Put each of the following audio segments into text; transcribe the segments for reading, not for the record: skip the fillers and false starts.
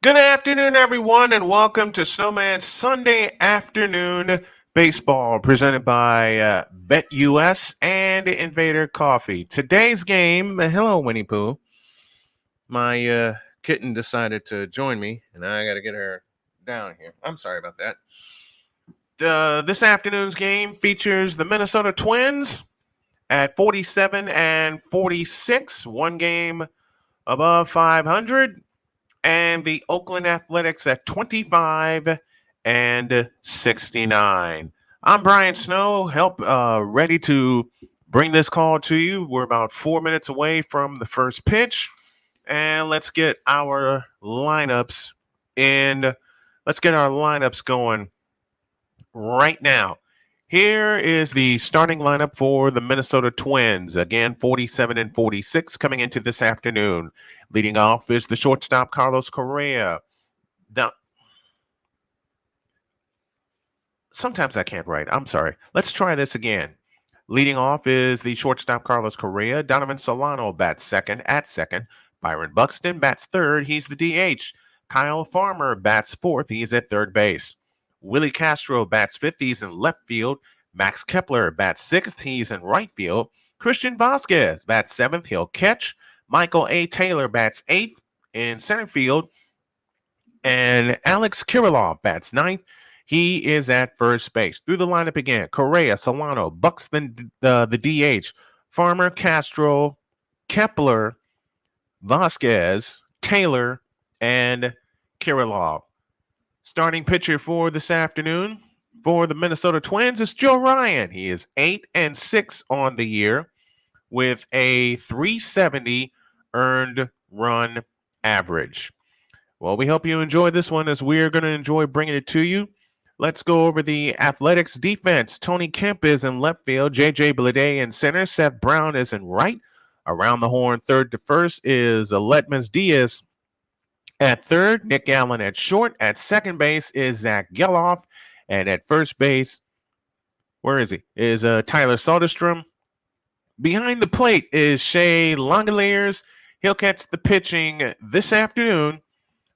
Good afternoon, everyone, and welcome to Snowman Sunday Afternoon Baseball, presented by BetUS and Invader Coffee. Today's game, hello, Winnie Pooh. My kitten decided to join me, and I got to get her down here. I'm sorry about that. This afternoon's game features the Minnesota Twins at 47 and 46, one game above 500. And the Oakland Athletics at 25 and 69. I'm Brian Snow, ready to bring this call to you. We're about 4 minutes away from the first pitch, and let's get our lineups in. Let's get our lineups going right now. Here is the starting lineup for the Minnesota Twins. Again, 47 and 46 coming into this afternoon. Leading off is the shortstop, Carlos Correa. Now, sometimes I can't write. I'm sorry. Let's try this again. Leading off is the shortstop, Carlos Correa. Donovan Solano bats second at second. Byron Buxton bats third. He's the DH. Kyle Farmer bats fourth. He's at third base. Willie Castro bats fifth. He's in left field. Max Kepler bats sixth. He's in right field. Christian Vasquez bats seventh. He'll catch. Michael A. Taylor bats eighth in center field. And Alex Kirilloff bats ninth. He is at first base. Through the lineup again: Correa, Solano, Buxton, the DH, Farmer, Castro, Kepler, Vasquez, Taylor, and Kirilloff. Starting pitcher for this afternoon for the Minnesota Twins is Joe Ryan. He is 8 and 6 on the year with a 370 earned run average. Well, we hope you enjoy this one as we're going to enjoy bringing it to you. Let's go over the Athletics defense. Tony Kemp is in left field. J.J. Bleday in center. Seth Brown is in right. Around the horn, third to first is Letmans Diaz at third. Nick Allen at short. At second base is Zach Geloff. And at first base, where is he? Is Tyler Soderstrom. Behind the plate is Shea Langeliers. He'll catch the pitching this afternoon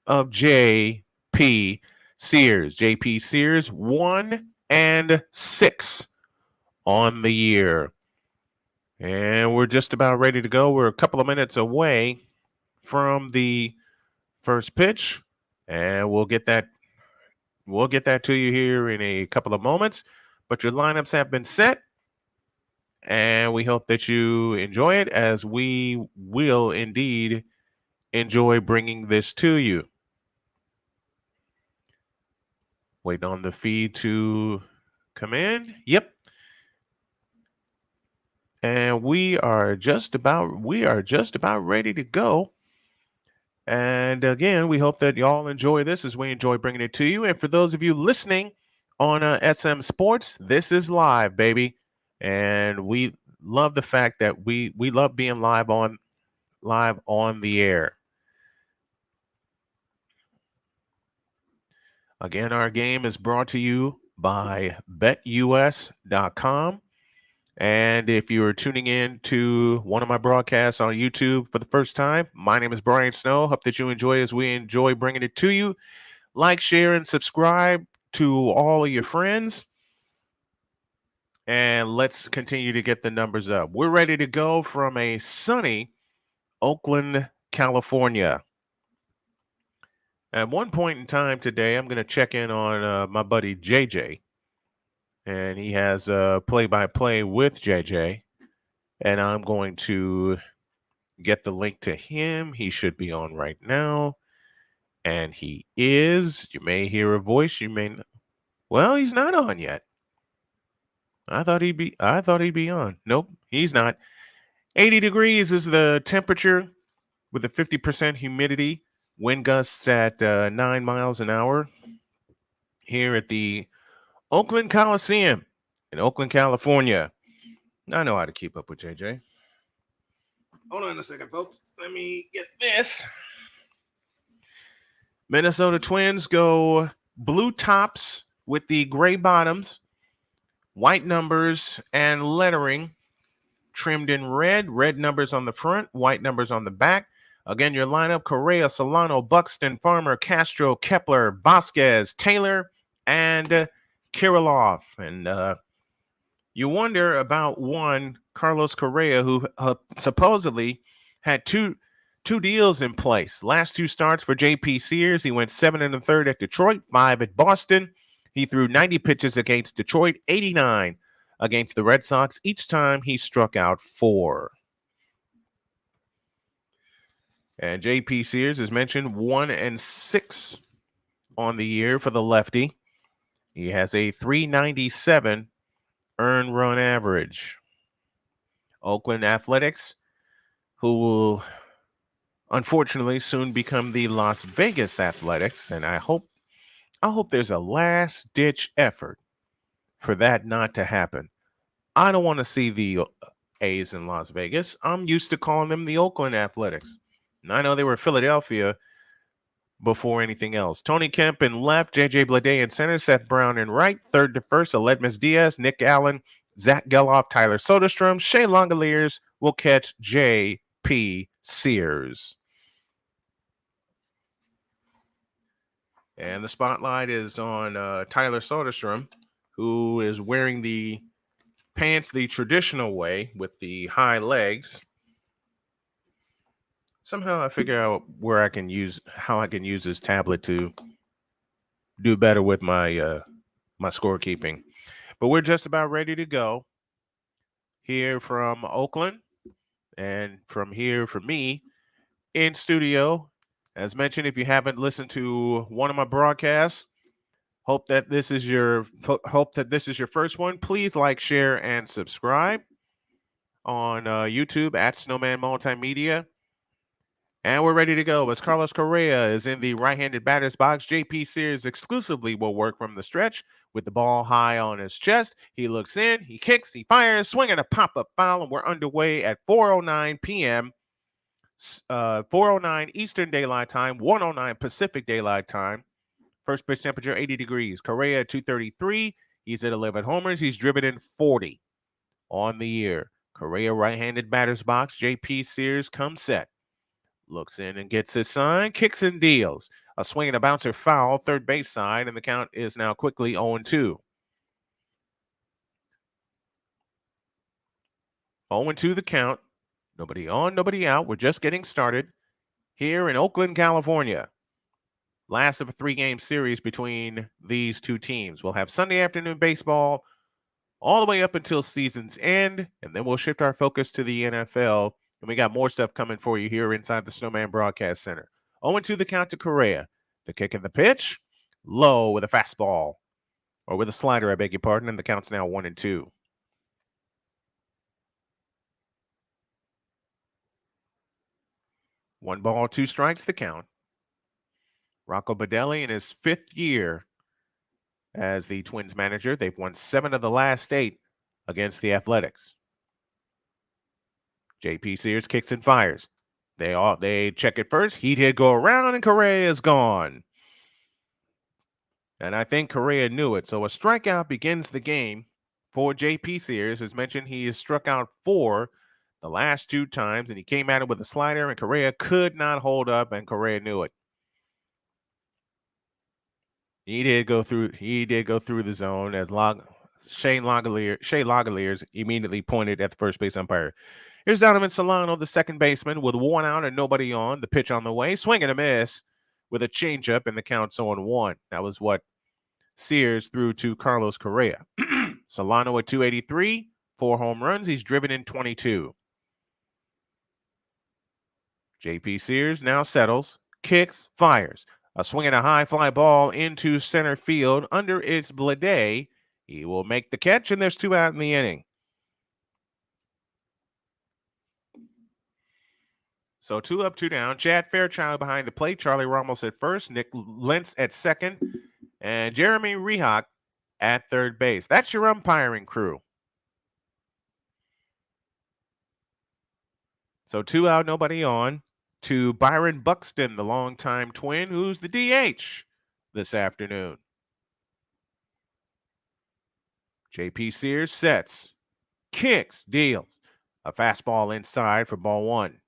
of JP Sears. JP Sears 1 and 6 on the year. And we're just about ready to go. We're a couple of minutes away from the first pitch, and we'll get that to you here in a couple of moments. But your lineups have been set, and we hope that you enjoy it, as we will indeed enjoy bringing this to you. Waiting on the feed to come in. Yep. And we are just about ready to go. And again, we hope that y'all enjoy this as we enjoy bringing it to you. And for those of you listening on SM Sports, this is live, baby. And we love the fact that we love being live on the air. Again, our game is brought to you by BetUS.com. And if you are tuning in to one of my broadcasts on YouTube for the first time, my name is Brian Snow. Hope that you enjoy as we enjoy bringing it to you. Like, share, and subscribe to all of your friends. And let's continue to get the numbers up. We're ready to go from a sunny Oakland, California. At one point in time today, I'm going to check in on my buddy JJ. And he has a play-by-play with JJ. And I'm going to get the link to him. He should be on right now. And he is. You may hear a voice. You may not. Well, he's not on yet. I thought he'd be on. Nope, he's not. 80 degrees is the temperature with a 50% humidity. Wind gusts at 9 miles an hour here at the Oakland Coliseum in Oakland, California. I know how to keep up with JJ. Hold on a second, folks. Let me get this. Minnesota Twins go blue tops with the gray bottoms, white numbers and lettering trimmed in red numbers on the front, white numbers on the back. Again, your lineup: Correa, Solano, Buxton, Farmer, Castro, Kepler, Vasquez, Taylor, and Kirilloff. And you wonder about one Carlos Correa, who supposedly had two deals in place. Last two starts for JP Sears. He went 7 1/3 at Detroit, 5 at Boston. He threw 90 pitches against Detroit, 89 against the Red Sox. Each time he struck out 4. And JP Sears, as mentioned, 1-6 on the year for the lefty. He has a 397 earned run average. Oakland Athletics, who will unfortunately soon become the Las Vegas Athletics, and I hope there's a last-ditch effort for that not to happen. I don't want to see the A's in Las Vegas. I'm used to calling them the Oakland Athletics. And I know they were Philadelphia before anything else. Tony Kemp in left, J.J. Bleday in center, Seth Brown in right, third to first, Aledmus Diaz, Nick Allen, Zach Geloff, Tyler Soderstrom. Shea Langoliers will catch J.P. Sears. And the spotlight is on Tyler Soderstrom, who is wearing the pants the traditional way with the high legs. Somehow I figure out how I can use this tablet to do better with my my scorekeeping. But we're just about ready to go here from Oakland, and from here for me in studio. As mentioned, if you haven't listened to one of my broadcasts, hope that this is your first one. Please like, share, and subscribe on YouTube at Snowman Multimedia. And we're ready to go as Carlos Correa is in the right-handed batter's box. JP Sears exclusively will work from the stretch with the ball high on his chest. He looks in, he kicks, he fires, swinging a pop-up foul, and we're underway at 4:09 p.m. 4:09 Eastern Daylight Time, 1:09 Pacific Daylight Time. First pitch temperature 80 degrees. Correa at 233. He's at 11 homers. He's driven in 40 on the year. Correa right-handed batter's box. JP Sears comes set. Looks in and gets his sign, kicks and deals. A swing and a bouncer foul, third base side, and the count is now quickly 0-2. 0-2 the count. Nobody on, nobody out. We're just getting started here in Oakland, California. Last of a 3-game series between these two teams. We'll have Sunday afternoon baseball all the way up until season's end, and then we'll shift our focus to the NFL. And we got more stuff coming for you here inside the Snowman Broadcast Center. 0-2 the count to Correa. The kick and the pitch. Low with a fastball. Or with a slider, I beg your pardon. And the count's now 1-2. 1 ball, 2 strikes, the count. Rocco Baldelli in his 5th year as the Twins manager. They've won 7 of the last 8 against the Athletics. JP Sears kicks and fires. They check it first. Heat hit go around, and Correa is gone. And I think Correa knew it. So a strikeout begins the game for JP Sears. As mentioned, he has struck out 4 the last 2 times, and he came at it with a slider, and Correa could not hold up, and Correa knew it. He did go through the zone as Shea Langoliers immediately pointed at the first base umpire. Here's Donovan Solano, the second baseman, with 1 out and nobody on. The pitch on the way, swing and a miss with a changeup, and the count's 0-1. That was what Sears threw to Carlos Correa. Solano at 283, 4 home runs. He's driven in 22. JP Sears now settles, kicks, fires. A swing and a high fly ball into center field. Under its Bleday. He will make the catch, and there's 2 out in the inning. So 2 up, 2 down. Chad Fairchild behind the plate. Charlie Ramos at first. Nick Lentz at second. And Jeremy Rehak at third base. That's your umpiring crew. So 2 out, nobody on. To Byron Buxton, the longtime Twin, who's the DH this afternoon. JP Sears sets, kicks, deals. A fastball inside for ball 1.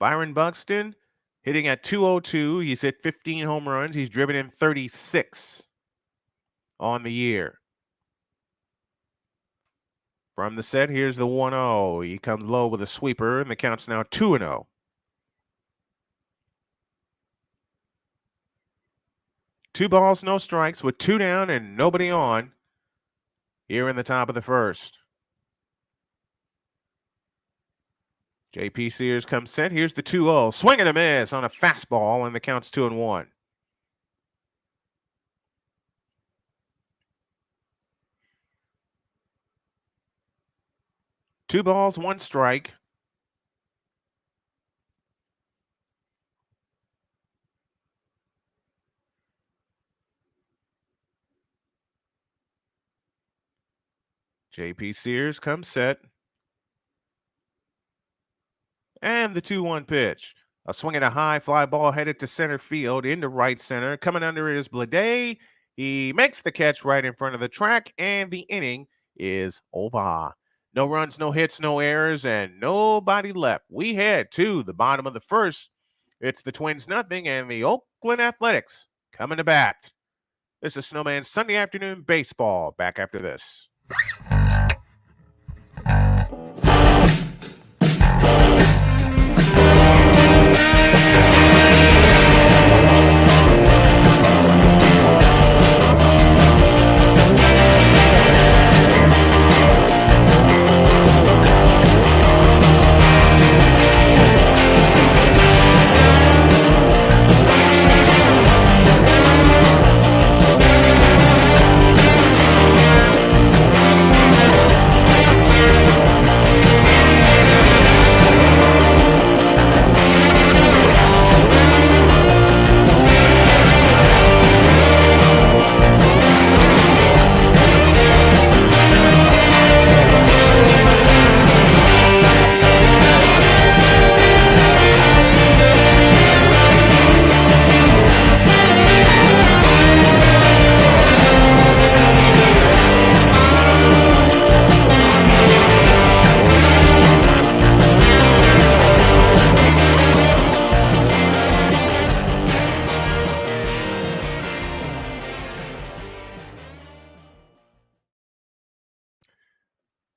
Byron Buxton hitting at 202. He's hit 15 home runs. He's driven in 36 on the year. From the set, here's the 1-0. He comes low with a sweeper, and the count's now 2-0. 2 balls, no strikes, with 2 down and nobody on here in the top of the first. JP Sears comes set. Here's the 2-0. Swing and a miss on a fastball, and the count's 2-1. Two balls, one strike. JP Sears comes set. And the 2-1 pitch. A swing and a high fly ball headed to center field into right center. Coming under it is Blade. He makes the catch right in front of the track, and the inning is over. No runs, no hits, no errors, and nobody left. We head to the bottom of the first. It's the Twins nothing, and the Oakland Athletics coming to bat. This is Snowman Sunday Afternoon Baseball. Back after this.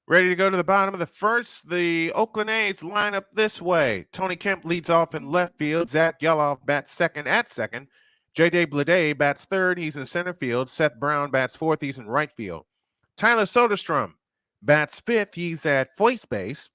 Ready to go to the bottom of the first. The Oakland A's line up this way. Tony Kemp leads off in left field. Zach Geloff bats second at second. J.J. Blade bats third. He's in center field. Seth Brown bats fourth. He's in right field. Tyler Soderstrom bats fifth. He's at first base.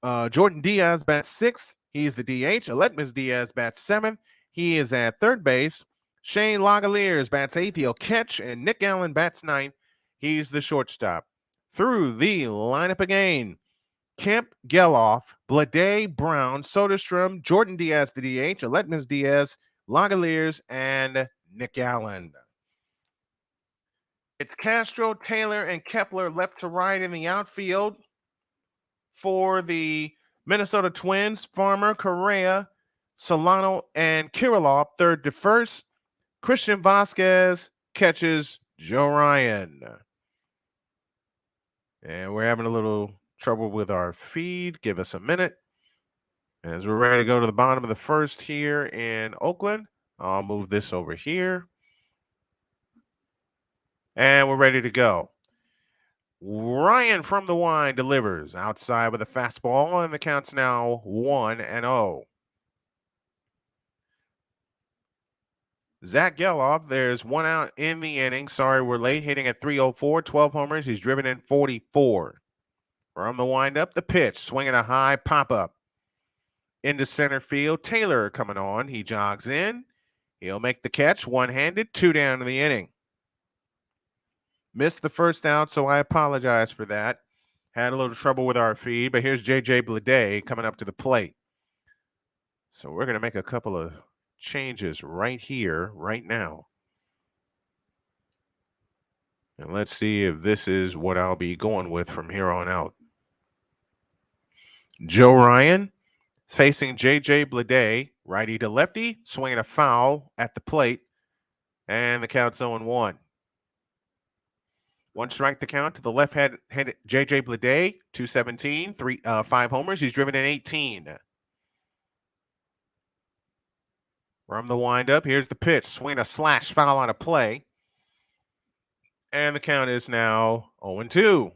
Jordan Diaz bats sixth. He's the DH. Aledmus Diaz bats seventh. He is at third base. Shane Langeliers bats eighth. He'll catch. And Nick Allen bats ninth. He's the shortstop. Through the lineup again: Kemp, Geloff, Blade, Brown, Soderstrom, Jordan Diaz, the DH, Aledmus Diaz, Langeliers, and Nick Allen. It's Castro, Taylor, and Kepler left to right in the outfield. For the Minnesota Twins, Farmer, Correa, Solano, and Kirilloff third to first. Christian Vasquez catches Joe Ryan. And we're having a little trouble with our feed. Give us a minute. As we're ready to go to the bottom of the first here in Oakland, I'll move this over here. And we're ready to go. Ryan from the line delivers outside with a fastball, and the count's now 1-0. Zach Geloff, there's one out in the inning. Sorry, we're late. Hitting at 304, 12 homers. He's driven in 44. From the windup, the pitch, swinging a high pop-up into center field. Taylor coming on. He jogs in. He'll make the catch one-handed, 2 down in the inning. Missed the first out, so I apologize for that. Had a little trouble with our feed, but here's J.J. Blade coming up to the plate. So we're going to make a couple of changes right here, right now. And let's see if this is what I'll be going with from here on out. Joe Ryan is facing J.J. Blade, righty to lefty, swinging a foul at the plate, and the count's 0-1. One strike the count to the left-handed J.J. Blade, 217, 5 homers. He's driven in 18. From the windup, here's the pitch. Swing a slash foul on a play. And the count is now 0-2.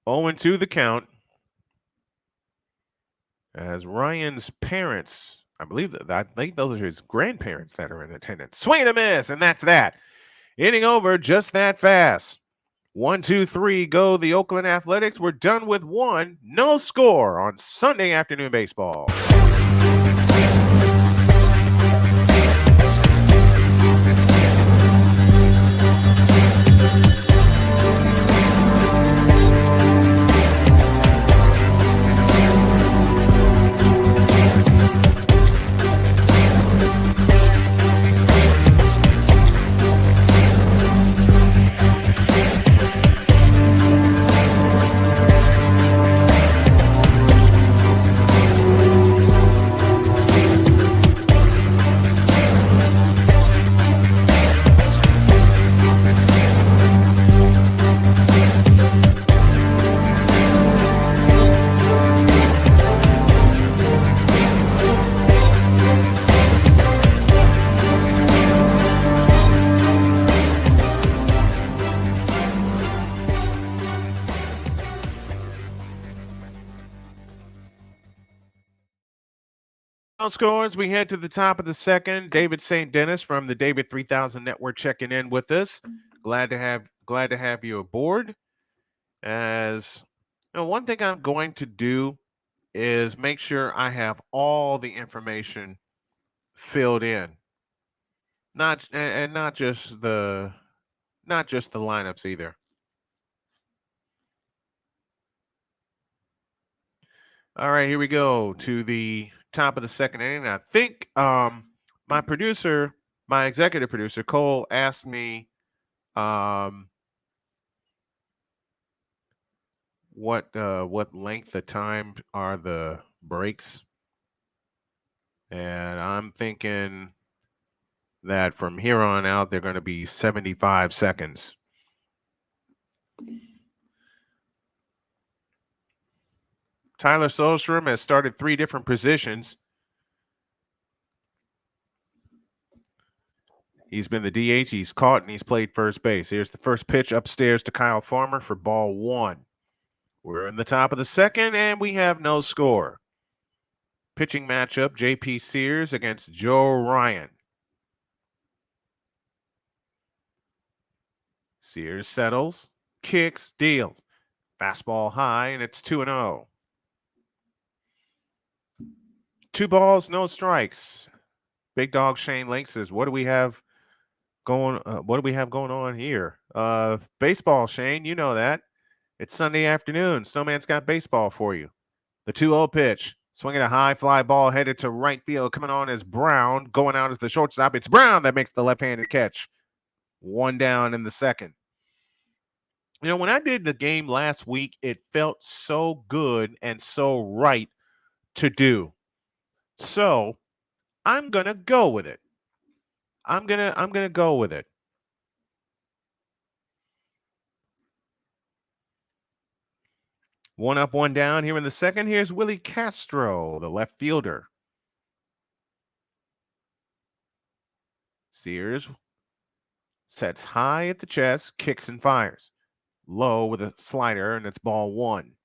Oh and 2 the count. As Ryan's parents, I think those are his grandparents that are in attendance. Swing and a miss, and that's that. Inning over just that fast. 1, 2, 3, go the Oakland Athletics. We're done with one. No score on Sunday afternoon baseball. Scores. We head to the top of the second. David St. Dennis from the David 3000 Network checking in with us. Glad to have you aboard. As you know, one thing I'm going to do is make sure I have all the information filled in. Not just the lineups either. All right, here we go to the top of the second inning. I think my executive producer, Cole, asked me what length of time are the breaks. And I'm thinking that from here on out, they're going to be 75 seconds. Tyler Solstrom has started 3 different positions. He's been the DH, he's caught, and he's played first base. Here's the first pitch upstairs to Kyle Farmer for ball 1. We're in the top of the second, and we have no score. Pitching matchup, JP Sears against Joe Ryan. Sears settles, kicks, deals. Fastball high, and it's 2-0. 2 balls, no strikes. Big Dog Shane Lake says, "What do we have going on here?" Baseball, Shane. You know that. It's Sunday afternoon. Snowman's got baseball for you. The 2-0 pitch. Swinging a high fly ball headed to right field. Coming on is Brown. Going out as the shortstop. It's Brown that makes the left-handed catch. 1 down in the second. You know, when I did the game last week, it felt so good and so right to do. So I'm gonna go with it. I'm gonna go with it. One up, one down here in the second. Here's Willie Castro, the left fielder. Sears sets high at the chest, kicks and fires. Low with a slider, and it's ball 1.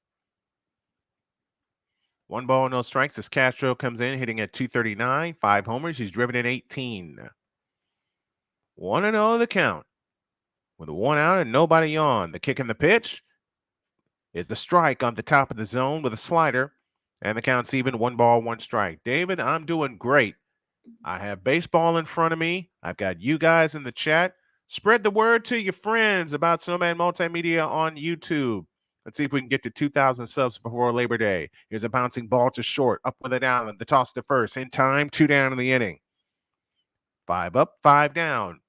1 ball, no strikes as Castro comes in, hitting at .239, 5 homers. He's driven in 18. 1-0 the count. With 1 out and nobody on. The kick and the pitch is the strike on the top of the zone with a slider. And the count's even. 1 ball, 1 strike. David, I'm doing great. I have baseball in front of me. I've got you guys in the chat. Spread the word to your friends about Snowman Multimedia on YouTube. Let's see if we can get to 2,000 subs before Labor Day. Here's a bouncing ball to short. Up with it down. The toss to first. In time. 2 down in the inning. 5 up, 5 down.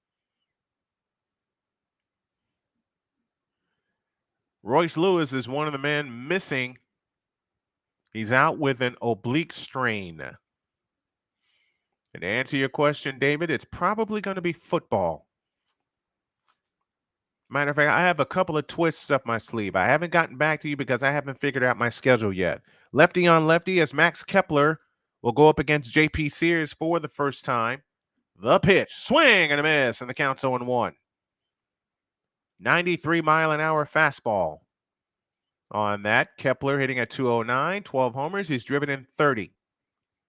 Royce Lewis is one of the men missing. He's out with an oblique strain. And to answer your question, David, it's probably going to be football. Matter of fact, I have a couple of twists up my sleeve. I haven't gotten back to you because I haven't figured out my schedule yet. Lefty on lefty as Max Kepler will go up against JP Sears for the first time. The pitch, swing and a miss, and the count's 0-1. 93-mile-an-hour fastball. On that, Kepler hitting at 209, 12 homers. He's driven in 30.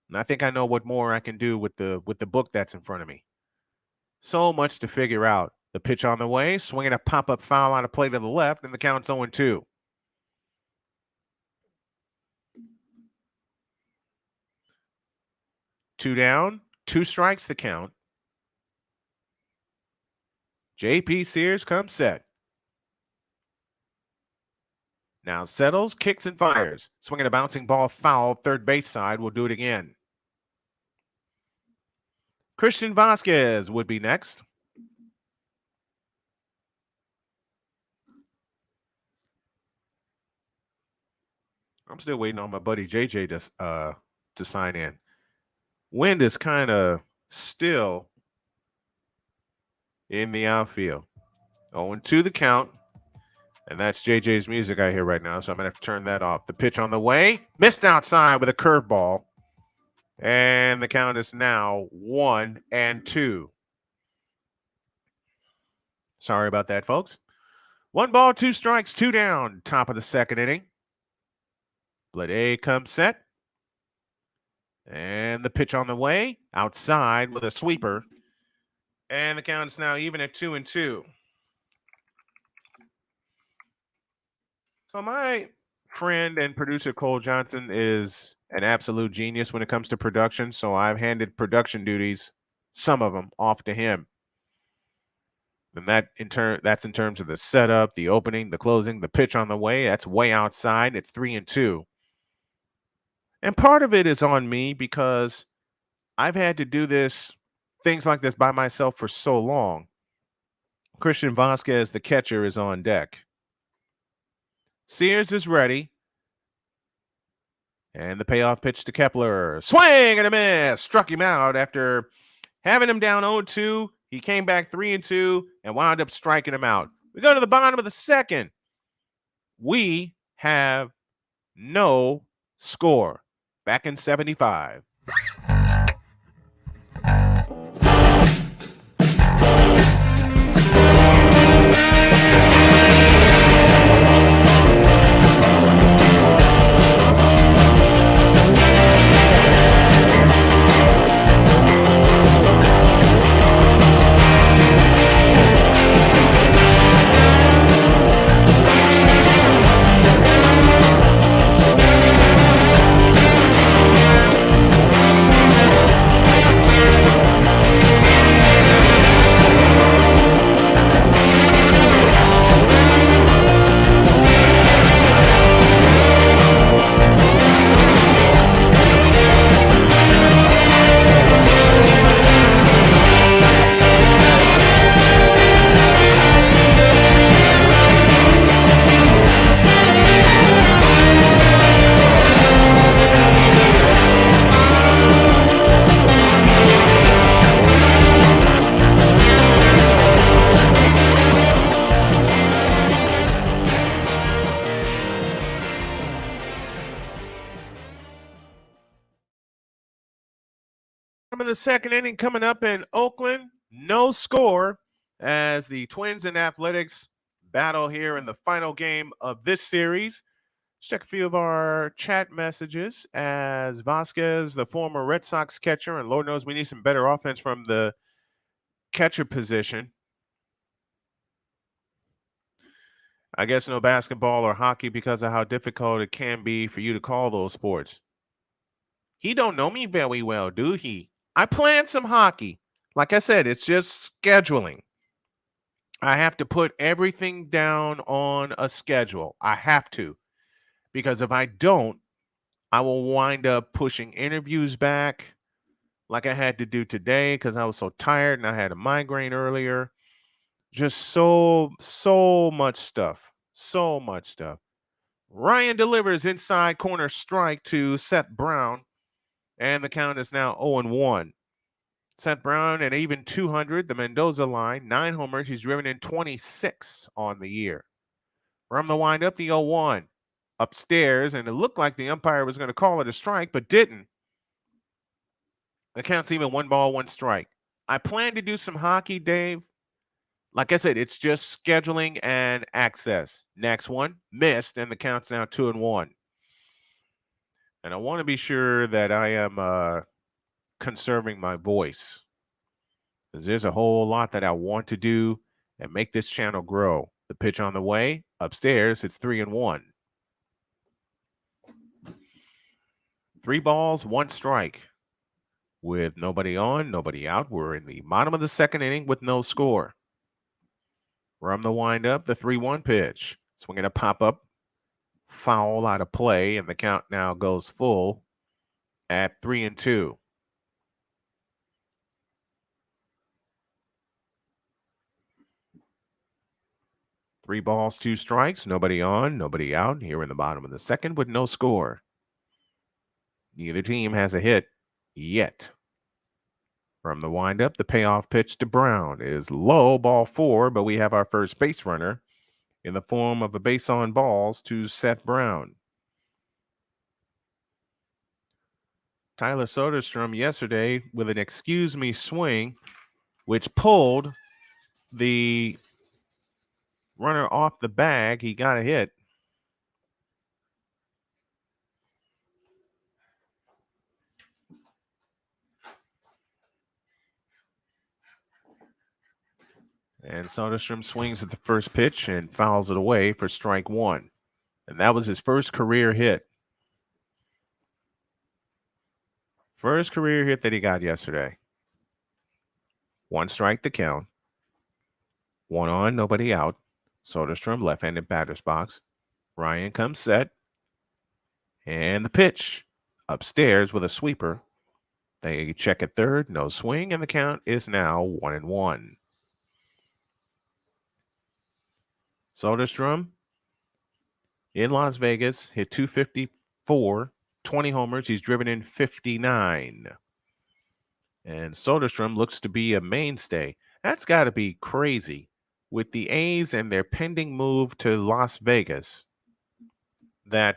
And I think I know what more I can do with the book that's in front of me. So much to figure out. The pitch on the way, swinging a pop-up foul on a play to the left, and the count's 0-2. Two down, 2 strikes the count. JP Sears comes set. Now settles, kicks, and fires. Swinging a bouncing ball foul, third base side. Will do it again. Christian Vasquez would be next. I'm still waiting on my buddy JJ to sign in. Wind is kind of still in the outfield. 0-2 the count. And that's JJ's music I hear right now, so I'm going to have to turn that off. The pitch on the way. Missed outside with a curveball. And the count is now 1-2. Sorry about that, folks. 1 ball, 2 strikes, 2 down. Top of the second inning. Blade comes set. And the pitch on the way. Outside with a sweeper. And the count is now even at 2-2. So my friend and producer Cole Johnson is an absolute genius when it comes to production. So I've handed production duties, some of them, off to him. And that's in terms of the setup, the opening, the closing, the pitch on the way. That's way outside. It's 3-2. And part of it is on me because I've had to do things like this by myself for so long. Christian Vasquez, the catcher, is on deck. Sears is ready. And the payoff pitch to Kepler. Swing and a miss. Struck him out after having him down 0-2. He came back 3-2 and wound up striking him out. We go to the bottom of the second. We have no score. Back in 75. Of the second inning coming up in Oakland. No score as the Twins and Athletics battle here in the final game of this series. Let's check a few of our chat messages as Vasquez, the former Red Sox catcher, and Lord knows we need some better offense from the catcher position. I guess no basketball or hockey because of how difficult it can be for you to call those sports. He don't know me very well, do he? I planned some hockey. Like I said, it's just scheduling. I have to put everything down on a schedule. I have to. Because if I don't, I will wind up pushing interviews back like I had to do today because I was so tired and I had a migraine earlier. Just so much stuff. So much stuff. Ryan delivers inside corner strike to Seth Brown. And the count is now 0-1. Seth Brown at even 200, the Mendoza line, 9 homers. He's driven in 26 on the year. From the windup, the 0-1. upstairs, and it looked like the umpire was going to call it a strike, but didn't. The count's even 1 ball, 1 strike. I plan to do some hockey, Dave. Like I said, it's just scheduling and access. Next one, missed, and the count's now 2-1. And I want to be sure that I am conserving my voice, because there's a whole lot that I want to do and make this channel grow. The pitch on the way, upstairs, it's 3-1. 3 balls, 1 strike. With nobody on, nobody out, we're in the bottom of the second inning with no score. From the windup, the 3-1 pitch. Swinging a pop-up, foul out of play, and the count now goes full at 3-2. Three balls, 2 strikes, nobody on, nobody out, here in the bottom of the second with no score. Neither team has a hit yet. From the windup, the payoff pitch to Brown is low, ball 4, but we have our first base runner in the form of a base on balls to Seth Brown. Tyler Soderstrom yesterday with an excuse me swing, which pulled the runner off the bag. He got a hit. And Soderstrom swings at the first pitch and fouls it away for strike 1. And that was his first career hit. First career hit that he got yesterday. 1 strike to count. 1 on, nobody out. Soderstrom, left-handed batter's box. Ryan comes set. And the pitch. Upstairs with a sweeper. They check at third, no swing, and the count is now 1-1. Soderstrom in Las Vegas hit .254, 20 homers. He's driven in 59. And Soderstrom looks to be a mainstay. That's got to be crazy with the A's and their pending move to Las Vegas, that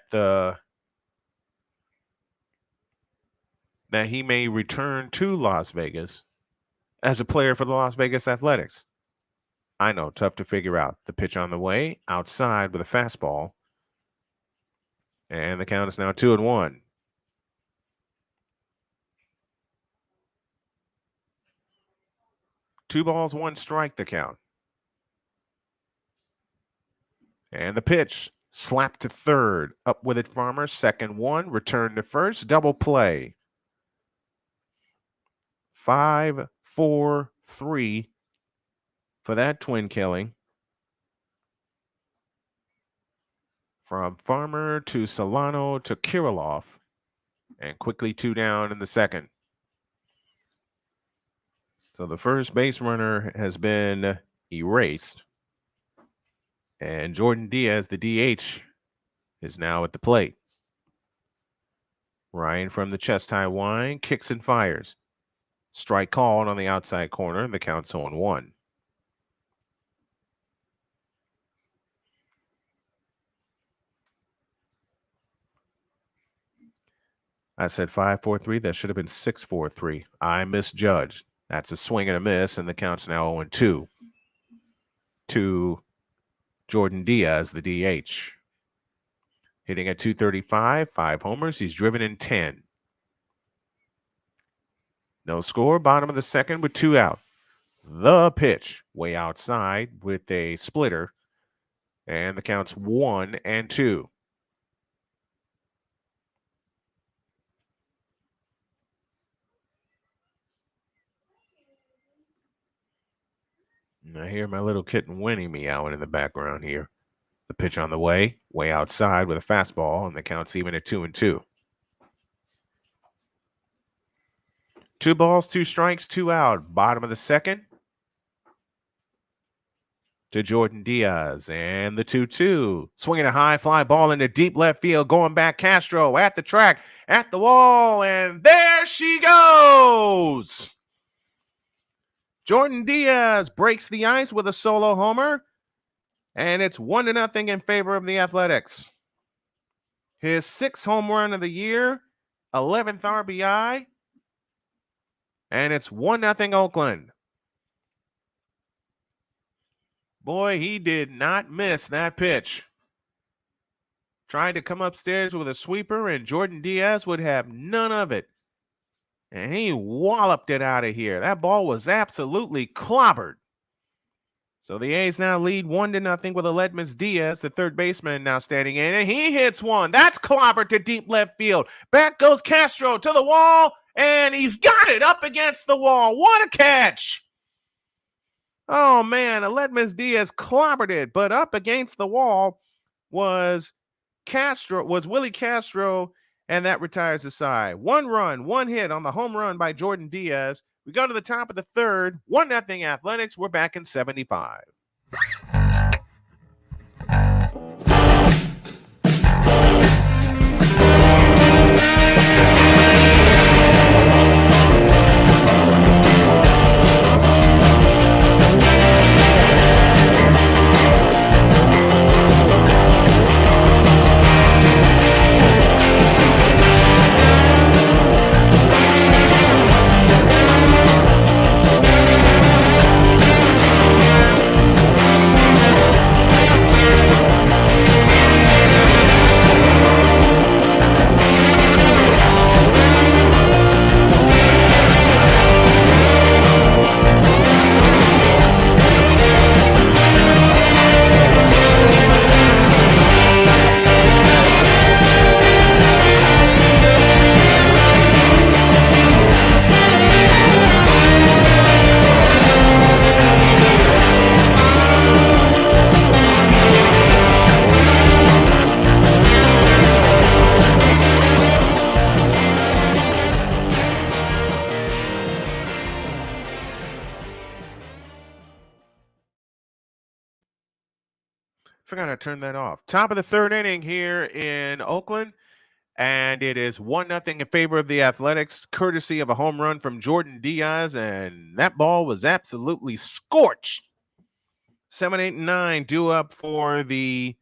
he may return to Las Vegas as a player for the Las Vegas Athletics. I know, tough to figure out. The pitch on the way, outside with a fastball. And the count is now 2-1. Two balls, 1 strike, the count. And the pitch, slap to third. Up with it, Farmer. Second 1, return to first, double play. 5-4-3 for that twin killing. From Farmer to Solano to Kirilloff. And quickly 2 down in the second. So the first base runner has been erased. And Jordan Diaz, the DH, is now at the plate. Ryan from the chest high wind, kicks and fires. Strike called on the outside corner. The count's 0-1. I said 5-4-3. That should have been 6-4-3. I misjudged. That's a swing and a miss, and the count's now 0-2 to Jordan Diaz, the DH. Hitting at .235, 5 homers. He's driven in 10. No score, bottom of the second with 2 out. The pitch, way outside with a splitter, and the count's 1-2. I hear my little kitten Winnie meowing in the background here. The pitch on the way outside with a fastball, and the count's even at 2-2. 2 balls, 2 strikes, 2 out. Bottom of the second to Jordan Diaz, and the 2-2. Swinging a high fly ball into deep left field, going back. Castro at the track, at the wall, and there she goes. Jordan Diaz breaks the ice with a solo homer, and it's 1-0 in favor of the Athletics. His 6th home run of the year, 11th RBI, and it's 1-0 Oakland. Boy, he did not miss that pitch. Tried to come upstairs with a sweeper, and Jordan Diaz would have none of it. And he walloped it out of here. That ball was absolutely clobbered. So the A's now lead 1-0 with Aledmus Diaz, the third baseman, now standing in, and he hits one. That's clobbered to deep left field. Back goes Castro to the wall, and he's got it up against the wall. What a catch! Oh, man, Aledmus Diaz clobbered it, but up against the wall was Willie Castro, and that retires the side. 1 run, 1 hit on the home run by Jordan Diaz. We go to the top of the third, 1-0 Athletics. We're back in 75. Forgot to turn that off. Top of the third inning here in Oakland, and it is 1-0 in favor of the Athletics, courtesy of a home run from Jordan Diaz, and that ball was absolutely scorched. 7, 8, and 9 due up for the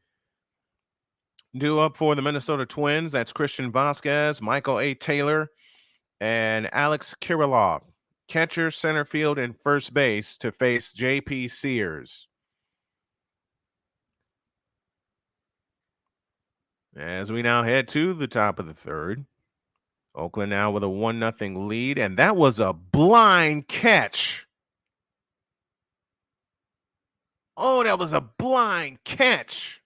Minnesota Twins. That's Christian Vasquez, Michael A. Taylor, and Alex Kirilloff. Catcher, center field, and first base to face JP Sears. As we now head to the top of the third, Oakland now with a 1-0 lead, and that was a blind catch. Oh, that was a blind catch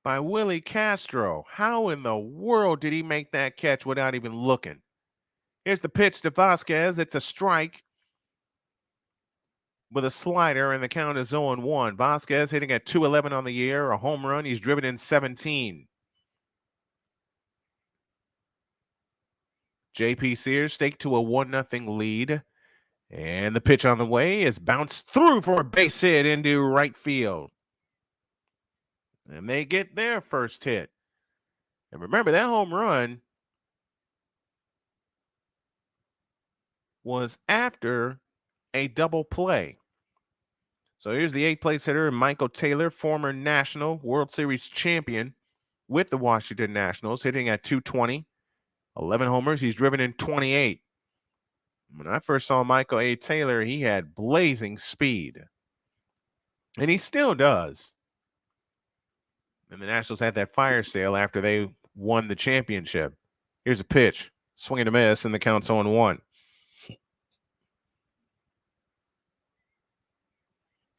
by Willie Castro. How in the world did he make that catch without even looking? Here's the pitch to Vasquez. It's a strike with a slider, and the count is 0-1. Vasquez hitting at .211 on the year, a home run. He's driven in 17. JP Sears staked to a 1-0 lead, and the pitch on the way is bounced through for a base hit into right field. And they get their first hit. And remember, that home run was after a double play. So here's the 8th place hitter, Michael Taylor, former National World Series champion with the Washington Nationals, hitting at .220. 11 homers. He's driven in 28. When I first saw Michael A. Taylor, he had blazing speed. And he still does. And the Nationals had that fire sale after they won the championship. Here's a pitch. Swing and a miss, and the count's 0-1.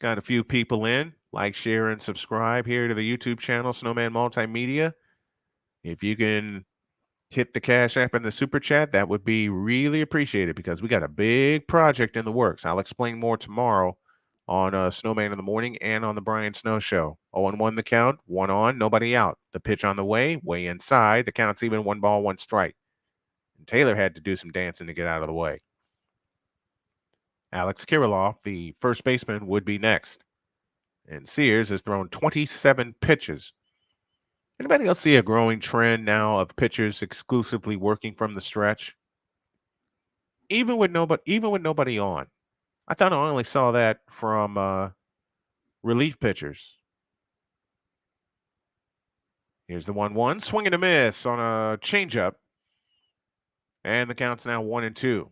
Got a few people in. Like, share, and subscribe here to the YouTube channel, Snowman Multimedia. If you can hit the Cash App and the Super Chat, that would be really appreciated because we got a big project in the works. I'll explain more tomorrow on Snowman in the Morning and on the Brian Snow Show. 0-1 the count, 1 on, nobody out. The pitch on the way inside. The count's even, 1 ball, 1 strike. And Taylor had to do some dancing to get out of the way. Alex Kirilloff, the first baseman, would be next. And Sears has thrown 27 pitches. Anybody else see a growing trend now of pitchers exclusively working from the stretch? Even with nobody on. I thought I only saw that from relief pitchers. Here's the 1-1. Swing and a miss on a changeup. And the count's now 1-2.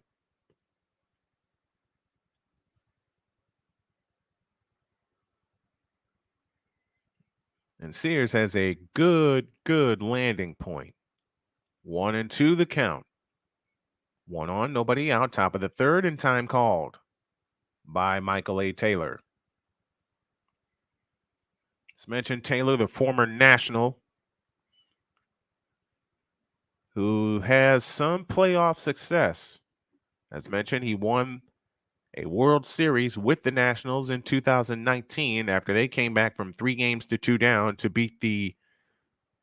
And Sears has a good landing point. 1-2 the count. 1 on, nobody out. Top of the third, and time called by Michael A. Taylor. As mentioned, Taylor, the former national, who has some playoff success. As mentioned, he won a World Series with the Nationals in 2019 after they came back from 3 games to 2 down to beat the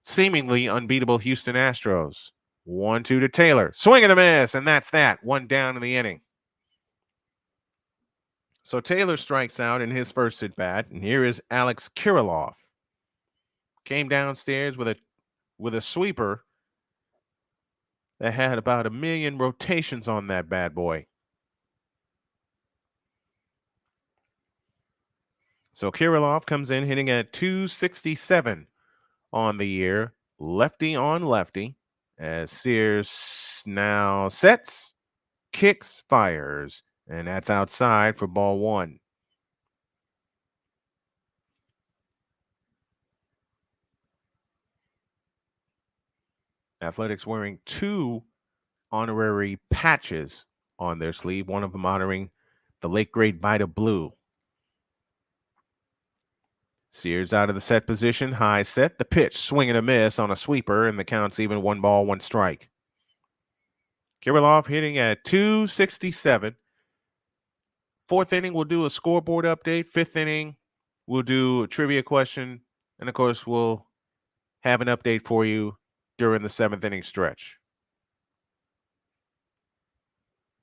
seemingly unbeatable Houston Astros. 1-2 to Taylor. Swing and a miss, and that's that. 1 down in the inning. So Taylor strikes out in his first at bat, and here is Alex Kirilloff. Came downstairs with a sweeper that had about 1 million rotations on that bad boy. So Kirilloff comes in hitting at 267 on the year, lefty on lefty, as Sears now sets, kicks, fires, and that's outside for ball 1. Athletics wearing 2 honorary patches on their sleeve, one of them honoring the late great Vida Blue. Sears out of the set position, high set, the pitch, swing and a miss on a sweeper, and the count's even 1 ball, 1 strike. Kirilloff hitting at 267. 4th inning, we'll do a scoreboard update. 5th inning, we'll do a trivia question. And of course, we'll have an update for you during the 7th inning stretch.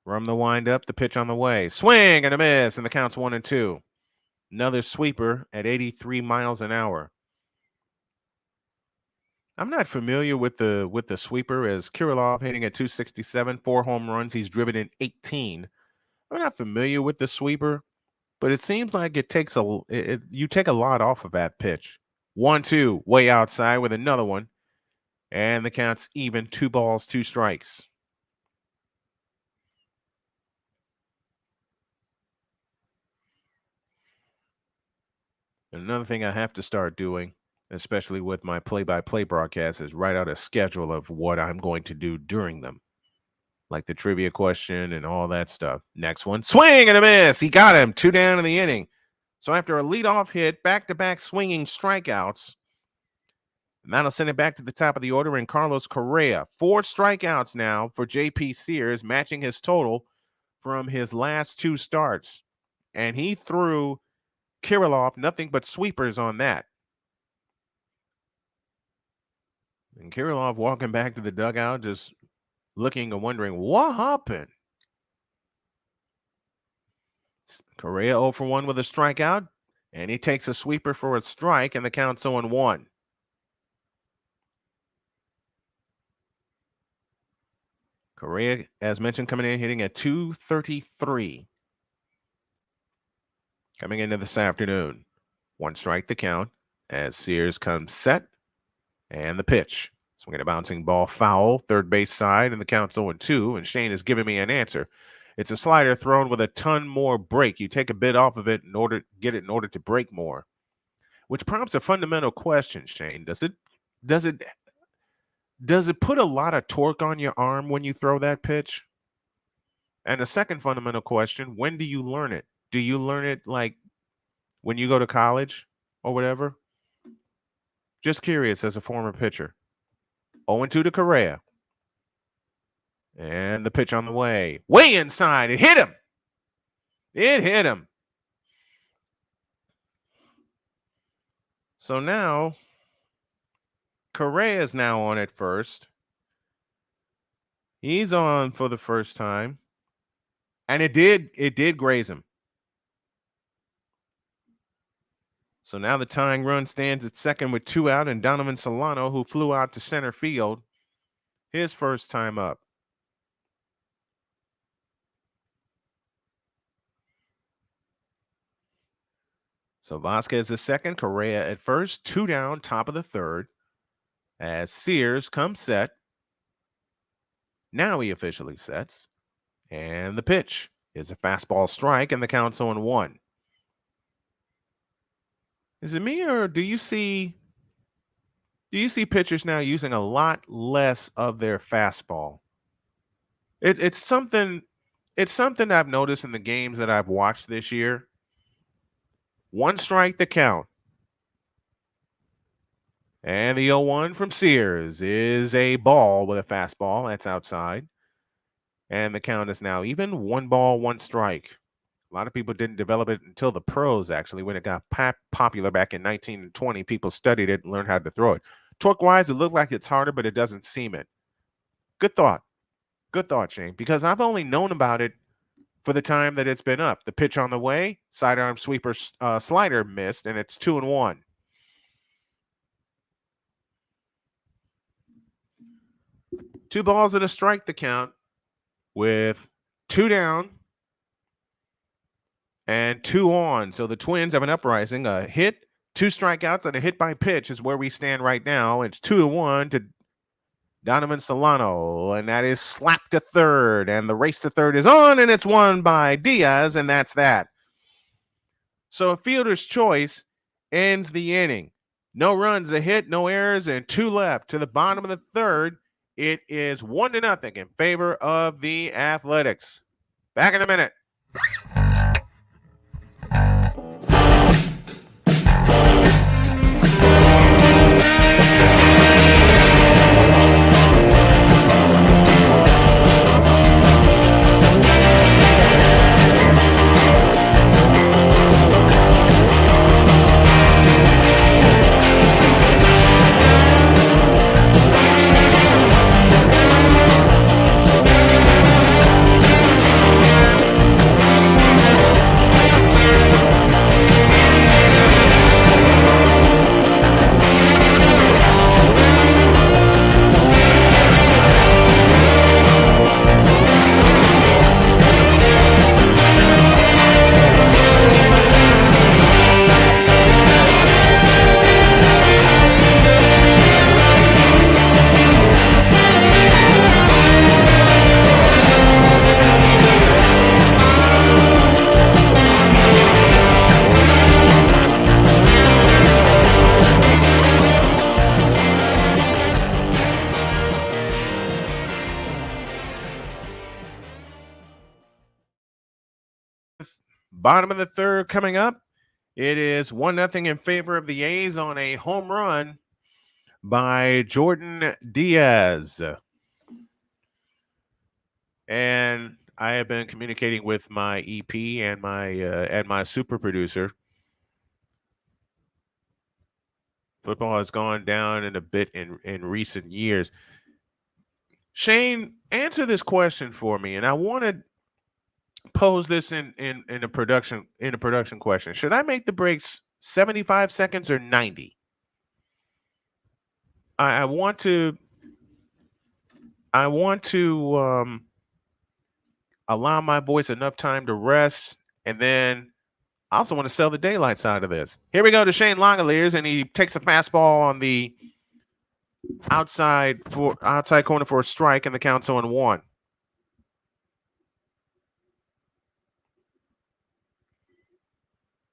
From the windup, the pitch on the way. Swing and a miss, and the count's 1-2. Another sweeper at 83 miles an hour. I'm not familiar with the sweeper, as Kirilloff hitting at 267, 4 home runs. He's driven in 18. I'm not familiar with the sweeper, but it seems like you take a lot off of that pitch. 1-2, way outside with another one, and the count's even. 2 balls, 2 strikes. Another thing I have to start doing, especially with my play-by-play broadcast, is write out a schedule of what I'm going to do during them, like the trivia question and all that stuff. Next one, swing and a miss. He got him. 2 down in the inning. So after a leadoff hit, back-to-back swinging strikeouts, and that'll send it back to the top of the order in Carlos Correa. 4 strikeouts now for JP Sears, matching his total from his last 2 starts. And he threw Kirilloff nothing but sweepers on that. And Kirilloff walking back to the dugout, just looking and wondering, what happened? Correa 0 for 1 with a strikeout, and he takes a sweeper for a strike, and the count's 0-1. Correa, as mentioned, coming in hitting at 233. Coming into this afternoon. 1 strike to count as Sears comes set, and the pitch. Swinging a bouncing ball foul, third base side, and the count's 0-2, and Shane has given me an answer. It's a slider thrown with a ton more break. You take a bit off of it in order to break more, which prompts a fundamental question, Shane. Does it put a lot of torque on your arm when you throw that pitch? And the second fundamental question, when do you learn it? Do you learn it like when you go to college or whatever? Just curious as a former pitcher. 0-2 to Correa. And the pitch on the way. Way inside. It hit him. It hit him. So now Correa is now on at first. He's on for the first time. And it did graze him. So now the tying run stands at second with 2 out, and Donovan Solano, who flew out to center field, his first time up. So Vasquez is second, Correa at first, 2 down, top of the third. as Sears comes set. Now he officially sets. And the pitch is a fastball strike, and the count's 0-1. Is it me, or do you see pitchers now using a lot less of their fastball? It's something I've noticed in the games that I've watched this year. One strike the count. And the 0-1 from Sears is a ball with a fastball. That's outside. And the count is now even. 1 ball, 1 strike. A lot of people didn't develop it until the pros, actually, when it got popular back in 19 and 20. People studied it and learned how to throw it. Torque-wise, it looked like it's harder, but it doesn't seem it. Good thought. Good thought, Shane, because I've only known about it for the time that it's been up. The pitch on the way, sidearm sweeper slider missed, and it's 2-1. Two balls and a strike the count with 2 down and 2 on. So the Twins have an uprising. A hit, 2 strikeouts, and a hit by pitch is where we stand right now. It's 2-1 to Donovan Solano, and that is slapped to third, and the race to third is on, and it's won by Diaz, and that's that. So a fielder's choice ends the inning. No runs, a hit, no errors, and 2 left. To the bottom of the third, it is 1-0 in favor of the Athletics. Back in a minute. Bottom of the third coming up. It is 1-0 in favor of the A's on a home run by Jordan Diaz. And I have been communicating with my EP and my super producer. Football has gone down in a bit in recent years. Shane, answer this question for me, and I want to pose this in a production question. Should I make the breaks 75 seconds or 90? I want to allow my voice enough time to rest, and then I also want to sell the daylight side of this. Here we go to Shane Langoliers, and he takes a fastball on the outside corner for a strike, and the count's 0-1.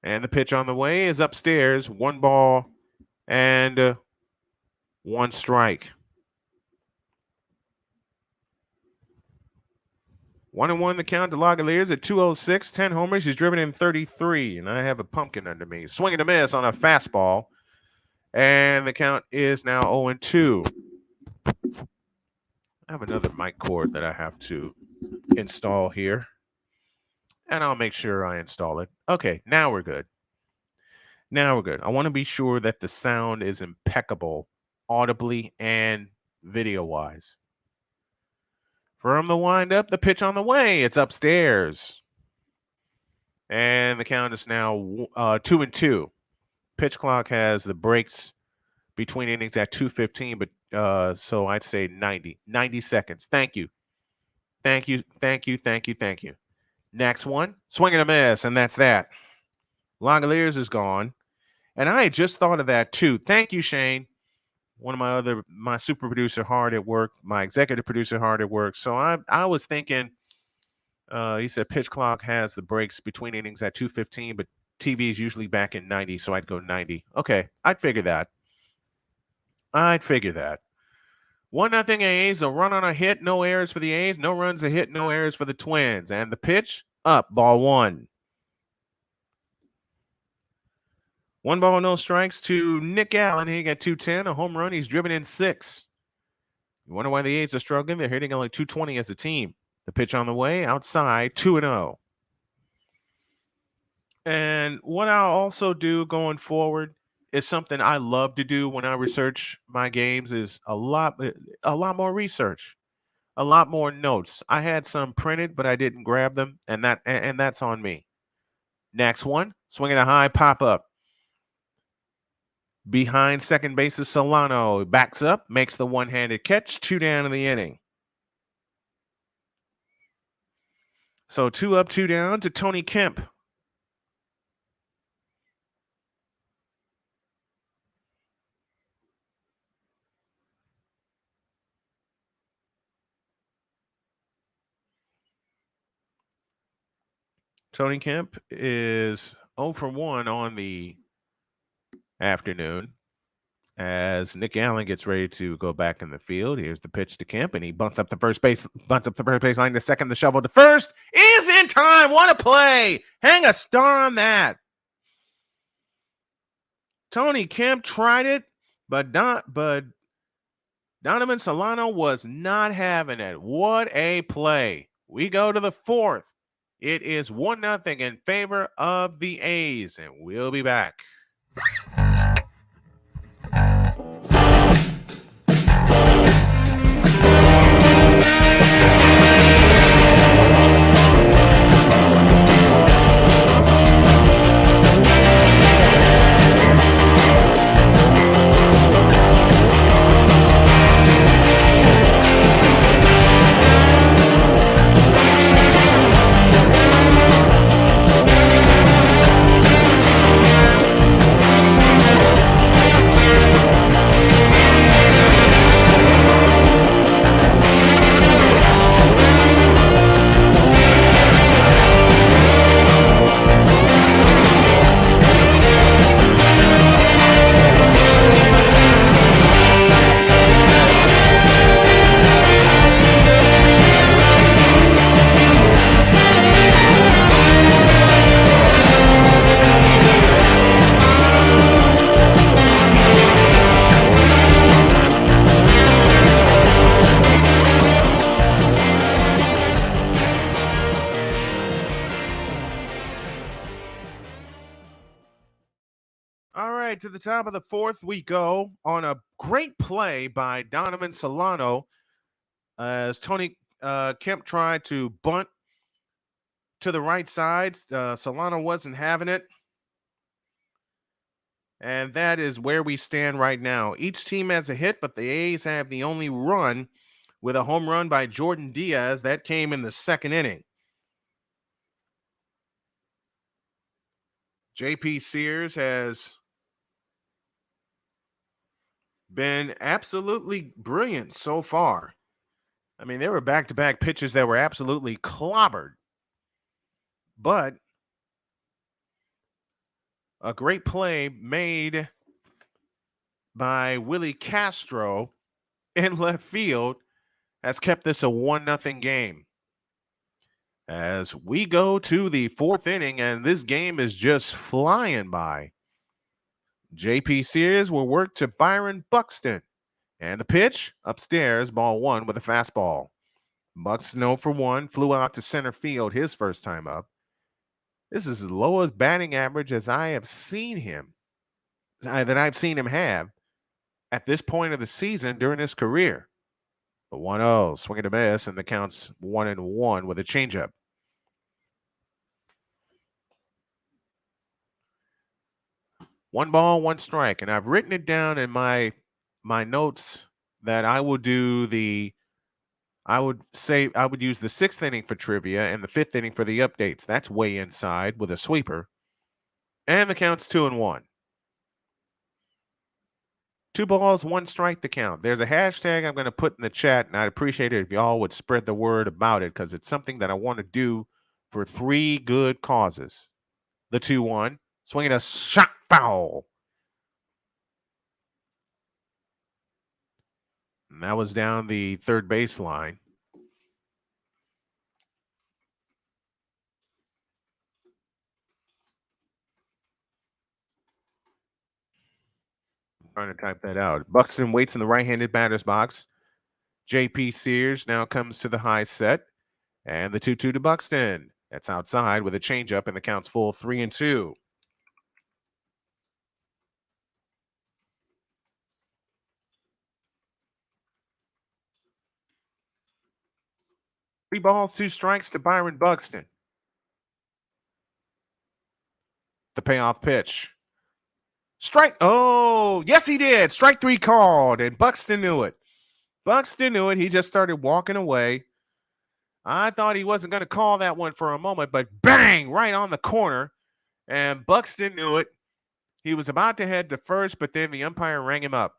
And the pitch on the way is upstairs. 1 ball and 1 strike. 1-1 the count to Langoliers at 206. 10 homers. He's driven in 33. And I have a pumpkin under me. Swing and a miss on a fastball. And the count is now 0-2. I have another mic cord that I have to install here. And I'll make sure I install it. Okay, now we're good. I want to be sure that the sound is impeccable, audibly and video-wise. From the windup, the pitch on the way. It's upstairs. And the count is now 2-2. Pitch clock has the breaks between innings at 2:15, but so I'd say 90 seconds. Thank you. Next one, swing and a miss, and that's that. Langoliers is gone. And I had just thought of that too. Thank you, Shane. one of my super producer hard at work, my executive producer hard at work. So I was thinking, he said pitch clock has the breaks between innings at 2:15, but TV is usually back in 90, so I'd go 90. Okay, I'd figure that. 1-0 A's, a run on a hit, no errors for the A's, no runs, a hit, no errors for the Twins. And the pitch, up, ball one. 1 ball, no strikes to Nick Allen. He got 210, a home run. He's driven in 6. You wonder why the A's are struggling? They're hitting only 220 as a team. The pitch on the way, outside, 2-0. And what I'll also do going forward is something I love to do when I research my games is a lot more research, a lot more notes. I had some printed, but I didn't grab them, and that's on me. Next one, swinging a high pop up. Behind second base is Solano. Backs up, makes the one-handed catch, 2 down in the inning. So 2 up, 2 down to Tony Kemp. Tony Kemp is 0 for 1 on the afternoon as Nick Allen gets ready to go back in the field. Here's the pitch to Kemp, and he bunts up the first base line to second. The shovel to first is in time. What a play! Hang a star on that. Tony Kemp tried it, but Donovan Solano was not having it. What a play! We go to the 4th. It is 1-0 in favor of the A's, and we'll be back. To the top of the 4th we go on a great play by Donovan Solano as Tony Kemp tried to bunt to the right side. Solano wasn't having it. And that is where we stand right now. Each team has a hit, but the A's have the only run with a home run by Jordan Diaz. That came in the 2nd inning. JP Sears has been absolutely brilliant so far. I mean, there were back-to-back pitches that were absolutely clobbered. But a great play made by Willie Castro in left field has kept this a 1-0 game. As we go to the 4th inning, and this game is just flying by. JP Sears will work to Byron Buxton. And the pitch, upstairs, ball 1 with a fastball. Buxton 0 for 1, flew out to center field his first time up. This is as low as batting average as I have seen him, that I've seen him have at this point of the season during his career. The 1-0, swing and a miss, and the count's 1-1 with a changeup. One ball, one strike. And I've written it down in my notes that I will do I would use the 6th inning for trivia and the 5th inning for the updates. That's way inside with a sweeper. And the count's 2-1. 2 balls, 1 strike to count. There's a hashtag I'm going to put in the chat, and I'd appreciate it if y'all would spread the word about it because it's something that I want to do for 3 good causes. The 2-1, swinging a shot foul. And that was down the third baseline. I'm trying to type that out. Buxton waits in the right-handed batter's box. JP Sears now comes to the high set. And the 2-2 to Buxton. That's outside with a changeup, and the count's full 3-2. Three balls, 2 strikes to Byron Buxton. The payoff pitch. Strike. Oh, yes, he did. Strike 3 called, and Buxton knew it. Buxton knew it. He just started walking away. I thought he wasn't going to call that one for a moment, but bang, right on the corner. And Buxton knew it. He was about to head to first, but then the umpire rang him up.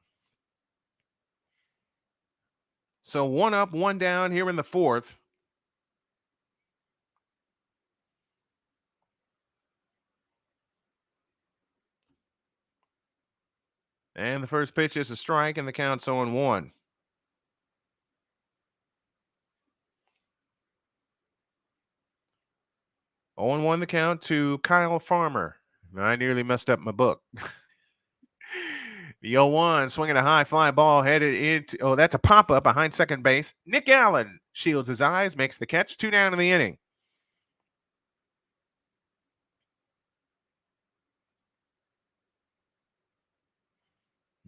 So 1 up, 1 down here in the 4th. And the first pitch is a strike, and the count's 0-1. 0-1 the count to Kyle Farmer. I nearly messed up my book. The 0-1 swinging a high fly ball headed into, that's a pop-up behind second base. Nick Allen shields his eyes, makes the catch, 2 down in the inning.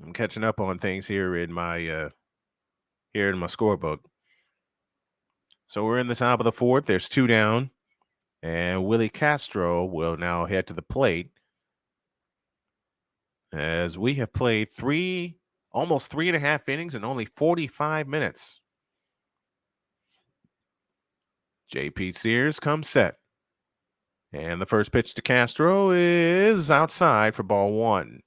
I'm catching up on things here in my scorebook. So we're in the top of the 4th. There's 2 down, and Willie Castro will now head to the plate as we have played almost 3.5 innings in only 45 minutes. JP Sears comes set. And the first pitch to Castro is outside for ball 1.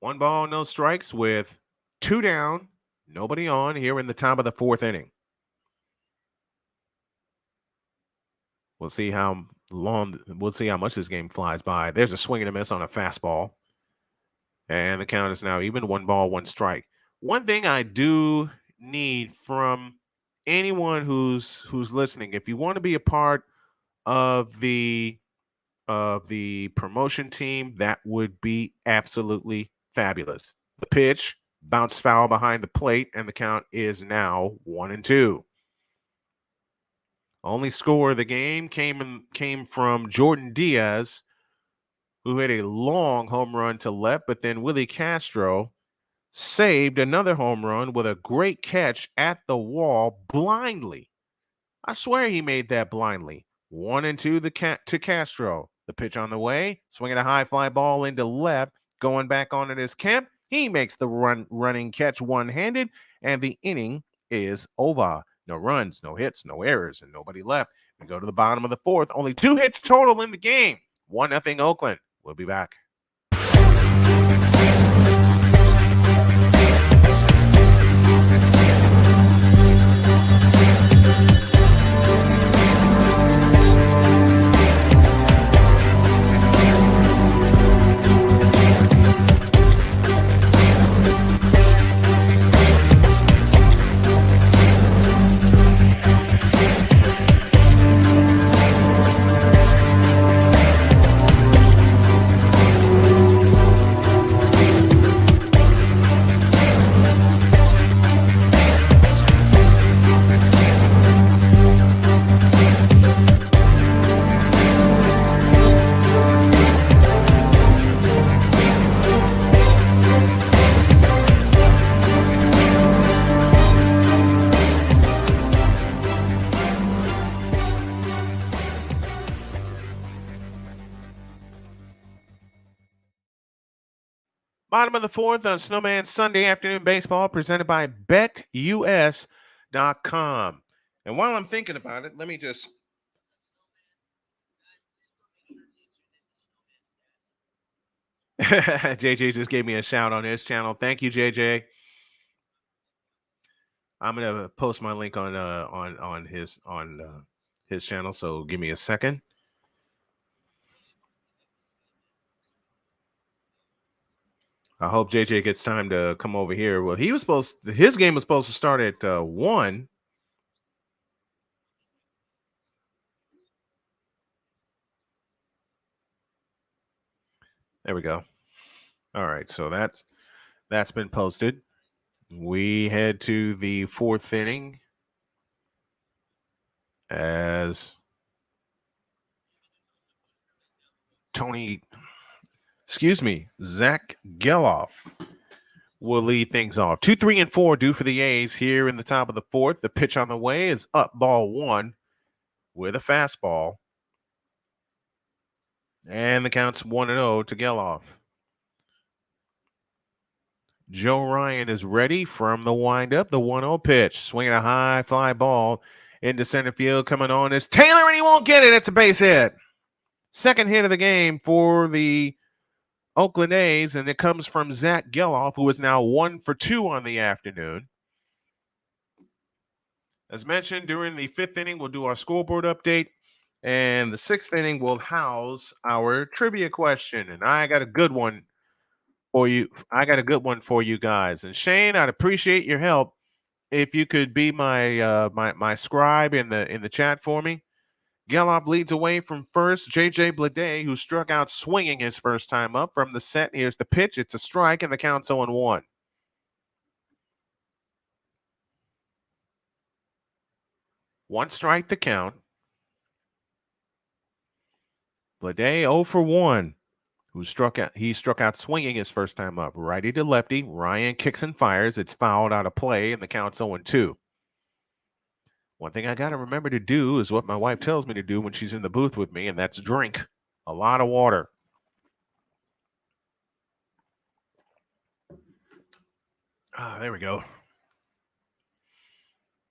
1 ball, no strikes with 2 down, nobody on here in the top of the 4th inning. We'll see how much this game flies by. There's a swing and a miss on a fastball. And the count is now even, 1 ball, 1 strike. One thing I do need from anyone who's listening, if you want to be a part of the promotion team, that would be absolutely fabulous. The pitch bounced foul behind the plate, and the count is now 1-2. Only score of the game came from Jordan Diaz, who hit a long home run to left, but then Willie Castro saved another home run with a great catch at the wall blindly. I swear he made that blindly. 1-2 to Castro. The pitch on the way, swinging a high fly ball into left, going back onto his Kemp. He makes the running catch one-handed, and the inning is over. No runs, no hits, no errors, and nobody left. We go to the bottom of the 4th. Only 2 hits total in the game. 1-0 Oakland. We'll be back. Bottom of the 4th on Snowman Sunday Afternoon Baseball, presented by BetUS.com. And while I'm thinking about it, let me just... JJ just gave me a shout on his channel. Thank you, JJ. I'm gonna post my link on his channel. So give me a second. I hope JJ gets time to come over here. Well, his game was supposed to start at 1. There we go. All right, so that's been posted. We head to the 4th inning as Zach Geloff will lead things off. 2, 3, and 4 due for the A's here in the top of the 4th. The pitch on the way is up, ball 1 with a fastball. And the count's 1-0 to Geloff. Joe Ryan is ready from the windup. The 1-0 pitch. Swinging a high fly ball into center field. Coming on is Taylor, and he won't get it. It's a base hit. Second hit of the game for the Oakland A's, and it comes from Zach Geloff, who is now 1 for 2 on the afternoon. As mentioned, during the 5th inning, we'll do our scoreboard update, and the 6th inning will house our trivia question. And I got a good one for you. Guys. And Shane, I'd appreciate your help if you could be my scribe in the chat for me. Geloff leads away from first. JJ Bleday, who struck out swinging his first time up from the set. Here's the pitch. It's a strike, and the count's 0-1. One strike to count. Bleday 0 for 1. He struck out swinging his first time up. Righty to lefty. Ryan kicks and fires. It's fouled out of play, and the count's 0-2. One thing I got to remember to do is what my wife tells me to do when she's in the booth with me, and that's drink a lot of water. There we go.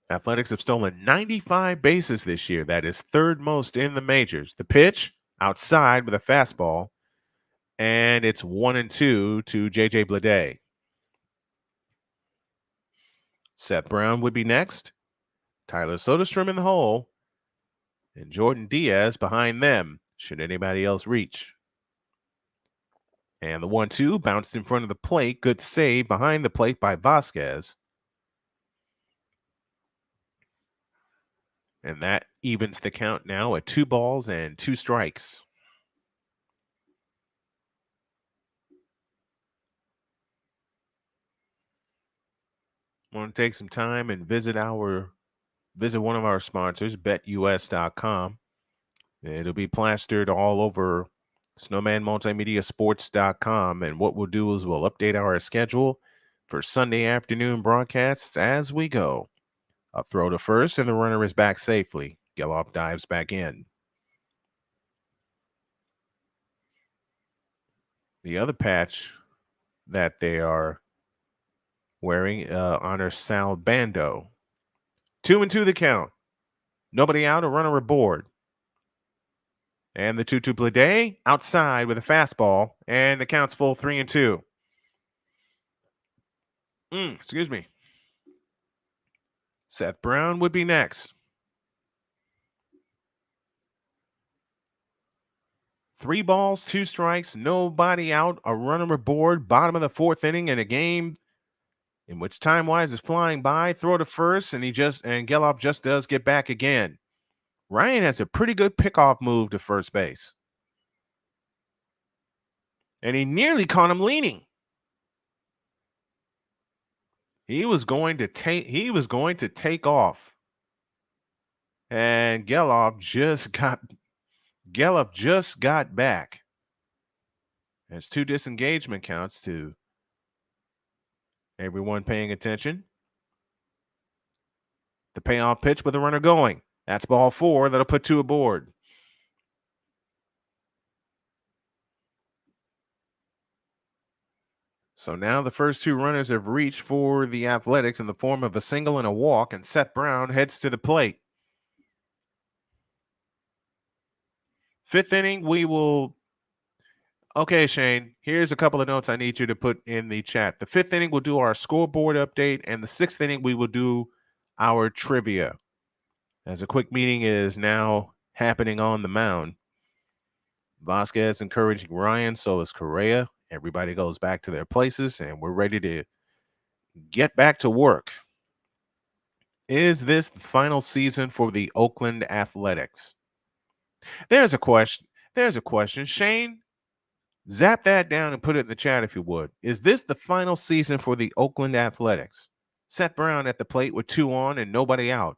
Athletics have stolen 95 bases this year. That is 3rd most in the majors. The pitch outside with a fastball, and it's 1-2 to JJ Bleday. Seth Brown would be next. Tyler Soderstrom in the hole, and Jordan Diaz behind them, should anybody else reach. And the 1-2 bounced in front of the plate. Good save behind the plate by Vasquez. And that evens the count now at 2 balls and 2 strikes. I want to take some time and visit one of our sponsors, betus.com. It'll be plastered all over Snowman Multimedia Sports.com. And what we'll do is we'll update our schedule for Sunday afternoon broadcasts as we go. A throw to first, and the runner is back safely. Geloff dives back in. The other patch that they are wearing honors Sal Bando. 2-2 the count. Nobody out, a runner aboard. And the 2-2 Bleday outside with a fastball, and the count's full 3-2. Excuse me. Seth Brown would be next. 3 balls, 2 strikes, nobody out, a runner aboard, bottom of the 4th inning in a game in which time-wise is flying by. Throw to first, and Geloff just does get back again. Ryan has a pretty good pickoff move to first base. And he nearly caught him leaning. He was going to take off. And Geloff just got back. There's 2 disengagement counts to everyone paying attention. The payoff pitch with the runner going. That's ball 4. That'll put 2 aboard. So now the first 2 runners have reached for the Athletics in the form of a single and a walk, and Seth Brown heads to the plate. 5th inning, we will Okay, Shane, here's a couple of notes I need you to put in the chat. The fifth inning, we'll do our scoreboard update, and the sixth inning, we will do our trivia. As a quick meeting is now happening on the mound. Vasquez encouraging Ryan, so is Correa. Everybody goes back to their places, and we're ready to get back to work. Is this the final season for the Oakland Athletics? There's a question. Shane, zap that down and put it in the chat if you would. Is this the final season for the Oakland Athletics? Seth Brown at the plate with 2 on and nobody out.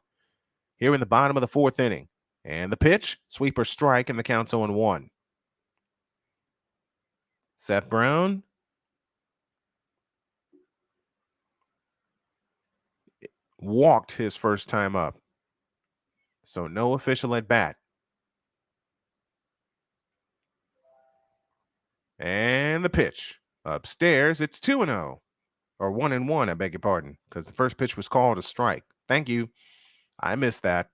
Here in the bottom of the fourth inning. And the pitch, sweeper strike, and the count's 0-1. Seth Brown walked his first time up. So no official at bat. And the pitch. Upstairs, it's 2-0. Or 1-1, I beg your pardon, because the first pitch was called a strike. Thank you. I missed that.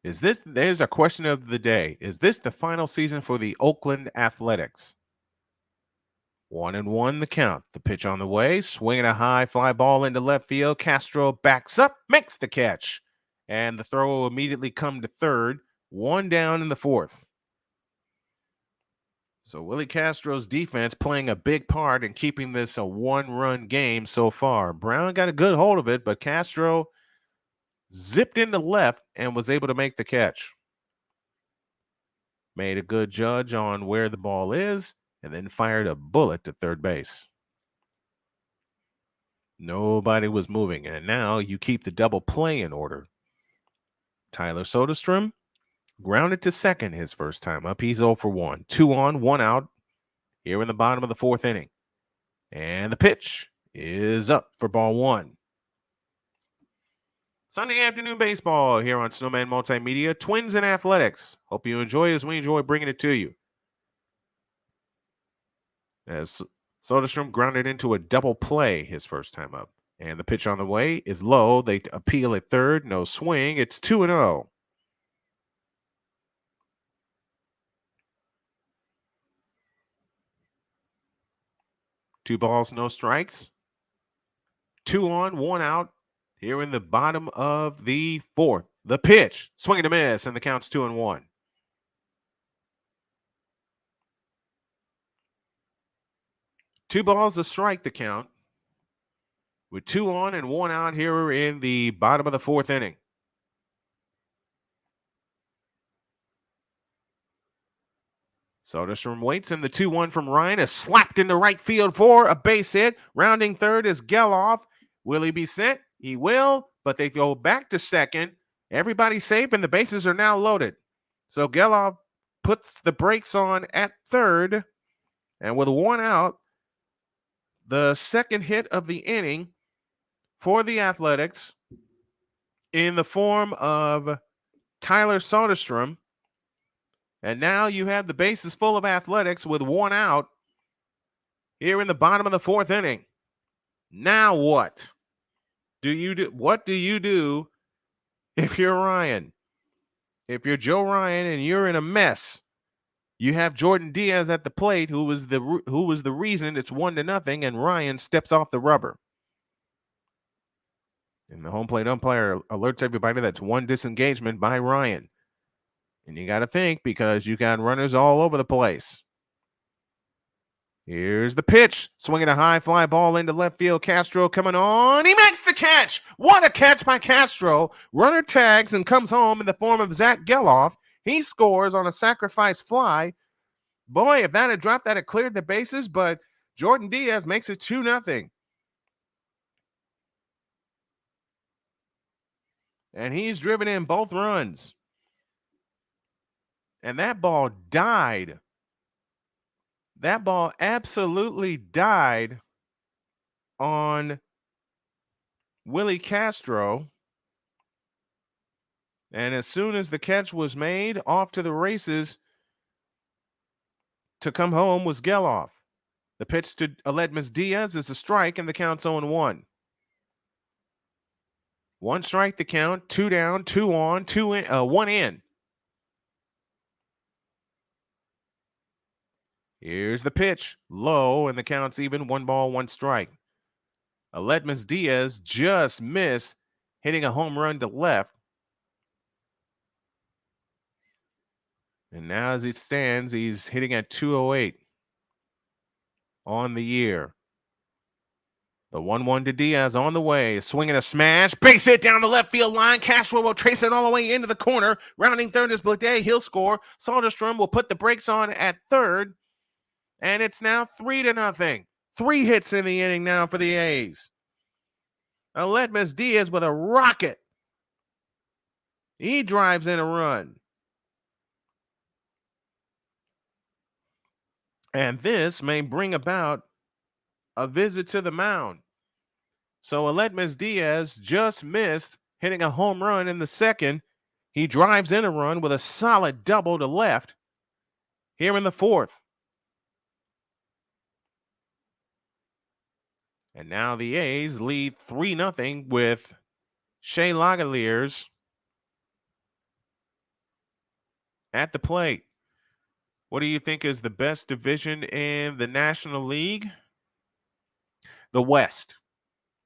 There's a question of the day. Is this the final season for the Oakland Athletics? 1-1 the count. The pitch on the way, swinging a high fly ball into left field. Castro backs up, makes the catch. And the throw will immediately come to third. 1 down in the fourth. So Willie Castro's defense playing a big part in keeping this a 1-run game so far. Brown got a good hold of it, but Castro zipped into left and was able to make the catch. Made a good judge on where the ball is and then fired a bullet to third base. Nobody was moving, and now you keep the double play in order. Tyler Soderstrom grounded to second his first time up. He's 0 for 1. 2 on, 1 out here in the bottom of the fourth inning. And the pitch is up for ball 1. Sunday afternoon baseball here on Snowman Multimedia, Twins and Athletics. Hope you enjoy as we enjoy bringing it to you. As Soderstrom grounded into a double play his first time up. And the pitch on the way is low. They appeal at third. No swing. It's 2-0. Two balls, no strikes. 2 on, 1 out. Here in the bottom of the fourth. The pitch, swing and a miss, and the count's 2-1. Two balls, a strike to count. With 2 on and 1 out here in the bottom of the fourth inning. Soderstrom waits, and the 2-1 from Ryan is slapped into right field for a base hit. Rounding third is Geloff. Will he be sent? He will, but they go back to second. Everybody's safe, and the bases are now loaded. So Geloff puts the brakes on at third, and with 1 out, the second hit of the inning for the Athletics in the form of Tyler Soderstrom. And now you have the bases full of Athletics with 1 out here in the bottom of the fourth inning. Now what do you do? What do you do if you're Ryan? If you're Joe Ryan and you're in a mess, you have Jordan Diaz at the plate, who was the reason it's 1-0, and Ryan steps off the rubber. And the home plate umpire alerts everybody that's 1 disengagement by Ryan. And you got to think, because you got runners all over the place. Here's the pitch. Swinging a high fly ball into left field. Castro coming on. He makes the catch. What a catch by Castro. Runner tags and comes home in the form of Zach Geloff. He scores on a sacrifice fly. Boy, if that had dropped, that had cleared the bases, but Jordan Diaz makes it 2-0. And he's driven in both runs. And that ball died. That ball absolutely died on Willie Castro. And as soon as the catch was made, off to the races to come home was Geloff. The pitch to Aledmus Diaz is a strike, and the count's 0-1. 1 strike the count, 2 down, 2 on, 1 in. Here's the pitch. Low, and the count's even. 1-1 strike. Aledmus Diaz just missed, hitting a home run to left. And now as it stands, he's hitting at 208 on the year. The 1-1 to Diaz on the way, swinging a smash, base hit down the left field line. Cashwell will trace it all the way into the corner. Rounding third is Blade. He'll score. Soderstrom will put the brakes on at third, and it's now 3-0. 3 hits in the inning now for the A's. Aledmus Diaz with a rocket. He drives in a run. And this may bring about a visit to the mound. So Aledmus Diaz just missed, hitting a home run in the second. He drives in a run with a solid double to left here in the fourth. And now the A's lead 3-0 with Shea Langeliers at the plate. What do you think is the best division in the National League? The West,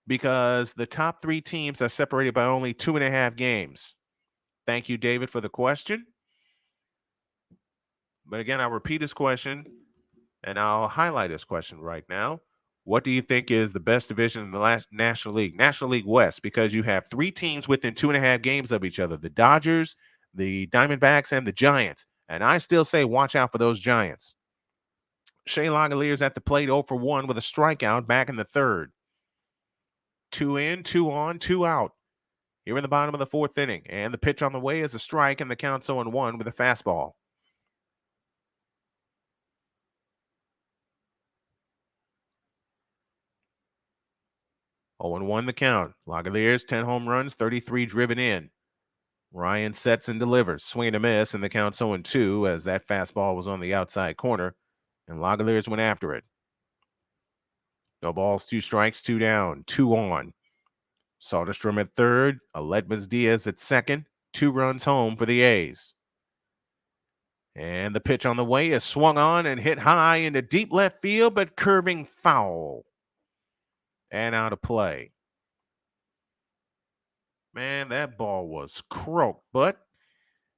because the top 3 teams are separated by only 2.5 games. Thank you, David, for the question. But again, I'll repeat his question, and I'll highlight his question right now. What do you think is the best division in the National League? National League West, because you have 3 teams within 2.5 games of each other, the Dodgers, the Diamondbacks, and the Giants. And I still say watch out for those Giants. Shea Langeliers at the plate, 0 for 1 with a strikeout back in the third. 2 in, 2 on, 2 out. Here in the bottom of the fourth inning. And the pitch on the way is a strike, and the count's 0-1 with a fastball. Oh, 0-1 the count. Langeliers, 10 home runs, 33 driven in. Ryan sets and delivers. Swing and a miss, and the count's 0-2 as that fastball was on the outside corner, and Langeliers went after it. No balls, 2 strikes, 2 down, 2 on. Soderstrom at third, Aledmus Diaz at second, 2 runs home for the A's. And the pitch on the way is swung on and hit high into deep left field, but curving foul and out of play. Man, that ball was croaked, but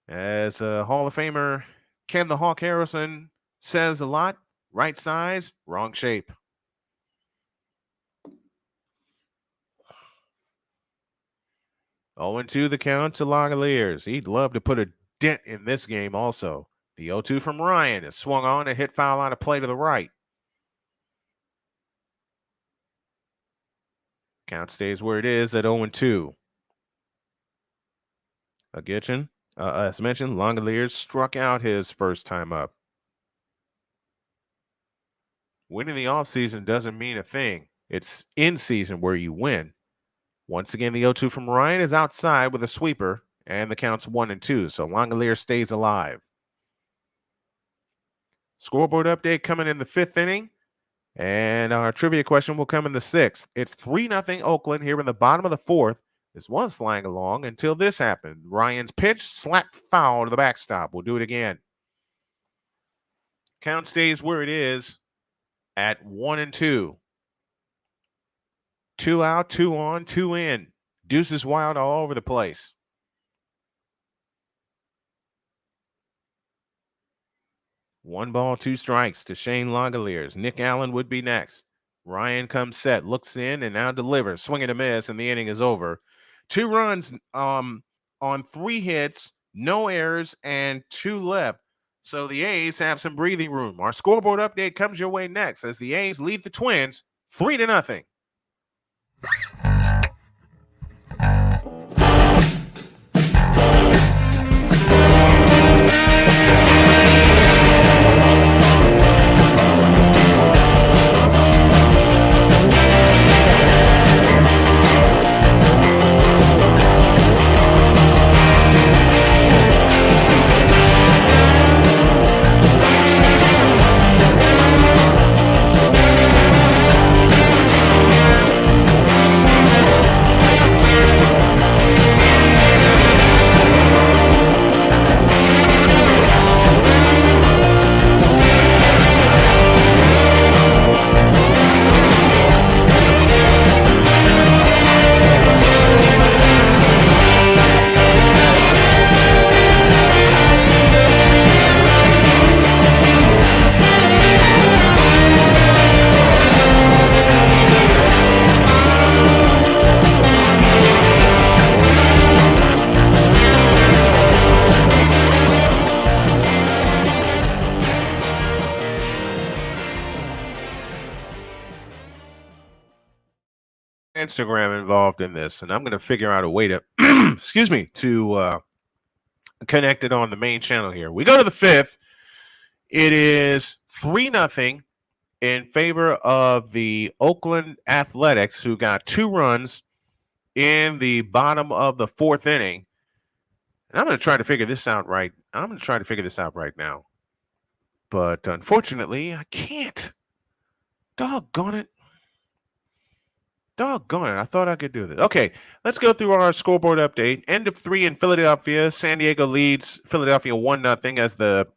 as Hall of Famer Ken the Hawk Harrison says a lot, right size, wrong shape. Oh, 0-2 the count to Langeliers. He'd love to put a dent in this game also. The 0-2 from Ryan is swung on and hit foul out of play to the right. Count stays where it is at 0-2. Again, as mentioned, Langeliers struck out his first time up. Winning the offseason doesn't mean a thing. It's in season where you win. Once again, the 0-2 from Ryan is outside with a sweeper, and the count's 1-2, so Langeliers stays alive. Scoreboard update coming in the 5th inning, and our trivia question will come in the 6th. It's 3-0 Oakland here in the bottom of the 4th. This was flying along until this happened. Ryan's pitch slapped foul to the backstop. We'll do it again. Count stays where it is at 1-2. 2 out, 2 on, 2 in. Deuces wild all over the place. One ball, 2 strikes to Shea Langeliers. Nick Allen would be next. Ryan comes set, looks in, and now delivers. Swing and a miss, and the inning is over. 2 runs on 3 hits, no errors, and 2 left. So the A's have some breathing room. Our scoreboard update comes your way next as the A's lead the Twins 3-0. Instagram involved in this, and I'm going to figure out a way to, excuse me, to connect it on the main channel here. We go to the fifth. It is 3-0 in favor of the Oakland Athletics, who got 2 runs in the bottom of the 4th inning. And I'm going to try to figure this out right. I'm going to try to figure this out right now. But unfortunately, I can't. Doggone it. Doggone it. I thought I could do this. Okay, let's go through our scoreboard update. End of 3 in Philadelphia. San Diego leads Philadelphia 1-0 as the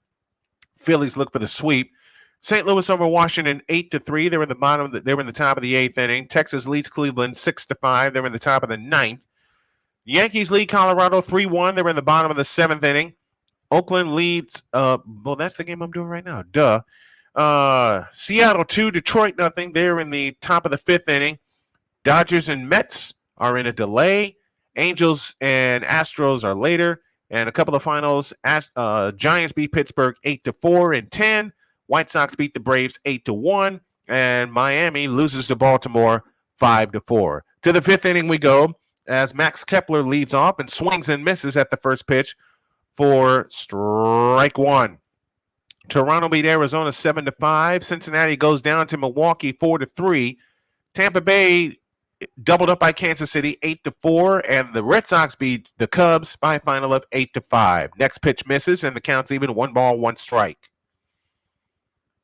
Phillies look for the sweep. St. Louis over Washington 8-3. They're in the bottom. They're in the top of the 8th inning. Texas leads Cleveland 6-5. They're in the top of the 9th. Yankees lead Colorado 3-1. They're in the bottom of the 7th inning. Oakland leads. Well, that's the game I'm doing right now. Duh. Seattle 2, Detroit 0. They're in the top of the 5th inning. Dodgers and Mets are in a delay. Angels and Astros are later. And a couple of finals. Giants beat Pittsburgh 8-4 in 10. White Sox beat the Braves 8-1. And Miami loses to Baltimore 5-4. To the 5th inning we go as Max Kepler leads off and swings and misses at the first pitch for strike 1. Toronto beat Arizona 7-5. Cincinnati goes down to Milwaukee 4-3. Tampa Bay doubled up by Kansas City 8-4, and the Red Sox beat the Cubs by a final of 8-5. Next pitch misses, and the count's even 1 ball, 1 strike.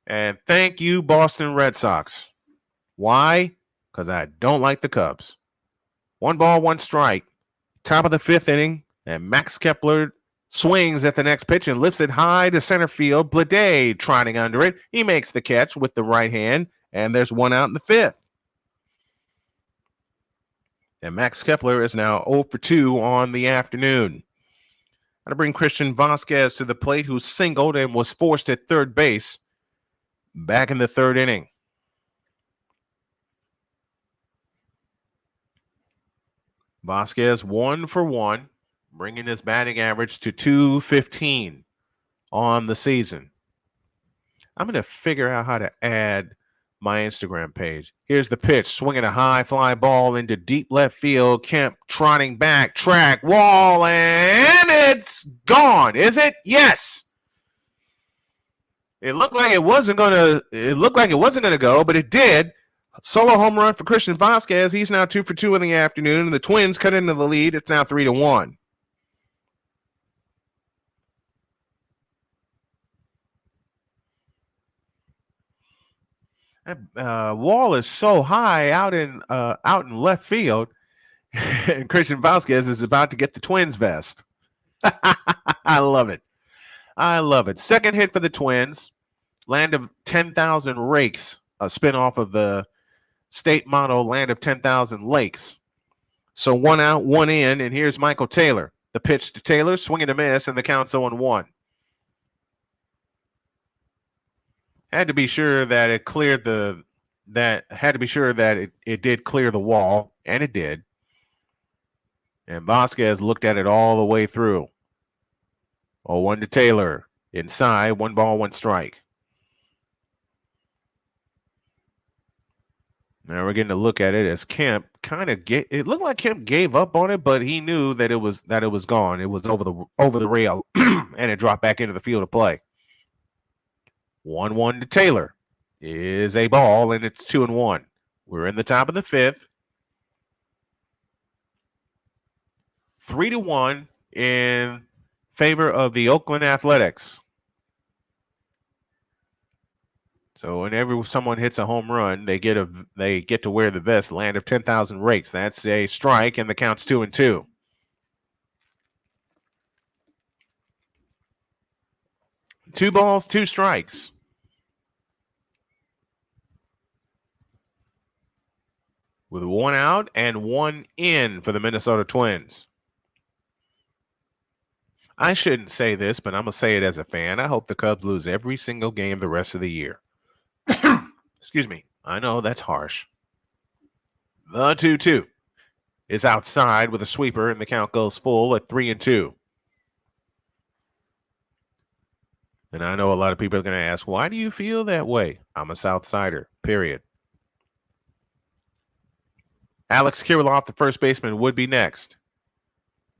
And thank you, Boston Red Sox. Why? Because I don't like the Cubs. 1 ball, 1 strike. Top of the 5th inning, and Max Kepler swings at the next pitch and lifts it high to center field. Blade trotting under it. He makes the catch with the right hand, and there's 1 out in the 5th. And Max Kepler is now 0-2 on the afternoon. Got to bring Christian Vasquez to the plate, who singled and was forced at third base back in the 3rd inning. Vasquez 1 for 1, bringing his batting average to .215 on the season. I'm going to figure out how to add my Instagram page. Here's the pitch, swinging a high fly ball into deep left field. Kemp trotting back, track, wall, and it's gone. Is it? Yes. It looked like it wasn't gonna go, but it did. Solo home run for Christian Vasquez. He's now 2 for 2 in the afternoon, and the Twins cut into the lead. It's now 3-1. That wall is so high out in left field, and Christian Vasquez is about to get the Twins vest. I love it. I love it. Second hit for the Twins. Land of 10,000 Rakes, a spinoff of the state motto, Land of 10,000 Lakes. So 1 out, 1 in, and here's Michael Taylor. The pitch to Taylor, swing and a miss, and the count's 0-1. Had to be sure that it cleared it did clear the wall, and it did. And Vasquez looked at it all the way through. 0-1 to Taylor. Inside, 1 ball, 1 strike. Now we're getting to look at it as Kemp it looked like Kemp gave up on it, but he knew that it was gone. It was over the rail, and it dropped back into the field of play. 1-1 to Taylor is a ball, and it's 2-1. We're in the top of the 5th. 3-1 in favor of the Oakland Athletics. So whenever someone hits a home run, they get to wear the vest, Land of 10,000 Rakes. That's a strike, and the count's 2-2. Two balls, 2 strikes. With 1 out and 1 in for the Minnesota Twins. I shouldn't say this, but I'm going to say it as a fan. I hope the Cubs lose every single game the rest of the year. Excuse me. I know that's harsh. The 2-2 is outside with a sweeper, and the count goes full at 3-2. And I know a lot of people are going to ask, why do you feel that way? I'm a South Sider, period. Alex Kirilloff, the first baseman, would be next.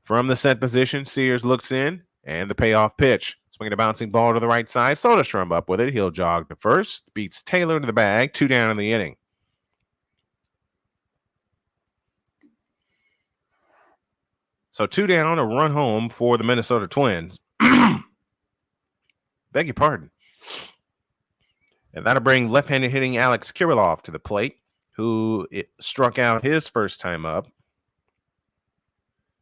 From the set position, Sears looks in, and the payoff pitch. Swinging a bouncing ball to the right side. Soderstrom up with it. He'll jog to first. Beats Taylor to the bag. 2 down in the inning. So 2 down, a run home for the Minnesota Twins. Beg your pardon. And that'll bring left-handed hitting Alex Kirilloff to the plate, who struck out his first time up.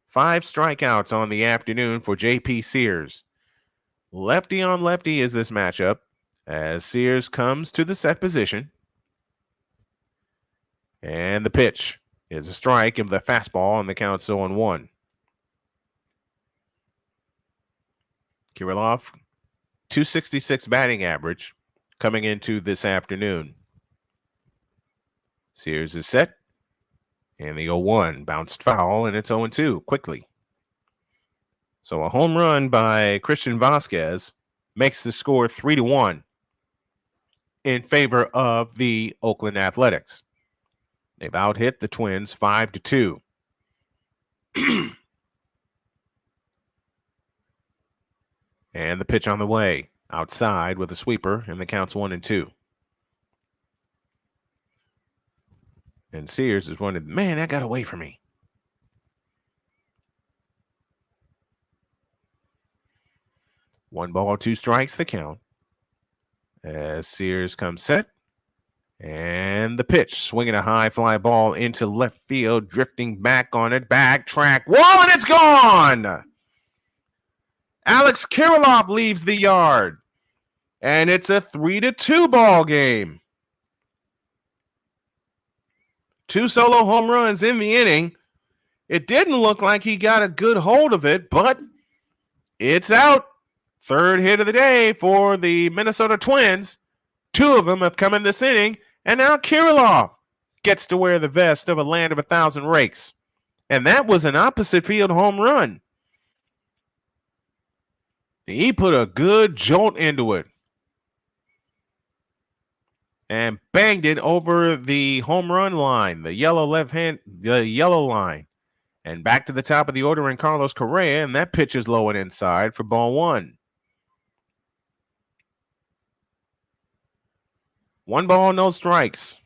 5 strikeouts on the afternoon for JP Sears. Lefty on lefty is this matchup as Sears comes to the set position. And the pitch is a strike of the fastball, and the count's 0-1. Kirilloff, 266 batting average coming into this afternoon. Sears is set. And the 0-1 bounced foul, and it's 0-2 quickly. So a home run by Christian Vasquez makes the score 3-1 in favor of the Oakland Athletics. They've out-hit the Twins 5-2. And the pitch on the way. Outside with a sweeper, and the count's 1-2. And Sears is wondering, man, that got away from me. One ball, 2 strikes, the count. As Sears comes set. And the pitch, swinging a high fly ball into left field, drifting back on it, backtrack. Whoa, and it's gone! Alex Kirilloff leaves the yard. And it's a 3-2 ball game. 2 solo home runs in the inning. It didn't look like he got a good hold of it, but it's out. 3rd hit of the day for the Minnesota Twins. 2 of them have come in this inning, and now Kirilloff gets to wear the vest of a land of 1,000 rakes. And that was an opposite field home run. He put a good jolt into it and banged it over the home run line, the yellow line. And back to the top of the order in Carlos Correa, and that pitch is low and inside for ball 1. 1 ball, no strikes.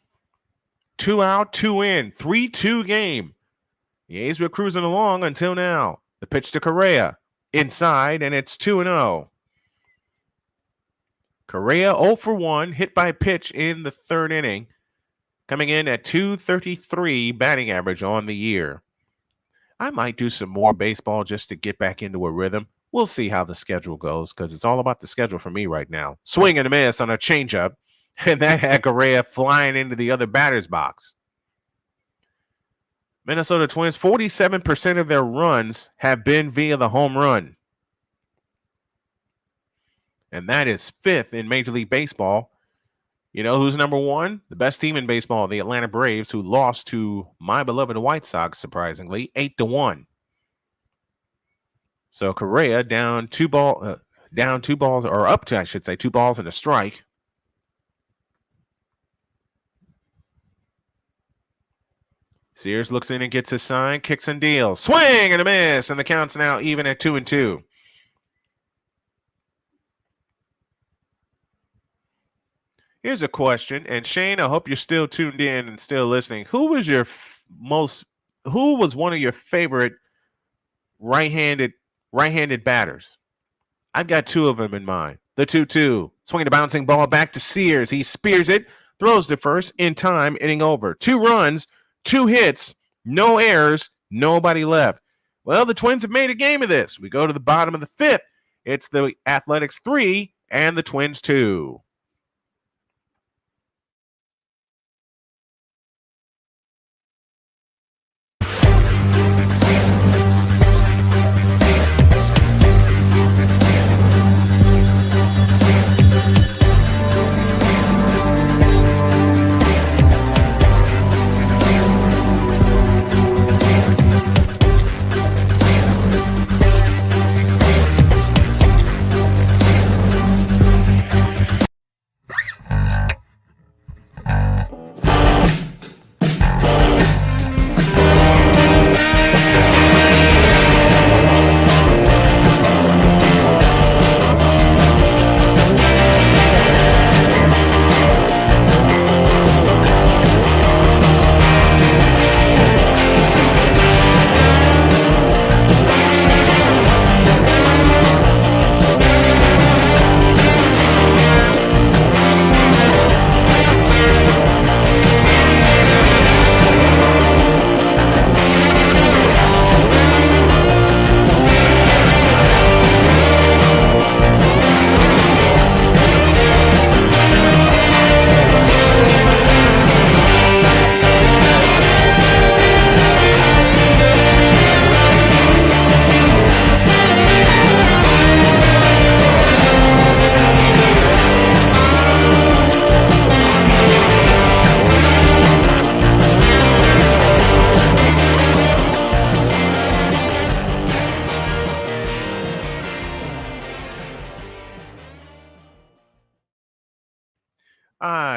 2 out, 2 in. 3-2 game. The A's were cruising along until now. The pitch to Correa. Inside, and it's 2-0. Correa 0 for 1, hit by pitch in the 3rd inning, coming in at .233 batting average on the year. I might do some more baseball just to get back into a rhythm. We'll see how the schedule goes, because it's all about the schedule for me right now. Swing and a miss on a changeup, and that had Correa flying into the other batter's box. Minnesota Twins, 47% of their runs have been via the home run. And that is 5th in Major League Baseball. You know who's number 1? The best team in baseball, the Atlanta Braves, who lost to my beloved White Sox, surprisingly, 8-1. So Correa down 2 balls, or up to, I should say, 2 balls and a strike. Sears looks in and gets his sign, kicks and deals. Swing and a miss, and the count's now even at 2-2. Here's a question, and Shane, I hope you're still tuned in and still listening. Who was one of your favorite right-handed batters? I've got 2 of them in mind. The 2-2, swinging a bouncing ball back to Sears. He spears it, throws to first in time, inning over. 2 runs, 2 hits, no errors, nobody left. Well, the Twins have made a game of this. We go to the bottom of the 5th. It's the Athletics 3 and the Twins 2.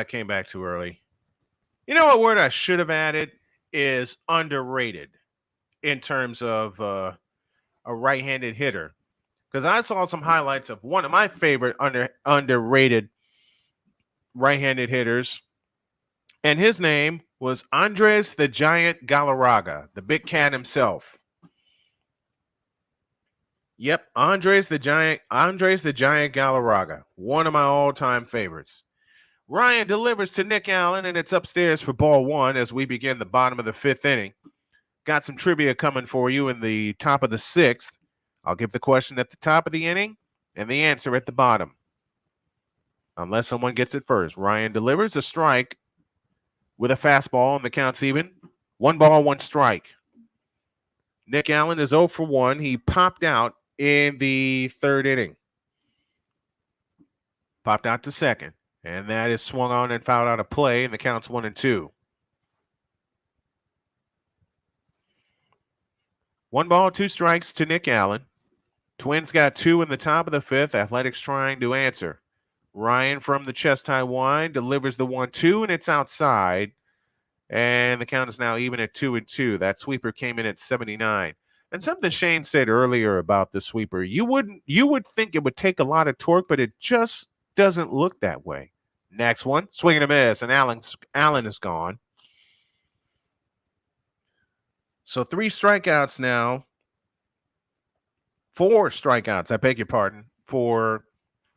came back too early. You know what word I should have added is underrated in terms of a right-handed hitter. Because I saw some highlights of one of my favorite underrated right-handed hitters, and his name was Andres the Giant Galarraga, the big cat himself. Yep, Andres the Giant Galarraga, one of my all-time favorites. Ryan delivers to Nick Allen, and it's upstairs for ball one as we begin the bottom of the fifth inning. Got some trivia coming for you in the top of the sixth. I'll give the question at the top of the inning and the answer at the bottom, unless someone gets it first. Ryan delivers a strike with a fastball, and the count's even. 1 ball, 1 strike. Nick Allen is 0 for 1. He popped out in the third inning. Popped out to second. And that is swung on and fouled out of play, and the count's 1-2. 1 ball, 2 strikes to Nick Allen. Twins got 2 in the top of the fifth. Athletics trying to answer. Ryan from the chest high wind delivers the 1-2, and it's outside. And the count is now even at 2-2. That sweeper came in at 79. And something Shane said earlier about the sweeper, you would think it would take a lot of torque, but it just doesn't look that way. Next one, swing and a miss, and Allen is gone. So 3 strikeouts now. 4 strikeouts, I beg your pardon, for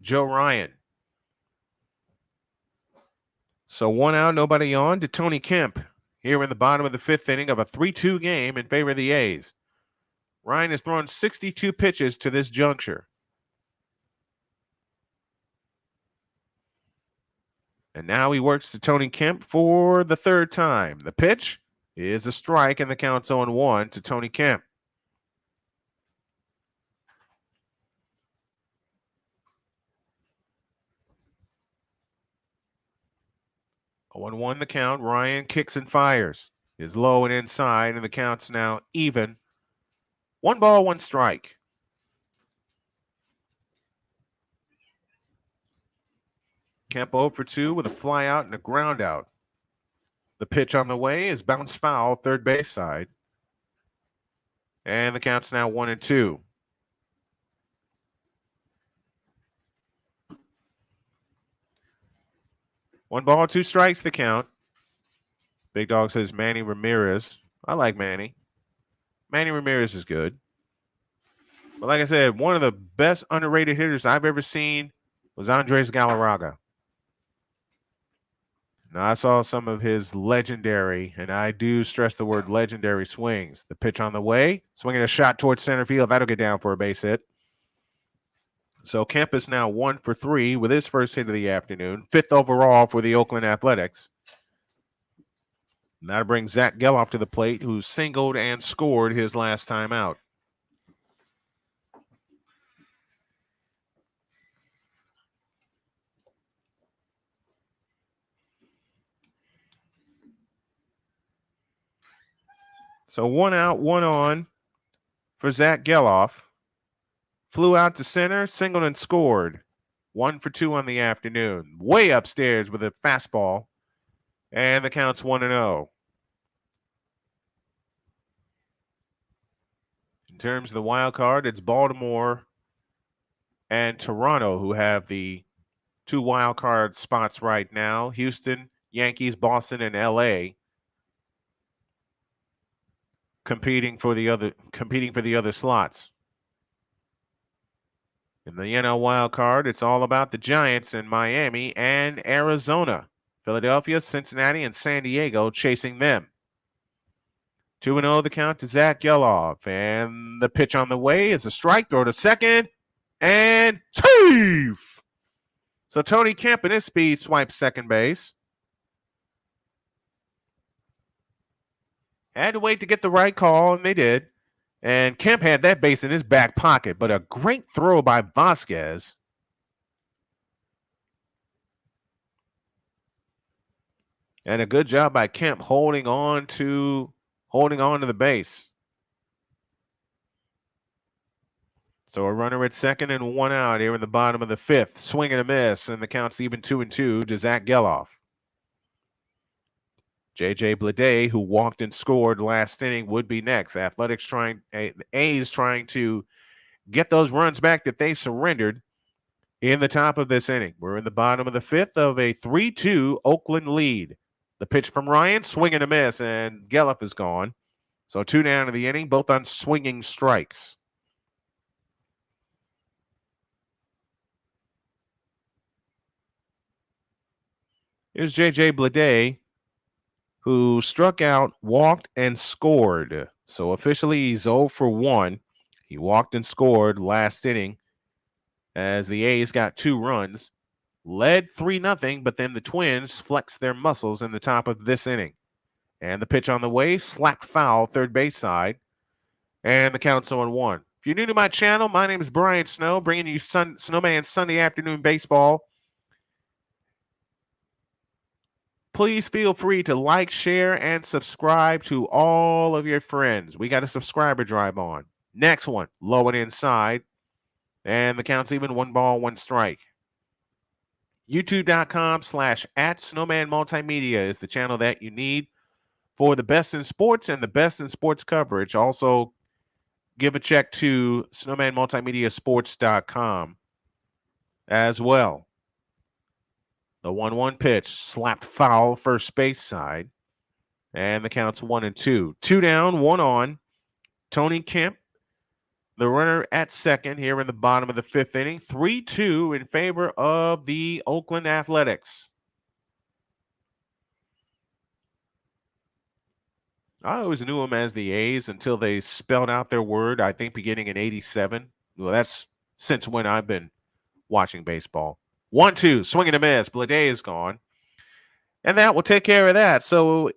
Joe Ryan. So 1 out, nobody on to Tony Kemp here in the bottom of the fifth inning of a 3-2 game in favor of the A's. Ryan has thrown 62 pitches to this juncture. And now he works to Tony Kemp for the third time. The pitch is a strike, and the count's 0-1 to Tony Kemp. Oh, 1 the count. Ryan kicks and fires. Is low and inside, and the count's now even. 1 ball, 1 strike. Kemp 0 for 2 with a fly out and a ground out. The pitch on the way is bounced foul, third base side. And the count's now 1-2. One ball, 2 strikes, the count. Big Dog says Manny Ramirez. I like Manny. Manny Ramirez is good. But like I said, one of the best underrated hitters I've ever seen was Andres Galarraga. Now, I saw some of his legendary, and I do stress the word legendary, swings. The pitch on the way, swinging a shot towards center field. That'll get down for a base hit. So Kemp is now 1 for 3 with his first hit of the afternoon, 5th overall for the Oakland Athletics. And that'll bring Zach Geloff to the plate, who singled and scored his last time out. So 1 out, 1 on for Zach Geloff. Flew out to center, singled and scored. 1 for 2 on the afternoon. Way upstairs with a fastball. And the count's 1-0. In terms of the wild card, it's Baltimore and Toronto who have the 2 wild card spots right now. Houston, Yankees, Boston, and LA competing for the other slots. In the NL wild card, it's all about the Giants in Miami and Arizona. Philadelphia, Cincinnati, and San Diego chasing them. 2-0 the count to Zach Geloff. And the pitch on the way is a strike. Throw to second. And safe! So Tony Kemp in his speed swipes second base. Had to wait to get the right call, and they did. And Kemp had that base in his back pocket, but a great throw by Vasquez. And a good job by Kemp holding on to the base. So a runner at second and 1 out here in the bottom of the fifth. Swing and a miss, and the count's even 2-2 to Zach Geloff. JJ Bleday, who walked and scored last inning, would be next. A's trying to get those runs back that they surrendered in the top of this inning. We're in the bottom of the fifth of a 3-2 Oakland lead. The pitch from Ryan, swing and a miss, and Gelliff is gone. So 2 down in the inning, both on swinging strikes. Here's JJ Bleday, who struck out, walked, and scored. So officially, he's 0 for 1. He walked and scored last inning as the A's got 2 runs, led 3-0, but then the Twins flexed their muscles in the top of this inning. And the pitch on the way, slapped foul, third base side, and the count's 0-1. If you're new to my channel, my name is Brian Snow, bringing you Snowman Sunday afternoon baseball. Please feel free to like, share, and subscribe to all of your friends. We got a subscriber drive on. Next one, low and inside. And the count's even, 1 ball, 1 strike. YouTube.com/@Snowman Multimedia is the channel that you need for the best in sports and the best in sports coverage. Also, give a check to snowmanmultimediasports.com as well. The 1-1 pitch, slapped foul, first base side. And the count's 1-2. 2 down, 1 on. Tony Kemp, the runner at second here in the bottom of the fifth inning. 3-2 in favor of the Oakland Athletics. I always knew them as the A's until they spelled out their word, I think beginning in 87. Well, that's since when I've been watching baseball. 1-2, swing and a miss. Bleday is gone. And that will take care of that. So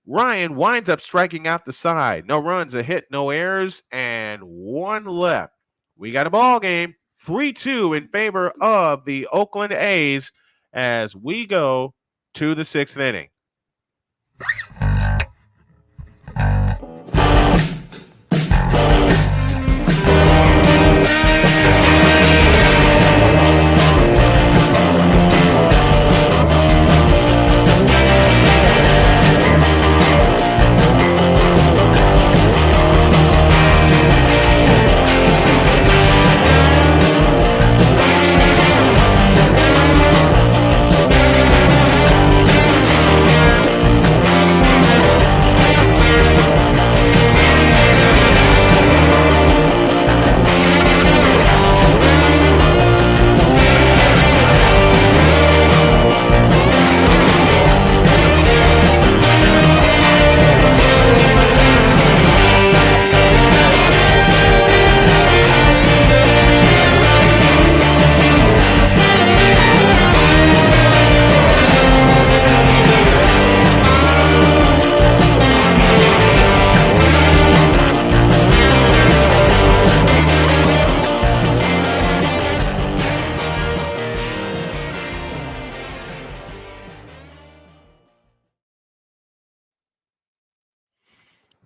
Ryan winds up striking out the side. No runs, a hit, no errors, and 1 left. We got a ball game. 3-2 in favor of the Oakland A's as we go to the 6th inning.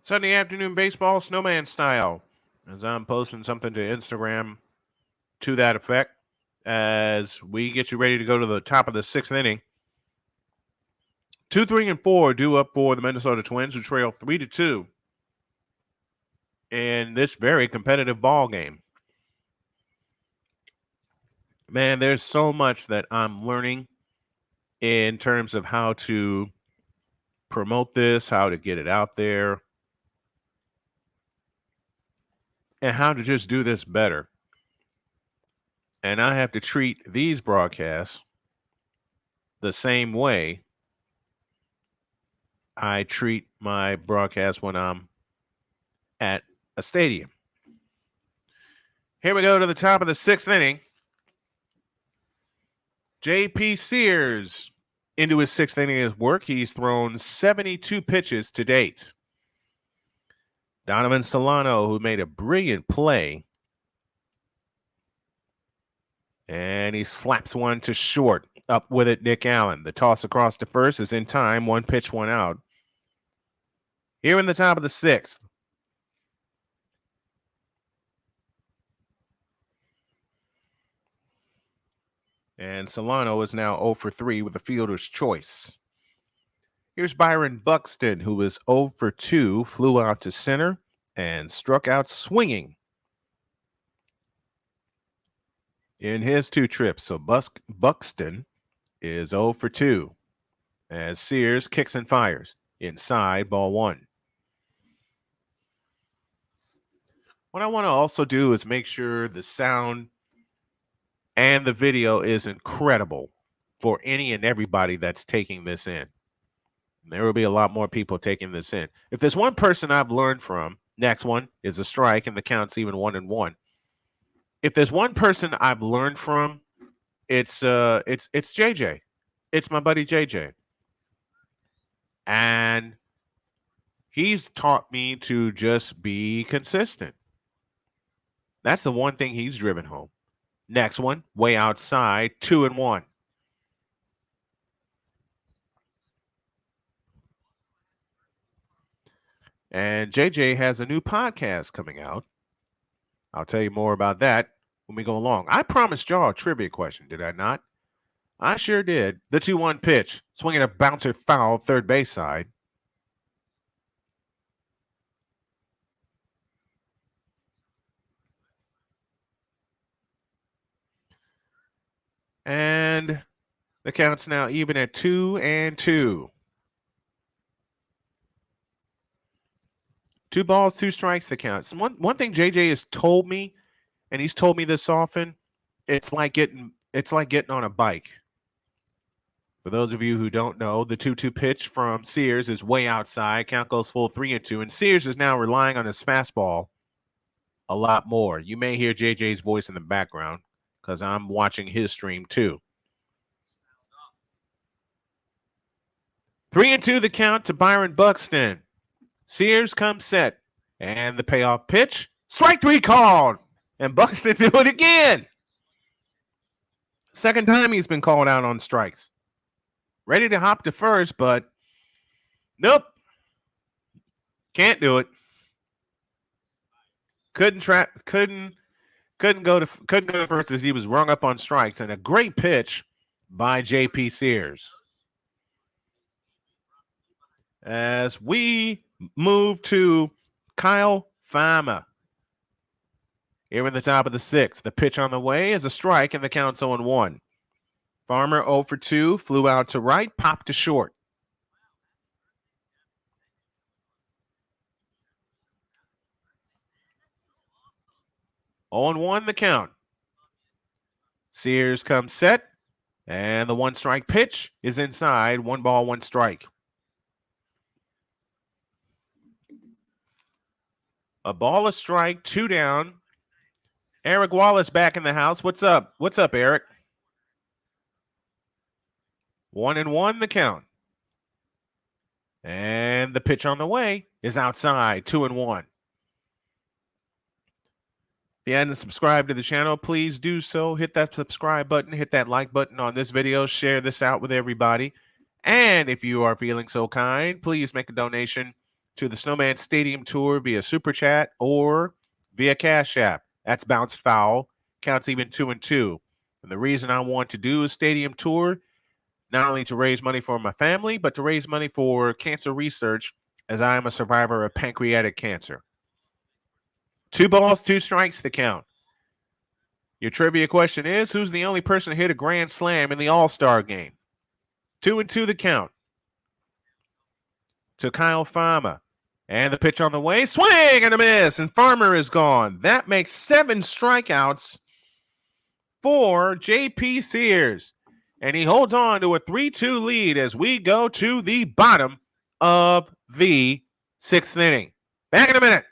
Sunday afternoon baseball, Snowman style, as I'm posting something to Instagram to that effect as we get you ready to go to the top of the 6th inning. 2, 3, and 4 due up for the Minnesota Twins, who trail 3-2 in this very competitive ball game. Man, there's so much that I'm learning in terms of how to promote this, how to get it out there, and how to just do this better. And I have to treat these broadcasts the same way I treat my broadcast when I'm at a stadium. Here we go to the top of the 6th inning. JP Sears into his 6th inning of work. He's thrown 72 pitches to date. Donovan Solano, who made a brilliant play, and he slaps one to short. Up with it, Nick Allen. The toss across to first is in time. 1 pitch, 1 out. Here in the top of the 6th. And Solano is now 0 for 3 with a fielder's choice. Here's Byron Buxton, who was 0 for 2, flew out to center and struck out swinging in his 2 trips. So Buxton is 0 for 2 as Sears kicks and fires. Inside, ball 1. What I want to also do is make sure the sound and the video is incredible for any and everybody that's taking this in. There will be a lot more people taking this in. If there's one person I've learned from, next one is a strike, and the count's even 1-1. If there's one person I've learned from, it's JJ. It's my buddy JJ. And he's taught me to just be consistent. That's the one thing he's driven home. Next one, way outside, 2-1. And JJ has a new podcast coming out. I'll tell you more about that when we go along. I promised y'all a trivia question, did I not? I sure did. The 2-1 pitch, swinging a bouncer foul, third base side. And the count's now even at 2-2. 2 balls, 2 strikes, the count. So one thing JJ has told me, and he's told me this often, it's like getting on a bike. For those of you who don't know, the 2-2 pitch from Sears is way outside. Count goes full 3-2, and Sears is now relying on his fastball a lot more. You may hear JJ's voice in the background because I'm watching his stream too. 3-2 the count to Byron Buxton. Sears comes set, and the payoff pitch, strike 3 called, and Buxton do it again. Second time he's been called out on strikes. Ready to hop to first, but nope, can't do it. Couldn't go to first as he was rung up on strikes, and a great pitch by JP Sears. As we move to Kyle Fama. Here in the top of the 6th. The pitch on the way is a strike, and the count's 0-1. Farmer 0 for 2, flew out to right, popped to short. On 1 the count. Sears comes set, and the 1-strike pitch is inside. 1 ball, 1 strike. A ball, a strike, 2 down. Eric Wallace back in the house. What's up? What's up, Eric? 1-1 the count. And the pitch on the way is outside, 2-1. If you hadn't subscribed to the channel, please do so. Hit that subscribe button, hit that like button on this video, share this out with everybody. And if you are feeling so kind, please make a donation to the Snowman Stadium Tour via Super Chat or via Cash App. That's bounced foul, counts even 2-2. And the reason I want to do a stadium tour, not only to raise money for my family, but to raise money for cancer research, as I am a survivor of pancreatic cancer. 2 balls, 2 strikes to count. Your trivia question is, who's the only person to hit a grand slam in the All-Star game? 2-2 the count. To Kyle Fama. And the pitch on the way, swing and a miss, and Farmer is gone. That makes 7 strikeouts for JP Sears. And he holds on to a 3-2 lead as we go to the bottom of the 6th inning. Back in a minute.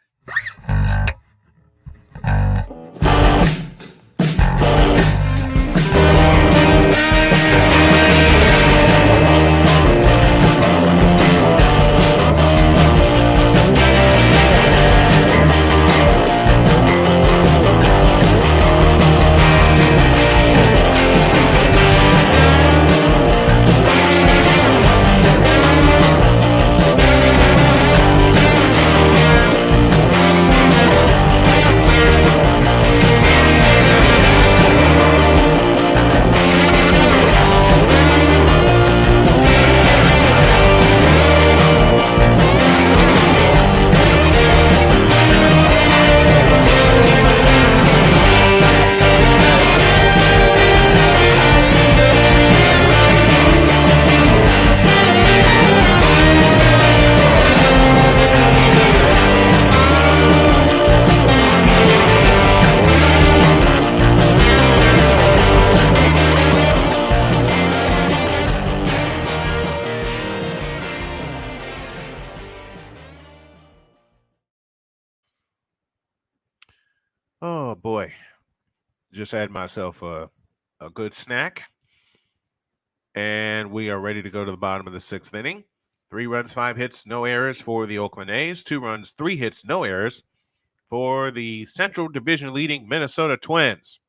Oh boy. Just had myself a good snack. And we are ready to go to the bottom of the sixth inning. 3 runs, 5 hits, no errors for the Oakland A's. 2 runs, 3 hits, no errors for the Central Division leading Minnesota Twins.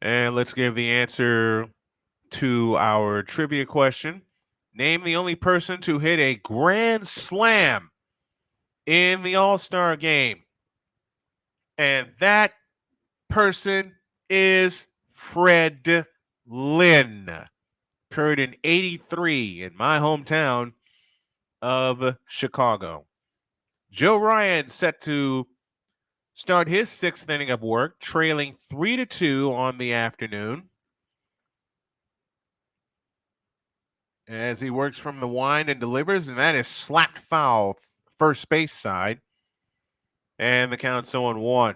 And let's give the answer to our trivia question. Name the only person to hit a grand slam in the All-Star game. And that person is Fred Lynn. Occurred in 83 in my hometown of Chicago. Joe Ryan set to start his sixth inning of work, trailing 3-2 on the afternoon. As he works from the wind and delivers, and that is slapped foul, first base side. And the count's 0-1.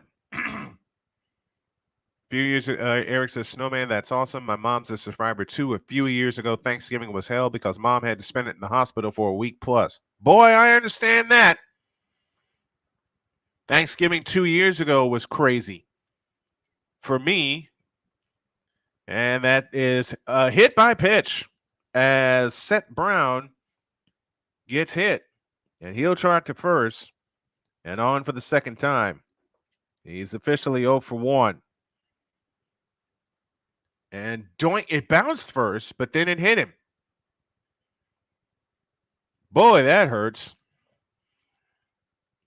Few years, Eric says, Snowman, that's awesome. My mom's a survivor too. A few years ago, Thanksgiving was hell because mom had to spend it in the hospital for a week plus. Boy, I understand that. Thanksgiving 2 years ago was crazy for me. And that is a hit by pitch as Seth Brown gets hit. And he'll trot to first and on for the second time. He's officially 0 for 1. And doink, it bounced first, but then it hit him. Boy, that hurts.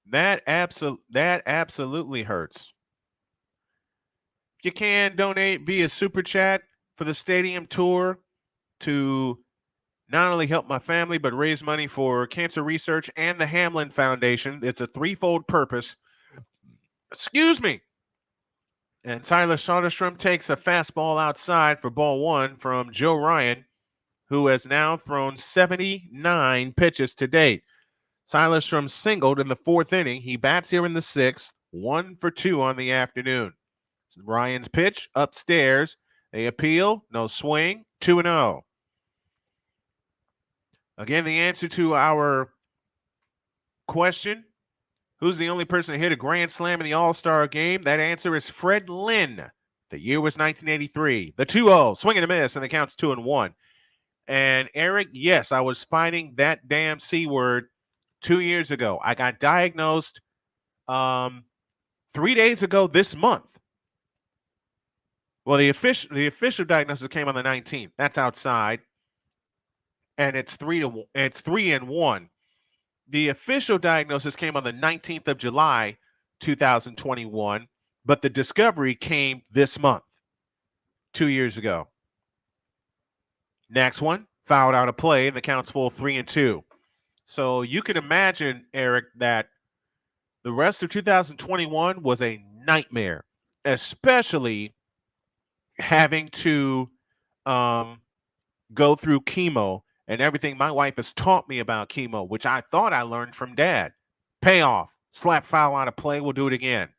That absolutely hurts. If you can donate via Super Chat for the stadium tour to not only help my family, but raise money for cancer research and the Hamlin Foundation. It's a threefold purpose. Excuse me. And Tyler Soderstrom takes a fastball outside for ball 1 from Joe Ryan, who has now thrown 79 pitches to date. Soderstrom singled in the 4th inning. He bats here in the 6th, 1 for 2 on the afternoon. Ryan's pitch upstairs. They appeal, no swing, 2-0. Again, the answer to our question, who's the only person to hit a grand slam in the All-Star game? That answer is Fred Lynn. The year was 1983. The 2-0, swing and a miss, and the count's 2-1. And Eric, yes, I was fighting that damn C word 2 years ago. I got diagnosed 3 days ago this month. Well, the official diagnosis came on the 19th. That's outside. And it's 3-1. The official diagnosis came on the 19th of July, 2021, but the discovery came this month, 2 years ago. Next one, fouled out of play, and the count's full 3-2. So you can imagine, Eric, that the rest of 2021 was a nightmare, especially having to go through chemo and everything my wife has taught me about chemo, which I thought I learned from Dad. Payoff, slap foul out of play, we'll do it again.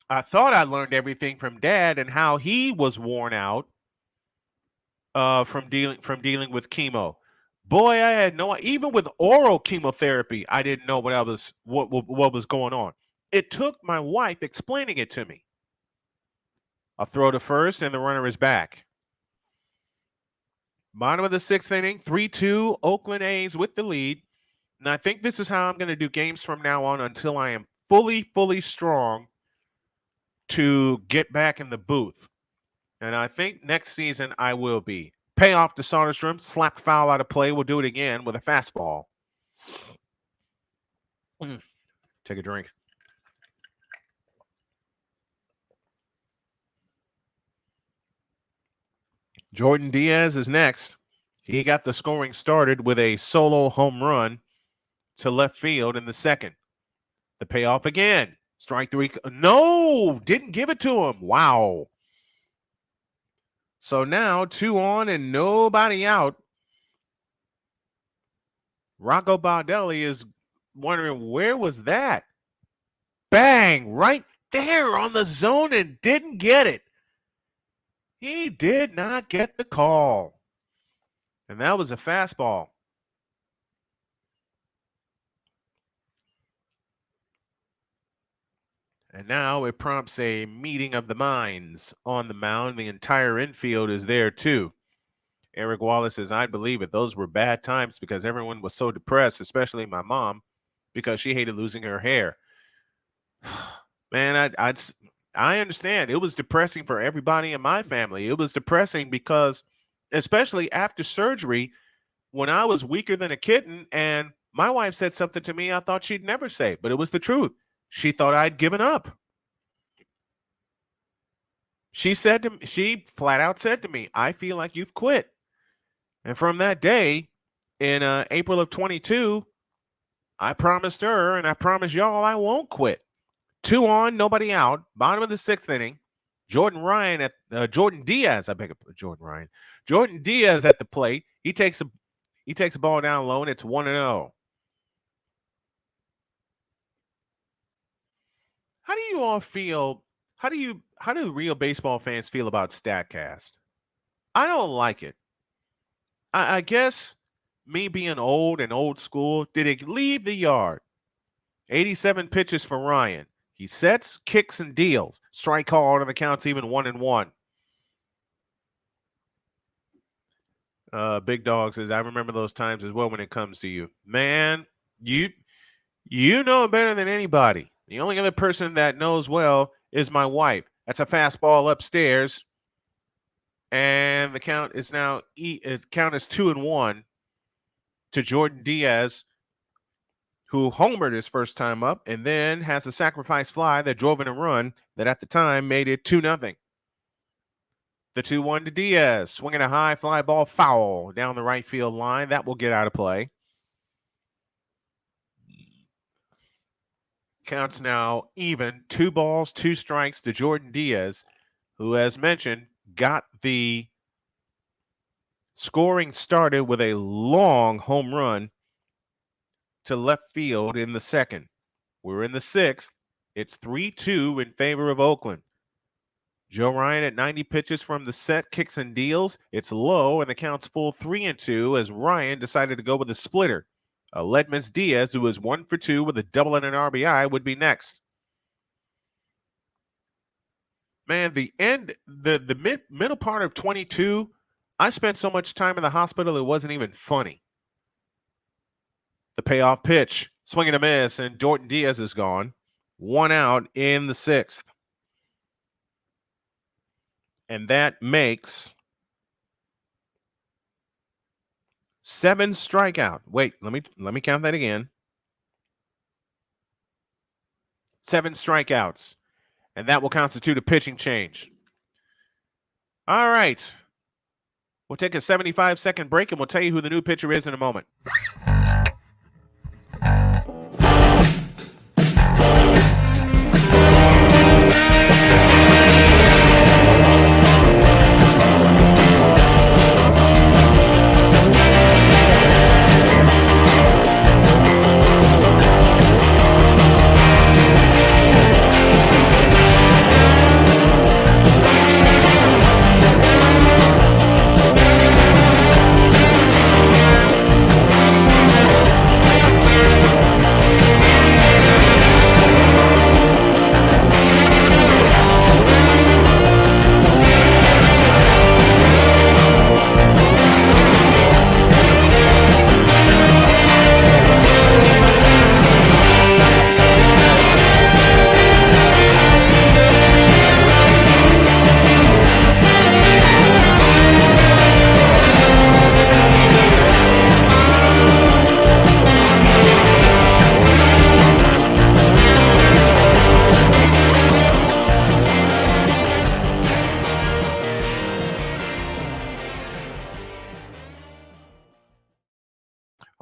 I thought I learned everything from Dad and how he was worn out from dealing with chemo. Boy, I had no, even with oral chemotherapy, I didn't know what was going on. It took my wife explaining it to me. A throw to first, and the runner is back. Bottom of the 6th inning, 3-2, Oakland A's with the lead. And I think this is how I'm going to do games from now on until I am fully strong to get back in the booth. And I think next season I will be. Payoff to Soderstrom, slapped foul out of play. We'll do it again with a fastball. Take a drink. Jordan Diaz is next. He got the scoring started with a solo home run to left field in the 2nd. The payoff again. Strike 3. No, didn't give it to him. Wow. So now 2 on and nobody out. Rocco Baldelli is wondering, where was that? Bang, right there on the zone, and didn't get it. He did not get the call. And that was a fastball. And now it prompts a meeting of the minds on the mound. The entire infield is there too. Eric Wallace says, I believe it. Those were bad times because everyone was so depressed, especially my mom, because she hated losing her hair. Man, I understand. It was depressing for everybody in my family. It was depressing because, especially after surgery, when I was weaker than a kitten, and my wife said something to me I thought she'd never say, but it was the truth. She thought I'd given up. She flat out said to me, I feel like you've quit. And from that day, in April of 22, I promised her and I promised y'all I won't quit. 2 on, nobody out. Bottom of the 6th inning. Jordan Diaz. I beg your pardon, Jordan Ryan. Jordan Diaz at the plate. He takes a ball down low, and it's 1-0. How do you all feel? How do real baseball fans feel about Statcast? I don't like it. I guess me being old and old school, did it leave the yard? 87 pitches for Ryan. He sets, kicks, and deals. Strike called, and the count's even 1-1. Big Dog says, I remember those times as well when it comes to you. Man, you know better than anybody. The only other person that knows well is my wife. That's a fastball upstairs. And the count is now 2-1 to Jordan Diaz, who homered his first time up and then has a sacrifice fly that drove in a run that at the time made it 2-0. The 2-1 to Diaz, swinging a high fly ball foul down the right field line. That will get out of play. Counts now even, 2 balls, 2 strikes to Jordan Diaz, who, as mentioned, got the scoring started with a long home run to left field in the second. We're in the 6th. It's 3-2 in favor of Oakland. Joe Ryan at 90 pitches from the set, kicks and deals. It's low, and the count's full 3-2 as Ryan decided to go with a splitter. Ledmus Diaz, who is 1 for 2 with a double and an RBI, would be next. Man, the middle part of 22, I spent so much time in the hospital it wasn't even funny. The payoff pitch, swinging a miss, and Jordan Diaz is gone. 1 out in the 6th. And that makes 7 strikeout. Wait, let me count that again. 7 strikeouts. And that will constitute a pitching change. All right. We'll take a 75-second break, and we'll tell you who the new pitcher is in a moment.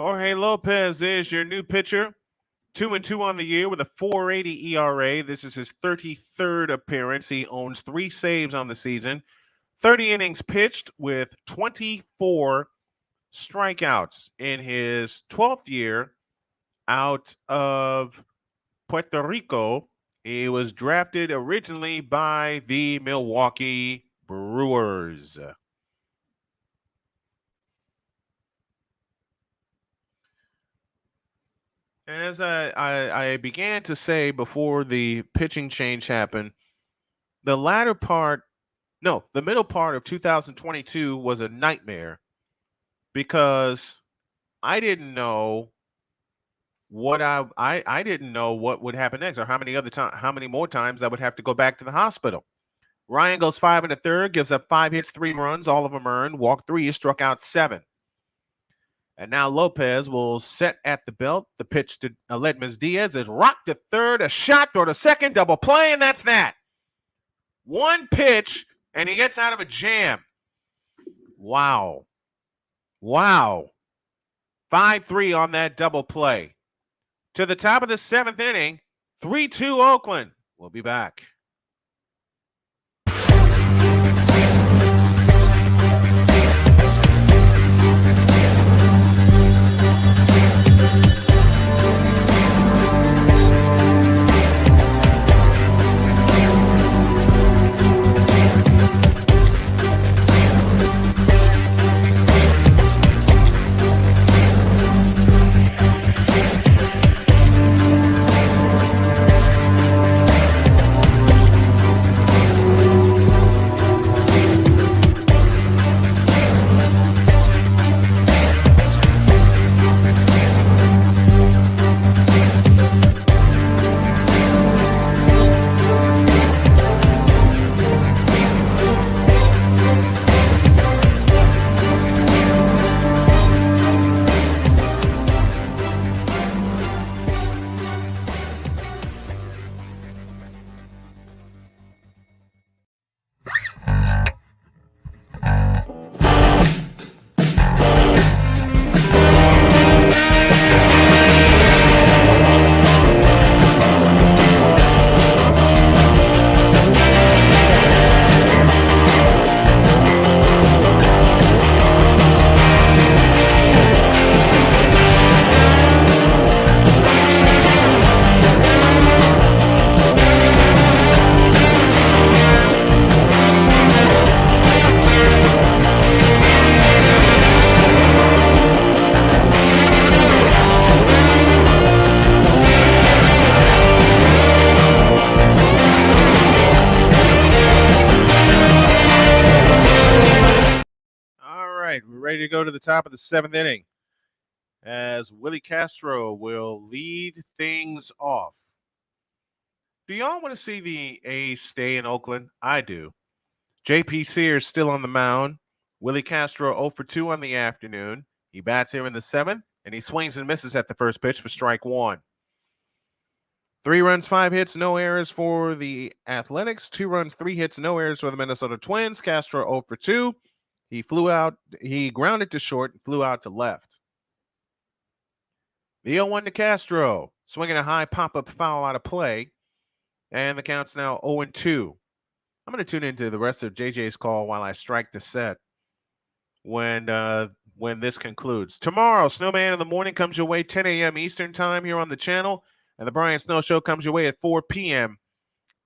Jorge Lopez is your new pitcher. 2-2 on the year with a 4.80 ERA. This is his 33rd appearance. He owns 3 saves on the season. 30 innings pitched with 24 strikeouts in his 12th year out of Puerto Rico. He was drafted originally by the Milwaukee Brewers. And as I began to say before the pitching change happened, the latter part, no, the middle part of 2022 was a nightmare because I didn't know I didn't know what would happen next or how many more times I would have to go back to the hospital. Ryan goes 5 1/3, gives up 5 hits, 3 runs, all of them earned, walked 3, struck out 7. And now Lopez will set at the belt. The pitch to Aledmys Diaz is rocked to third, a shot or to second, double play, and that's that. One pitch, and he gets out of a jam. Wow. Wow. 5-3 on that double play. To the top of the 7th inning, 3-2 Oakland. We'll be back. Ready to go to the top of the 7th inning as Willie Castro will lead things off. Do y'all want to see the A's stay in Oakland? I do. JP Sears still on the mound. Willie Castro 0 for 2 on the afternoon. He bats here in the 7th, and he swings and misses at the first pitch for strike 1. 3 runs, 5 hits, no errors for the Athletics. 2 runs, 3 hits, no errors for the Minnesota Twins. Castro 0 for 2. He grounded to short and flew out to left. The 0-1 to Castro, swinging a high pop-up foul out of play, and the count's now 0-2. I'm going to tune into the rest of JJ's call while I strike the set when this concludes. Tomorrow, Snowman in the Morning comes your way 10 a.m. Eastern Time here on the channel, and the Brian Snow Show comes your way at 4 p.m.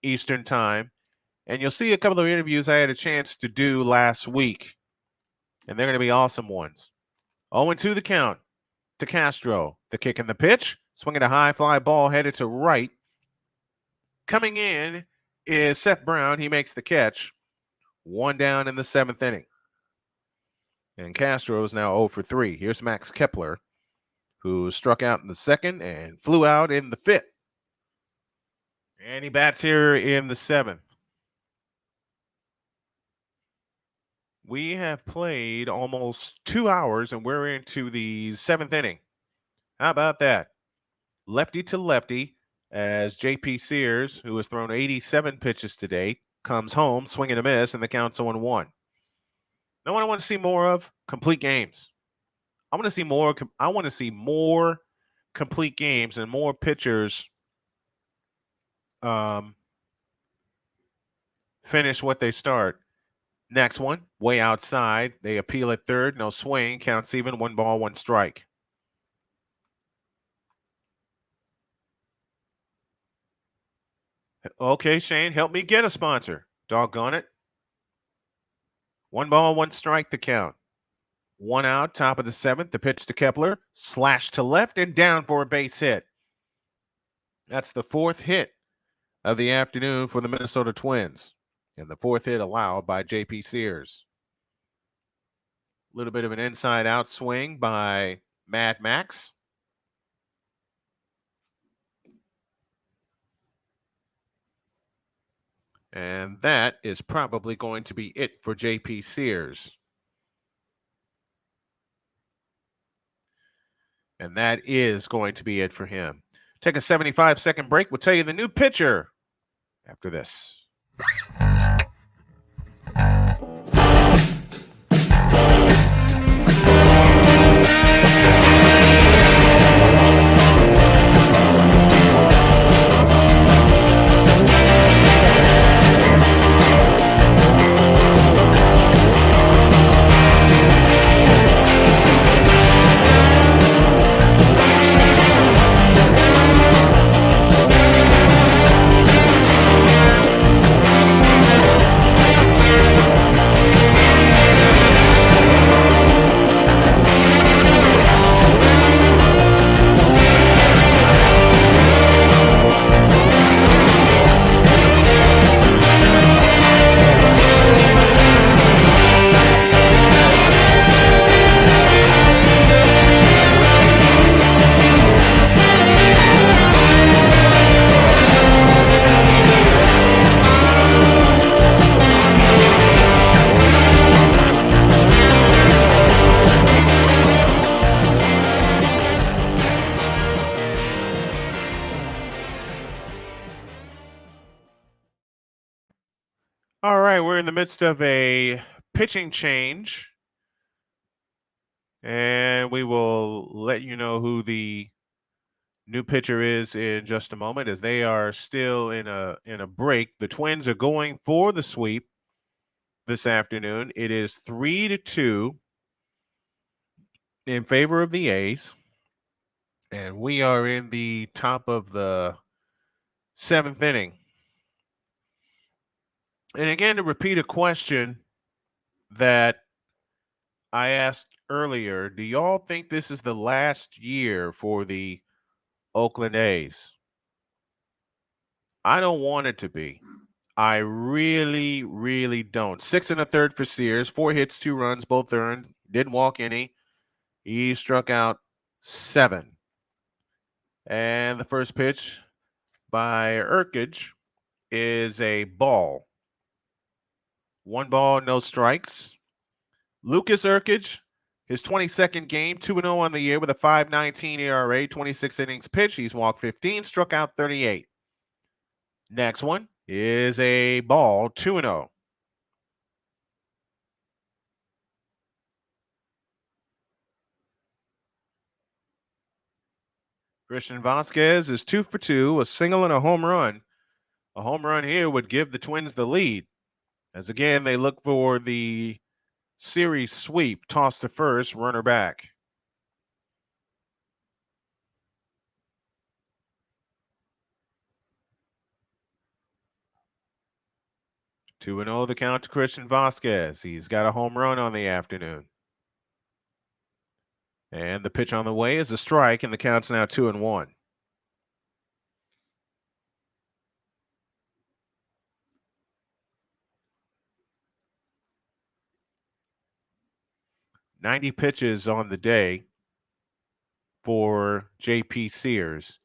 Eastern Time. And you'll see a couple of interviews I had a chance to do last week, and they're going to be awesome ones. 0-2 the count to Castro. The kick and the pitch, swinging a high fly ball headed to right. Coming in is Seth Brown. He makes the catch. 1 down in the 7th inning. And Castro is now 0 for 3. Here's Max Kepler, who struck out in the 2nd and flew out in the 5th. And he bats here in the 7th. We have played almost 2 hours, and we're into the 7th inning. How about that? Lefty to lefty, as JP Sears, who has thrown 87 pitches to date, comes home, swinging a miss, and the count's 0-1. Know what I want to see more of? Complete games. I want to see more complete games and more pitchers finish what they start. Next one, way outside. They appeal at third. No swing. Counts even. 1 ball, 1 strike. Okay, Shane, help me get a sponsor. Doggone it. 1 ball, 1 strike to count. 1 out, top of the 7th. The pitch to Kepler. Slash to left and down for a base hit. That's the fourth hit of the afternoon for the Minnesota Twins, and the fourth hit allowed by JP Sears. A little bit of an inside-out swing by Mad Max. And that is probably going to be it for JP Sears. And that is going to be it for him. Take a 75-second break. We'll tell you the new pitcher after this. All right, we're in the midst of a pitching change, and we will let you know who the new pitcher is in just a moment, as they are still in a break. The Twins are going for the sweep this afternoon. It is 3-2 in favor of the A's, and we are in the top of the seventh inning. And again, to repeat a question that I asked earlier, do y'all think this is the last year for the Oakland A's? I don't want it to be. I really, really don't. 6 1/3 for Sears, 4 hits, 2 runs, both earned. Didn't walk any. He struck out 7. And the first pitch by Urkic is a ball. 1 ball, no strikes. Lucas Urkic, his 22nd game, 2-0 on the year with a 5.19 ERA, 26 innings pitched. He's walked 15, struck out 38. Next one is a ball, 2-0. Christian Vasquez is 2 for 2, a single and a home run. A home run here would give the Twins the lead, as again they look for the series sweep. Toss to first, runner back. Two and 0 the count to Christian Vasquez. He's got a home run on the afternoon. And the pitch on the way is a strike, and the count's now 2-1. "90 pitches on the day for JP Sears.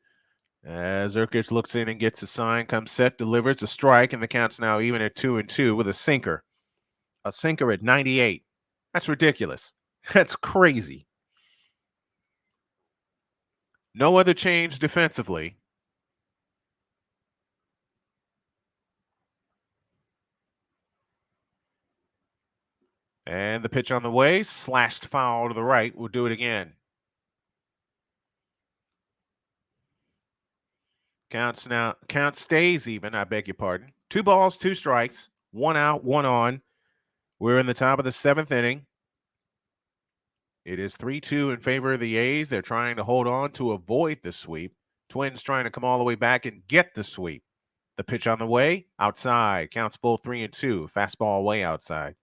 As Urkic looks in and gets a sign, comes set, delivers a strike, and the count's now even at 2-2 with a sinker. A sinker at 98. That's ridiculous. That's crazy. No other change defensively. And the pitch on the way, slashed foul to the right. We'll do it again. Count stays even, I beg your pardon. 2 balls, 2 strikes, 1 out, 1 on. We're in the top of the 7th inning. It is 3-2 in favor of the A's. They're trying to hold on to avoid the sweep. Twins trying to come all the way back and get the sweep. The pitch on the way, outside. Counts both 3-2. Fastball way outside.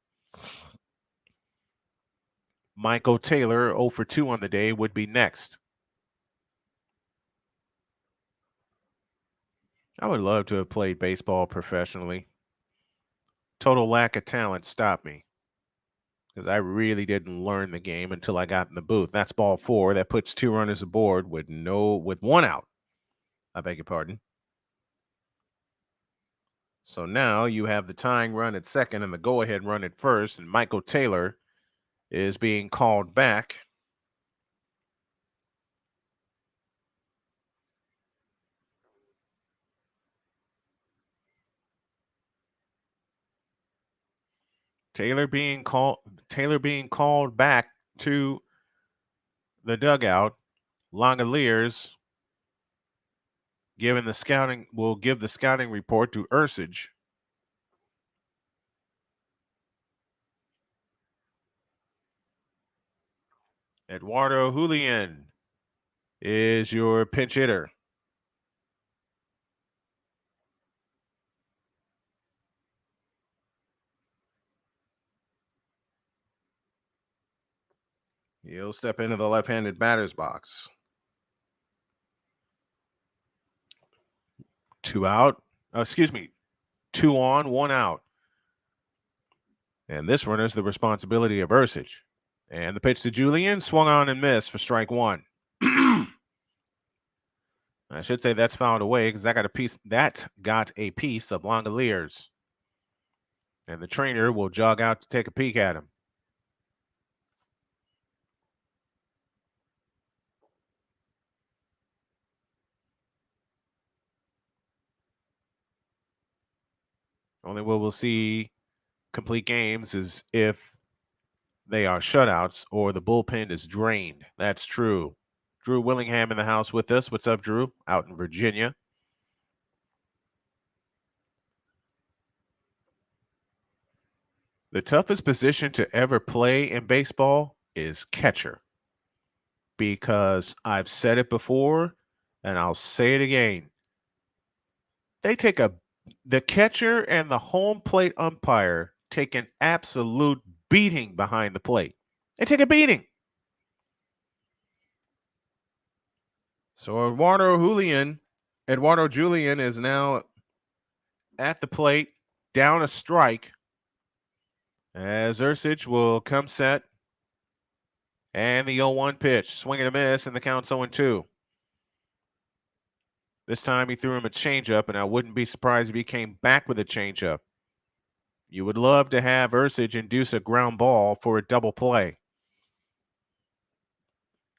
Michael Taylor, 0 for 2 on the day, would be next. I would love to have played baseball professionally. Total lack of talent stopped me because I really didn't learn the game until I got in the booth. That's ball four. That puts 2 runners aboard with 1 out. I beg your pardon. So now you have the tying run at second and the go-ahead run at first, and Michael Taylor is being called back. Taylor being called back to the dugout. Langoliers will give the scouting report to Ursage. Eduardo Julian is your pinch hitter. He'll step into the left-handed batter's box. 2 out. 2 on, 1 out. And this runner is the responsibility of Ursage. And the pitch to Julian swung on and missed for strike 1. I should say that's fouled away because that got a piece of Langoliers. And the trainer will jog out to take a peek at him. Only what we'll see complete games is if they are shutouts or the bullpen is drained. That's true. Drew Willingham in the house with us. What's up, Drew? Out in Virginia. The toughest position to ever play in baseball is catcher. Because I've said it before and I'll say it again. The catcher and the home plate umpire take an absolute beating behind the plate. They take a beating. So Eduardo Julian is now at the plate, down a strike, as Ursage will come set. And the 0-1 pitch, swing and a miss, and the count's 0-2. This time he threw him a changeup, and I wouldn't be surprised if he came back with a changeup. You would love to have Ursage induce a ground ball for a double play.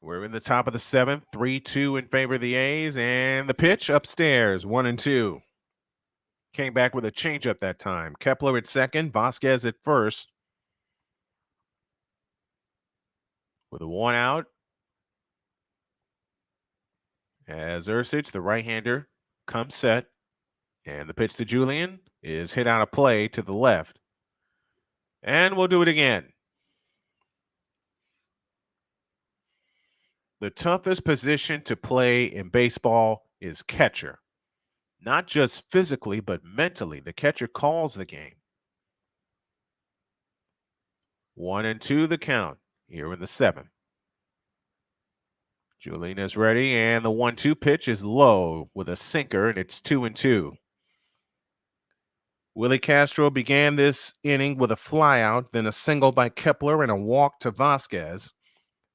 We're in the top of the 7th, 3-2 in favor of the A's, and the pitch upstairs, 1-2. Came back with a changeup that time. Kepler at second, Vasquez at first. With a 1 out, as Ursage, the right-hander, comes set, and the pitch to Julian is hit out of play to the left. And we'll do it again. The toughest position to play in baseball is catcher. Not just physically, but mentally. The catcher calls the game. 1-2 the count here in the 7th. Julian is ready, and the 1-2 pitch is low with a sinker, and it's 2-2. Willie Castro began this inning with a flyout, then a single by Kepler and a walk to Vasquez.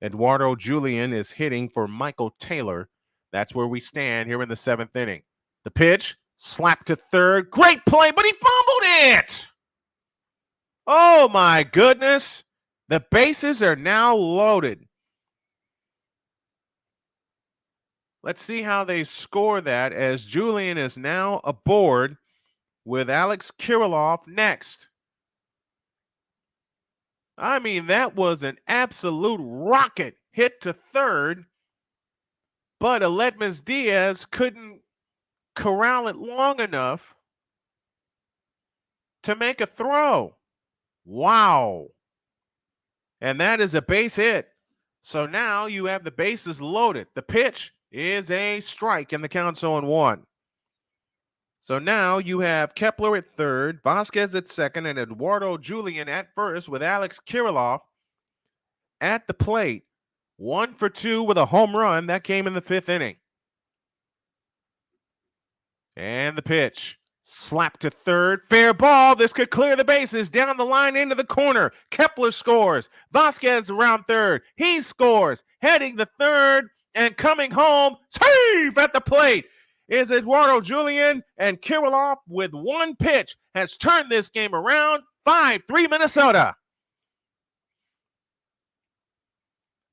Eduardo Julian is hitting for Michael Taylor. That's where we stand here in the 7th inning. The pitch, slap to third. Great play, but he fumbled it. Oh, my goodness. The bases are now loaded. Let's see how they score that as Julian is now aboard with Alex Kirilloff next. I mean, that was an absolute rocket hit to third, but Aledmus Diaz couldn't corral it long enough to make a throw. Wow. And that is a base hit. So now you have the bases loaded. The pitch is a strike, and the count's 0-1. So now you have Kepler at third, Vasquez at second, and Eduardo Julian at first with Alex Kirilloff at the plate. 1 for 2 with a home run. That came in the 5th inning. And the pitch. Slap to third. Fair ball. This could clear the bases. Down the line into the corner. Kepler scores. Vasquez around third. He scores. Heading the third and coming home. Safe at the plate is Eduardo Julian. And Kirilloff, with one pitch, has turned this game around. 5-3 Minnesota.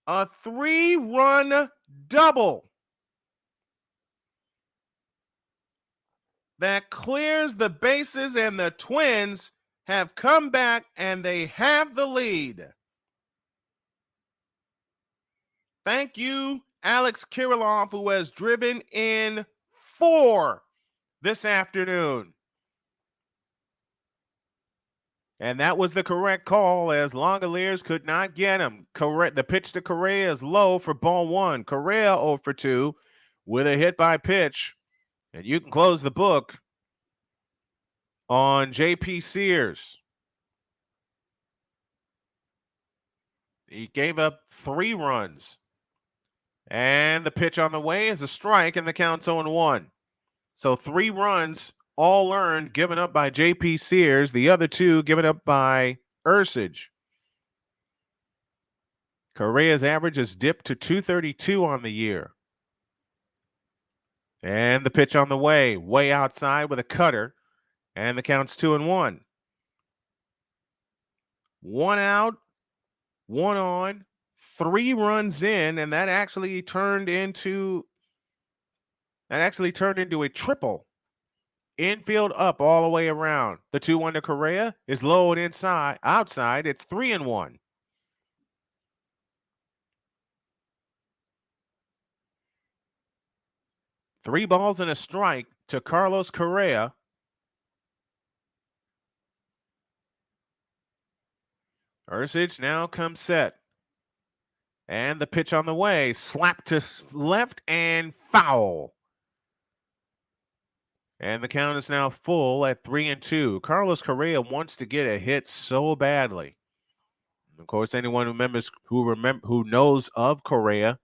A 3-run double that clears the bases, and the Twins have come back and they have the lead. Thank you, Alex Kirilloff, who has driven in 4 this afternoon. And that was the correct call, as Langoliers could not get him. The pitch to Correa is low for ball 1. Correa 0 for 2 with a hit by pitch. And you can close the book on JP Sears. He gave up 3 runs. And the pitch on the way is a strike, and the count's 0-1. So 3 runs, all earned, given up by JP Sears. The other 2 given up by Ursich. Correa's average has dipped to 232 on the year. And the pitch on the way outside with a cutter. And the count's 2-1. 1 out, 1 on, 3 runs in, and that actually turned into a triple. Infield up all the way around. The 2-1 to Correa is low and outside. It's 3-1. Three balls and a strike to Carlos Correa. Ursich now comes set. And the pitch on the way. Slap to left and foul. And the count is now full at 3-2. Carlos Correa wants to get a hit so badly. Of course, anyone who knows of Correa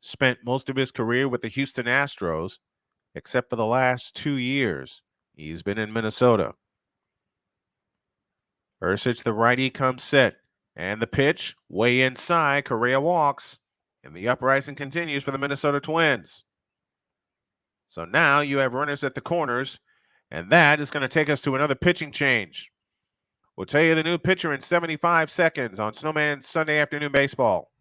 spent most of his career with the Houston Astros, except for the last 2 years. He's been in Minnesota. Ursich, the righty, comes set. And the pitch, way inside. Correa walks. And the uprising continues for the Minnesota Twins. So now you have runners at the corners. And that is going to take us to another pitching change. We'll tell you the new pitcher in 75 seconds on Snowman Sunday Afternoon Baseball.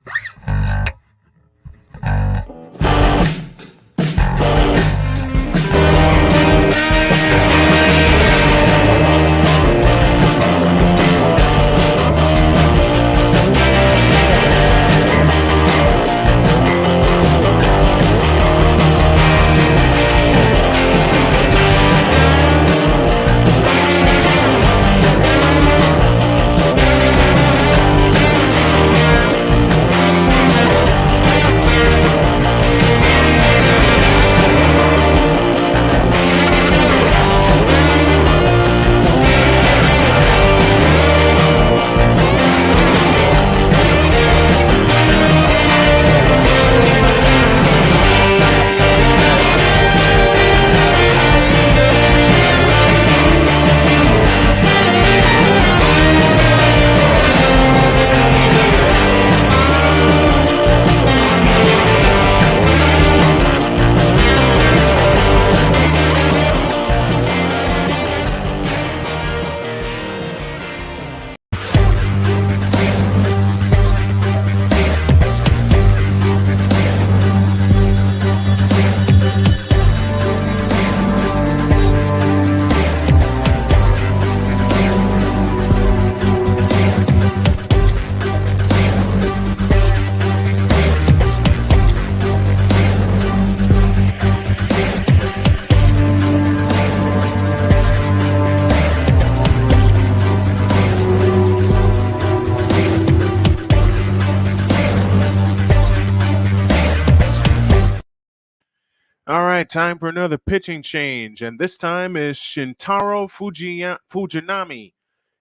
Time for another pitching change, and this time is Shintaro Fujinami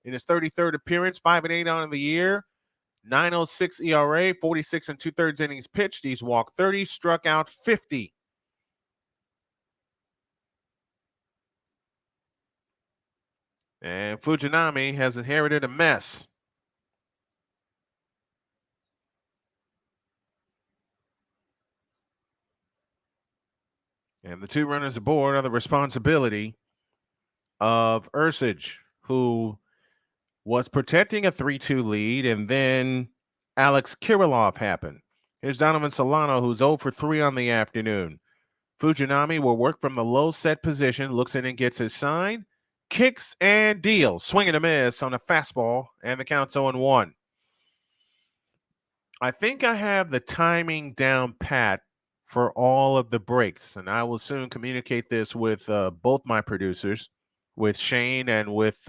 in his 33rd appearance, 5-8 on the year, 9.06 ERA, 46 2/3 innings pitched. He's walked 30, struck out 50. And Fujinami has inherited a mess. And the two runners aboard are the responsibility of Ursage, who was protecting a 3-2 lead, and then Alex Kirilov happened. Here's Donovan Solano, who's 0 for 3 on the afternoon. Fujinami will work from the low set position, looks in and gets his sign, kicks and deals. Swing and a miss on a fastball, and the count's 0-1. I think I have the timing down pat for all of the breaks, and I will soon communicate this with both my producers, with Shane and with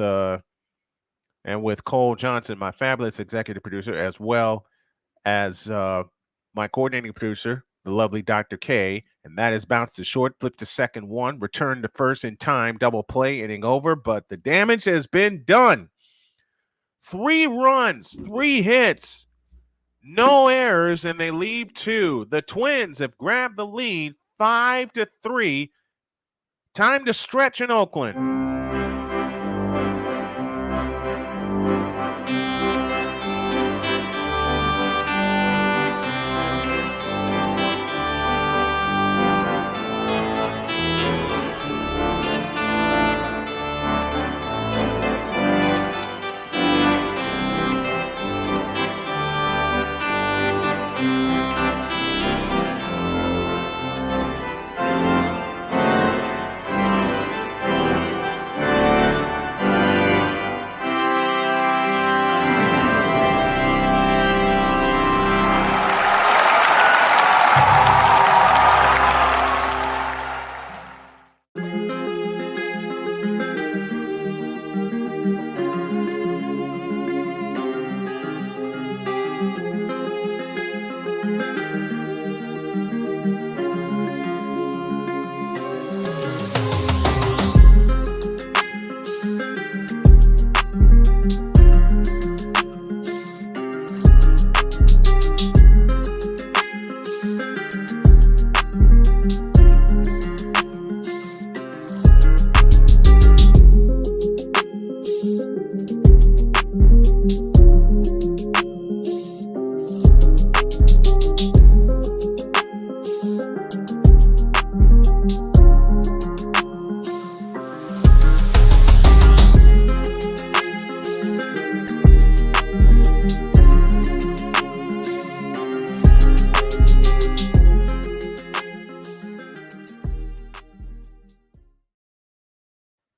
Cole Johnson, my fabulous executive producer, as well as my coordinating producer, the lovely Dr. K. And that is bounce to short, flip to second one, return to first in time, double play, inning over. But the damage has been done. 3 runs, 3 hits, no errors, and they leave 2. The Twins have grabbed the lead 5-3. Time to stretch in Oakland.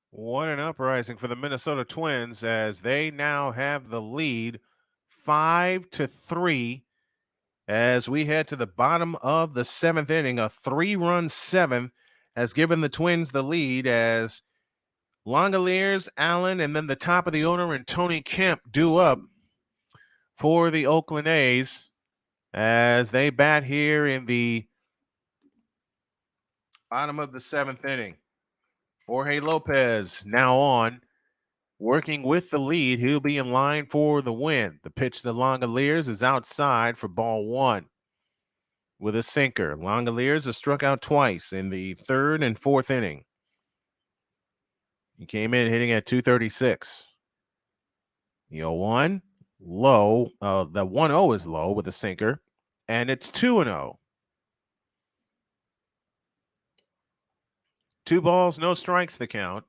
What an uprising for the Minnesota Twins as they now have the lead 5-3 as we head to the bottom of the 7th inning. A 3-run 7th has given the Twins the lead as Langoliers, Allen, and then the top of the order and Tony Kemp due up for the Oakland A's as they bat here in the bottom of the 7th inning. Jorge Lopez now on, working with the lead. He'll be in line for the win. The pitch to Langoliers is outside for ball 1 with a sinker. Langoliers has struck out twice in the 3rd and 4th inning. He came in hitting at 236. The 0-1 low. The 1-0 is low with a sinker, and it's 2-0. 2 balls, no strikes the count.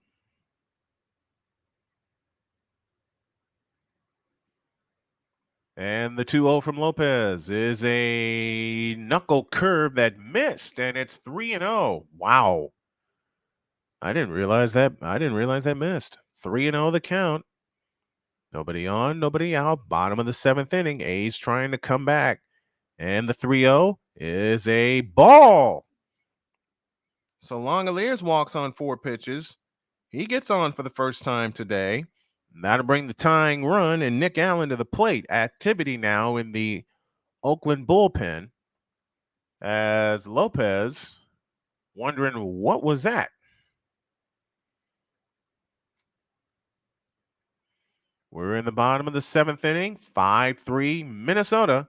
And the 2-0 from Lopez is a knuckle curve that missed, and it's 3-0. Wow. I didn't realize that missed. 3-0 the count. Nobody on, nobody out. Bottom of the 7th inning. A's trying to come back. And the 3-0 is a ball. So Langoliers walks on 4 pitches. He gets on for the first time today. That'll bring the tying run and Nick Allen to the plate. Activity now in the Oakland bullpen as Lopez wondering what was that. We're in the bottom of the 7th inning, 5-3 Minnesota,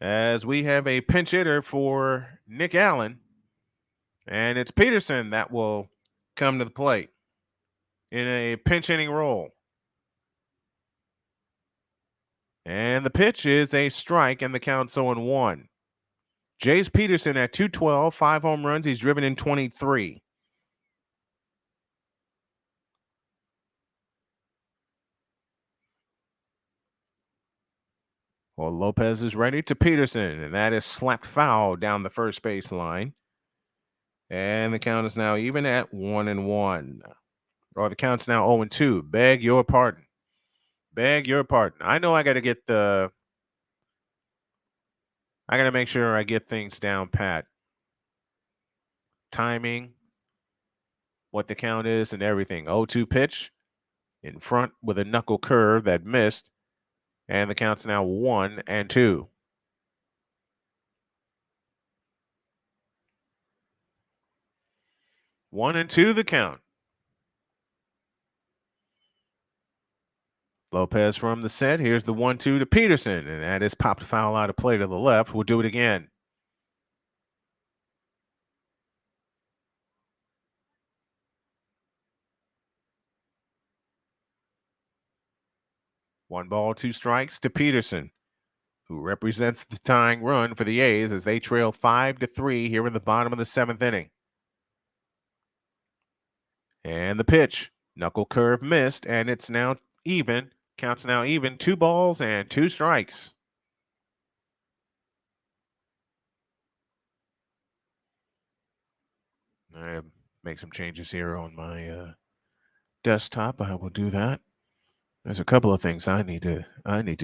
as we have a pinch hitter for Nick Allen, and it's Peterson that will come to the plate. in a pinch hitting role. And the pitch is a strike, and the count's 0-1. Jace Peterson at 212, 5 home runs. He's driven in 23. Well, Lopez is ready to Peterson, and that is slapped foul down the first base line. And the count is now even at 1-1. Or the count's now 0-2. Beg your pardon. Beg your pardon. I know I got to make sure I get things down pat. Timing, what the count is, and everything. 0-2 pitch in front with a knuckle curve that missed. And the count's now 1-2. 1-2 the count. Lopez from the set. Here's the 1-2 to Peterson, and that is popped foul out of play to the left. We'll do it again. One ball, two strikes to Peterson, who represents the tying run for the A's as they trail 5-3 here in the bottom of the 7th inning. And the pitch, knuckle curve missed, and it's now even. Counts now even. 2 balls and 2 strikes. I make some changes here on my desktop. I will do that. There's a couple of things I need to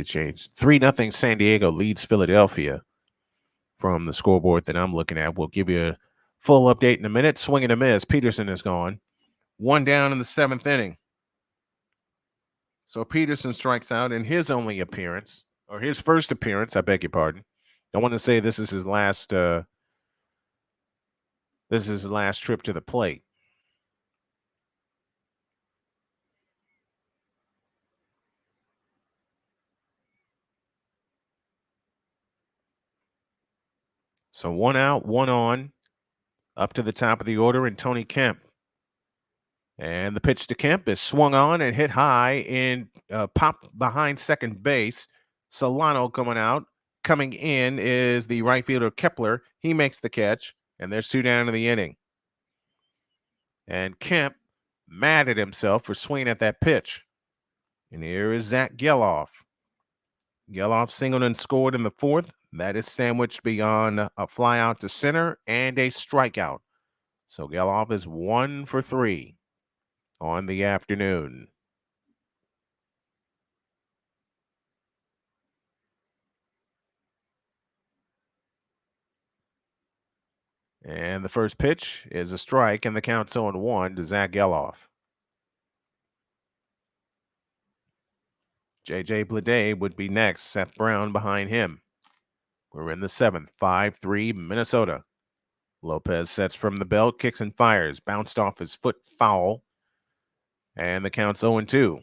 change. 3-0 San Diego leads Philadelphia from the scoreboard that I'm looking at. We'll give you a full update in a minute. Swing and a miss. Peterson is gone. 1 down in the 7th inning. So Peterson strikes out in his only appearance, or his first appearance, I beg your pardon. I want to say this is his last trip to the plate. So 1 out, 1 on, up to the top of the order, and Tony Kemp. And the pitch to Kemp is swung on and hit high in pop behind second base. Solano coming out. Coming in is the right fielder Kepler. He makes the catch, and there's 2 down in the inning. And Kemp mad at himself for swinging at that pitch. And here is Zach Geloff. Geloff singled and scored in the 4th. That is sandwiched beyond a fly out to center and a strikeout. So Geloff is 1 for 3 on the afternoon. And the first pitch is a strike, and the count's 0-1 to Zach Geloff. JJ Bleday would be next. Seth Brown behind him. We're in the 7th. 5-3 Minnesota. Lopez sets from the belt, kicks and fires. Bounced off his foot, foul. And the count's 0-2.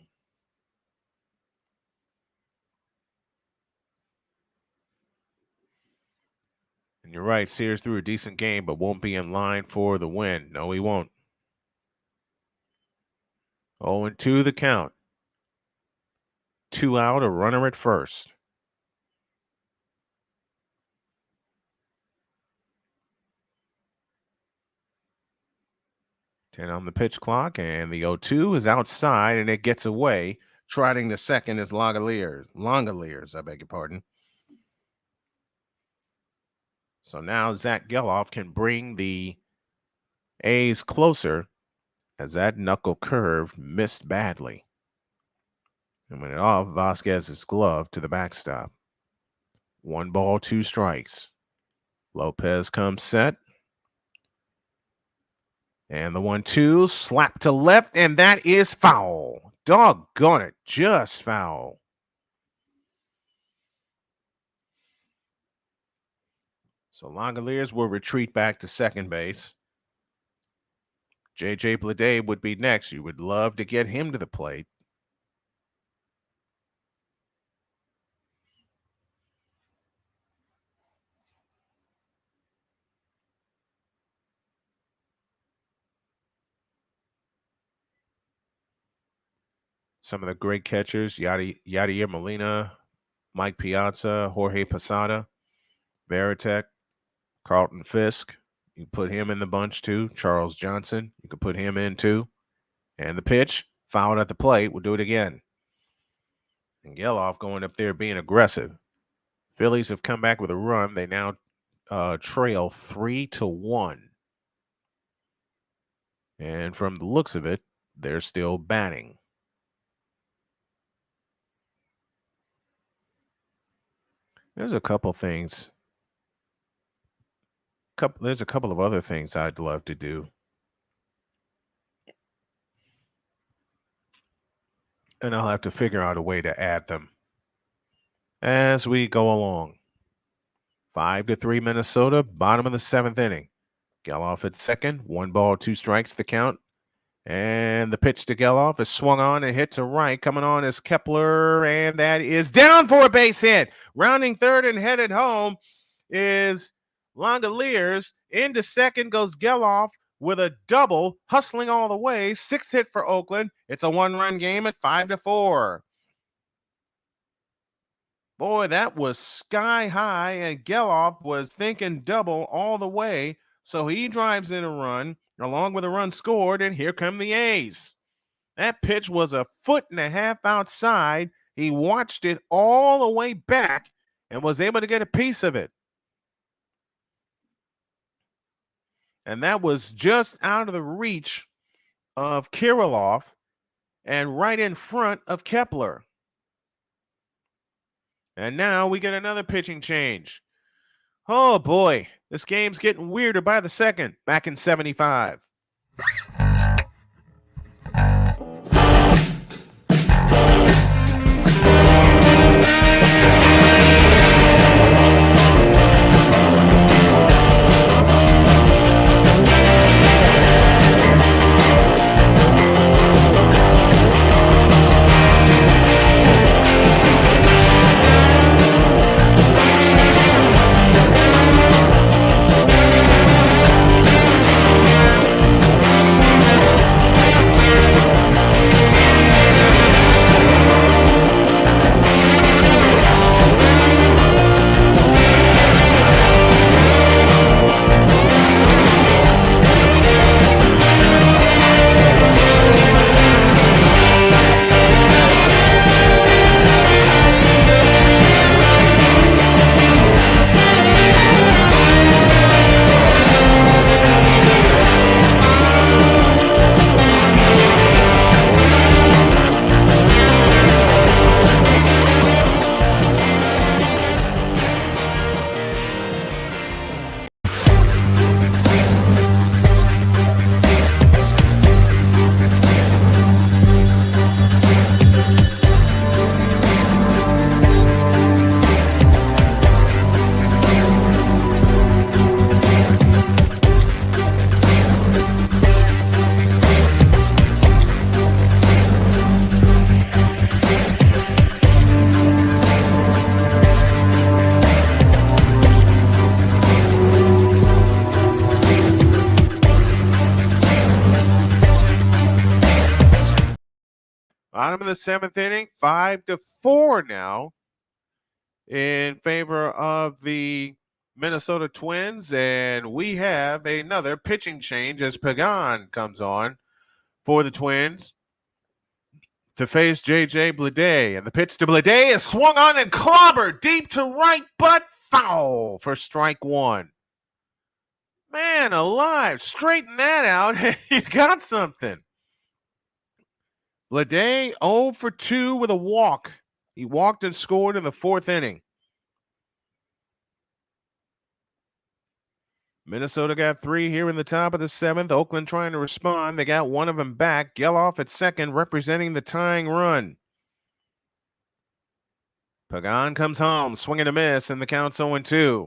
And you're right, Sears threw a decent game, but won't be in line for the win. No, he won't. 0-2 the count. 2 out, a runner at first. 10 on the pitch clock, and the 0-2 is outside, and it gets away. Trotting to second is Langoliers, I beg your pardon. So now Zach Geloff can bring the A's closer as that knuckle curve missed badly. And went it off Vasquez's glove to the backstop. 1 ball, 2 strikes. Lopez comes set. And the 1-2 slap to left, and that is foul. Doggone it, just foul. So Langoliers will retreat back to second base. JJ Bleday would be next. You would love to get him to the plate. Some of the great catchers, Yadier Molina, Mike Piazza, Jorge Posada, Veritek, Carlton Fisk. You put him in the bunch too. Charles Johnson, you could put him in too. And the pitch, fouled at the plate. We'll do it again. And Geloff going up there being aggressive. Phillies have come back with a run. They now trail 3-1. And from the looks of it, they're still batting. There's a couple things. There's a couple of other things I'd love to do. And I'll have to figure out a way to add them as we go along. 5-3 Minnesota, bottom of the 7th inning. Geloff at second, 1 ball, 2 strikes, the count. And the pitch to Geloff is swung on and hit to right. Coming on is Kepler, and that is down for a base hit. Rounding third and headed home is Langoliers. Into second goes Geloff with a double, hustling all the way. 6th hit for Oakland. It's a 1-run game at 5-4. Boy, that was sky high, and Geloff was thinking double all the way. So he drives in a run along with a run scored, and here come the A's. That pitch was 1.5 feet outside. He watched it all the way back and was able to get a piece of it. And that was just out of the reach of Kirilloff and right in front of Kepler. And now we get another pitching change. Oh boy, this game's getting weirder by the second. Back in 75. Bottom of the 7th inning, 5-4 now in favor of the Minnesota Twins. And we have another pitching change as Pagan comes on for the Twins to face J.J. Bleday. And the pitch to Bleday is swung on and clobbered deep to right, but foul for strike 1. Man alive, straighten that out. You got something. Bleday 0 for 2 with a walk. He walked and scored in the 4th inning. Minnesota got 3 here in the top of the 7th. Oakland trying to respond. They got one of them back. Geloff at second, representing the tying run. Pagan comes home, swinging a miss, and the count's 0-2.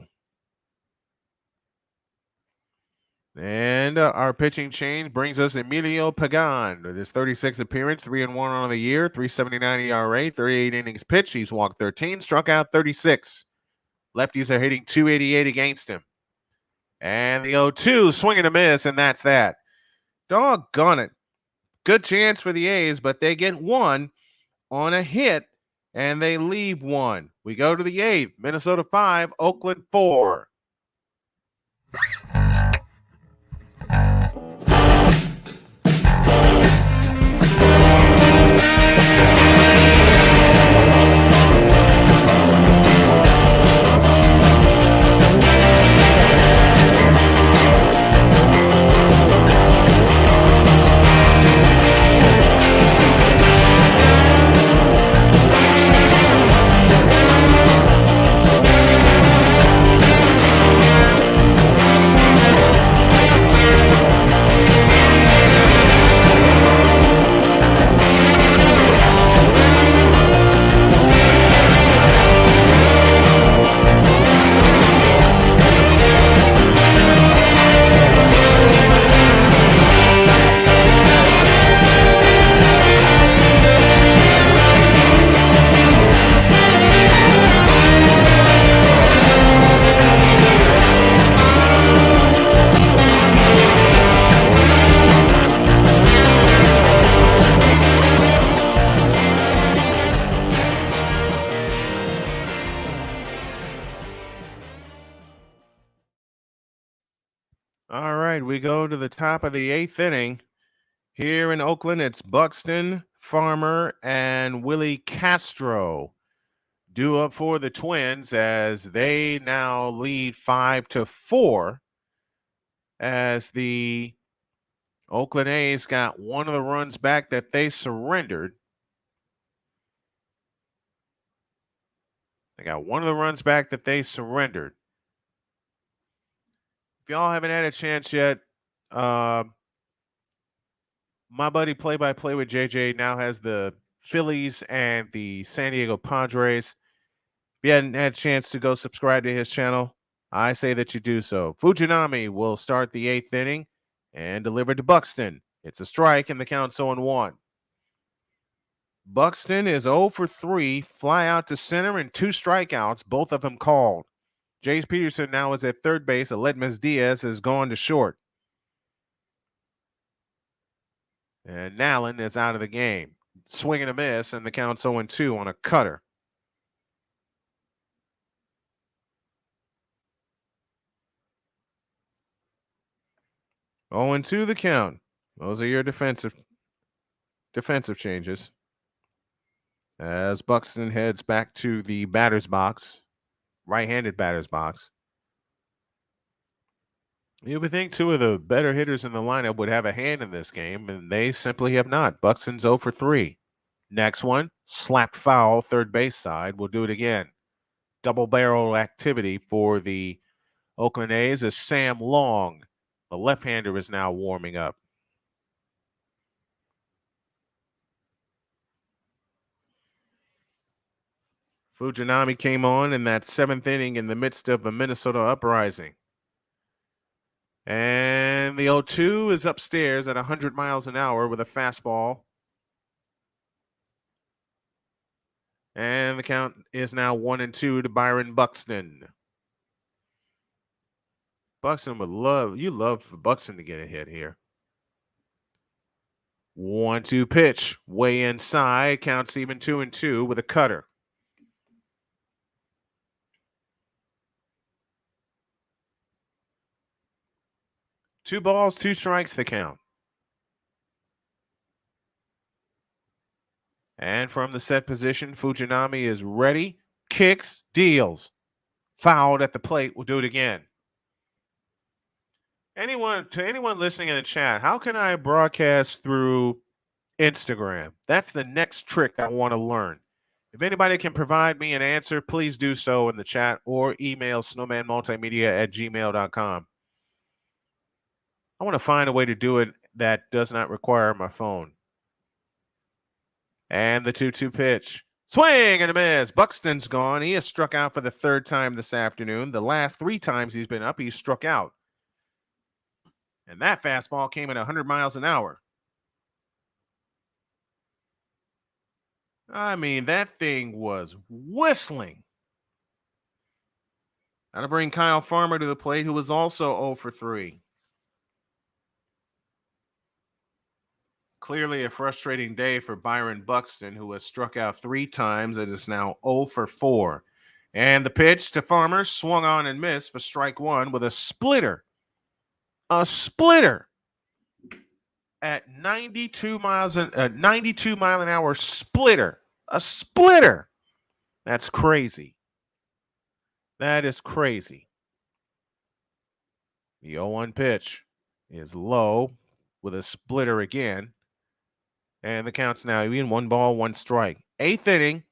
And our pitching change brings us Emilio Pagan with his 36th appearance, 3-1 on the year, 3.79 ERA, 38 innings pitched. He's walked 13, struck out 36. Lefties are hitting .288 against him. And the 0-2, swing and a miss, and that's that. Doggone it. Good chance for the A's, but they get one. on a hit, and they leave one. We go to the eighth. Minnesota 5, Oakland 4. All right, we go to the top of the eighth inning. Here in Oakland, it's Buxton, Farmer, and Willie Castro due up for the Twins as they now lead 5-4 as the Oakland A's got one of the runs back that they surrendered. They got one of the runs back that they surrendered. If y'all haven't had a chance yet, my buddy Play-by-Play with JJ now has the Phillies and the San Diego Padres. If you hadn't had a chance to go subscribe to his channel, I say that you do so. Fujinami will start the eighth inning and deliver to Buxton. It's a strike, and the count's 0-1. Buxton is 0 for 3, fly out to center, and 2 strikeouts, both of them called. Jace Peterson now is at third base. Aledmus Diaz has gone to short. And Nallen is out of the game. Swing and a miss, and the count's 0-2 on a cutter. Oh, and 2 the count. Those are your defensive changes. As Buxton heads back to the batter's box, right-handed batter's box. You would think 2 of the better hitters in the lineup would have a hand in this game, and they simply have not. Buxton's 0 for 3. Next one, slapped foul, third base side. We'll do it again. Double barrel activity for the Oakland A's as Sam Long, the left-hander, is now warming up. Fujinami came on in that 7th inning in the midst of a Minnesota uprising. And the 0-2 is upstairs at 100 miles an hour with a fastball. And the count is now 1-2 to Byron Buxton. Buxton would love for Buxton to get a hit here. 1-2 pitch, way inside, counts even 2-2 with a cutter. Two balls, 2 strikes, the count. And from the set position, Fujinami is ready, kicks, deals. Fouled at the plate. We'll do it again. Anyone listening in the chat, how can I broadcast through Instagram? That's the next trick I want to learn. If anybody can provide me an answer, please do so in the chat or email snowmanmultimedia@gmail.com. I want to find a way to do it that does not require my phone. And the 2-2 pitch. Swing and a miss. Buxton's gone. He has struck out for the 3rd time this afternoon. The last 3 times he's been up, he's struck out. And that fastball came at 100 miles an hour. I mean, that thing was whistling. Now to bring Kyle Farmer to the plate, who was also 0 for 3. Clearly a frustrating day for Byron Buxton, who has struck out 3 times and is now 0 for 4. And the pitch to Farmer swung on and missed for strike one with a splitter. A splitter at 92 miles an 92 mile an hour splitter. A splitter. That's crazy. That is crazy. The 0-1 pitch is low with a splitter again. And the count's now even 1-1 strike. 8th inning,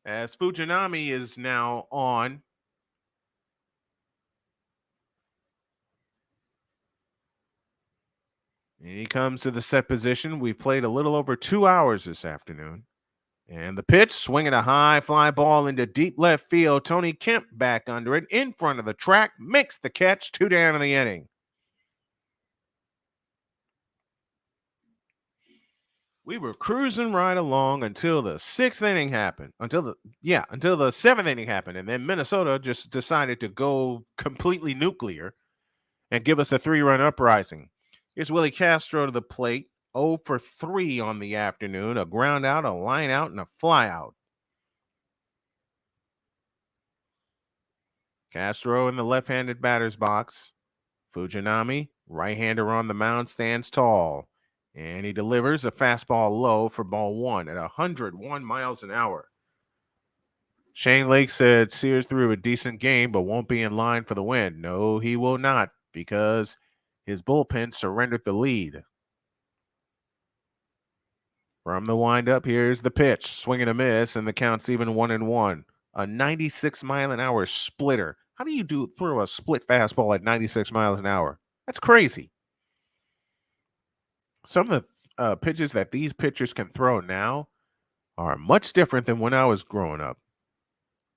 as Fujinami is now on. And he comes to the set position. We've played a little over 2 hours this afternoon. And the pitch, swinging a high fly ball into deep left field. Tony Kemp back under it, in front of the track, makes the catch, 2 down in the inning. We were cruising right along until the 6th inning happened. Until the 7th inning happened. And then Minnesota just decided to go completely nuclear and give us a 3-run uprising. Here's Willie Castro to the plate. 0 for 3 on the afternoon. A ground out, a line out, and a fly out. Castro in the left-handed batter's box. Fujinami, right-hander on the mound, stands tall. And he delivers a fastball low for ball 1 at 101 miles an hour. Shane Lake said Sears threw a decent game, but won't be in line for the win. No, he will not, because his bullpen surrendered the lead. From the windup, here's the pitch. Swing and a miss, and the count's even 1-1. A 96 mile an hour splitter. How do you throw a split fastball at 96 miles an hour? That's crazy. Some of the pitches that these pitchers can throw now are much different than when I was growing up.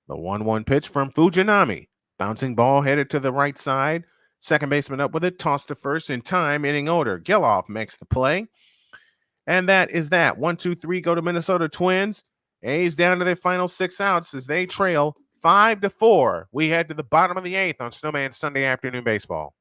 The 1-1 pitch from Fujinami. Bouncing ball headed to the right side. Second baseman up with it. Tossed to first in time. Inning order. Geloff makes the play. And that is that. 1, 2, 3 go to Minnesota Twins. A's down to their final 6 outs as they trail 5-4. We head to the bottom of the 8th on Snowman Sunday Afternoon Baseball.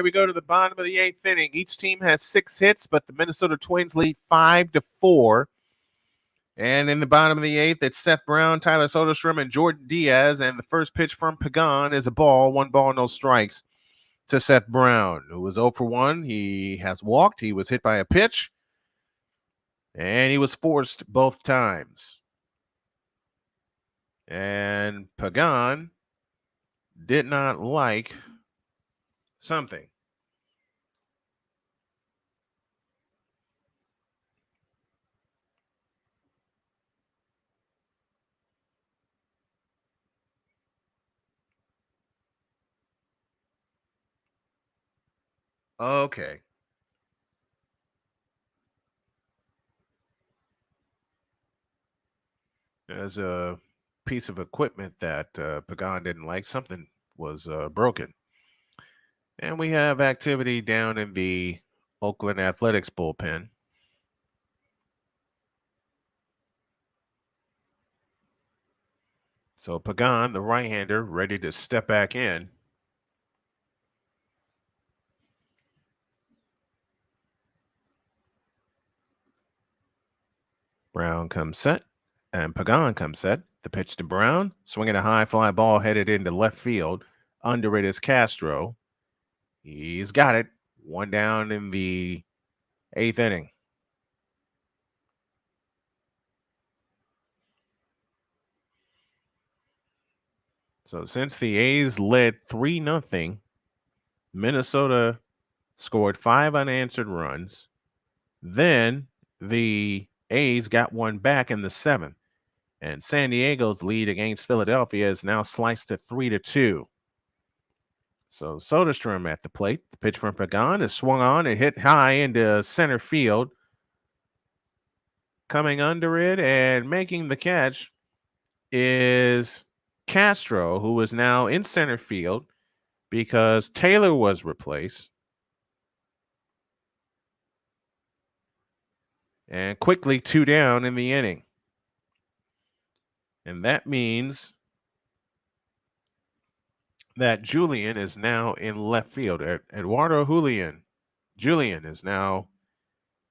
We go to the bottom of the 8th inning. Each team has 6 hits, but the Minnesota Twins lead 5-4. And in the bottom of the 8th, it's Seth Brown, Tyler Soderstrom, and Jordan Diaz. And the first pitch from Pagan is a ball, 1 ball, no strikes to Seth Brown, who was 0 for 1. He has walked. He was hit by a pitch, and he was forced both times. And Pagan did not like something. Okay. There's a piece of equipment that Pagan didn't like. Something was broken. And we have activity down in the Oakland Athletics bullpen. So Pagan, the right-hander, ready to step back in. Brown comes set, and Pagan comes set. The pitch to Brown, swinging a high fly ball headed into left field. Under it is Castro. He's got it. One down in the 8th inning. So since the A's led 3-0, Minnesota scored 5 unanswered runs. Then the A's got one back in the 7th. And San Diego's lead against Philadelphia is now sliced to 3-2. So Soderstrom at the plate. The pitch from Pagan is swung on and hit high into center field. Coming under it and making the catch is Castro, who is now in center field because Taylor was replaced. And quickly 2 down in the inning. And that means that Julian is now in left field. Eduardo Julian is now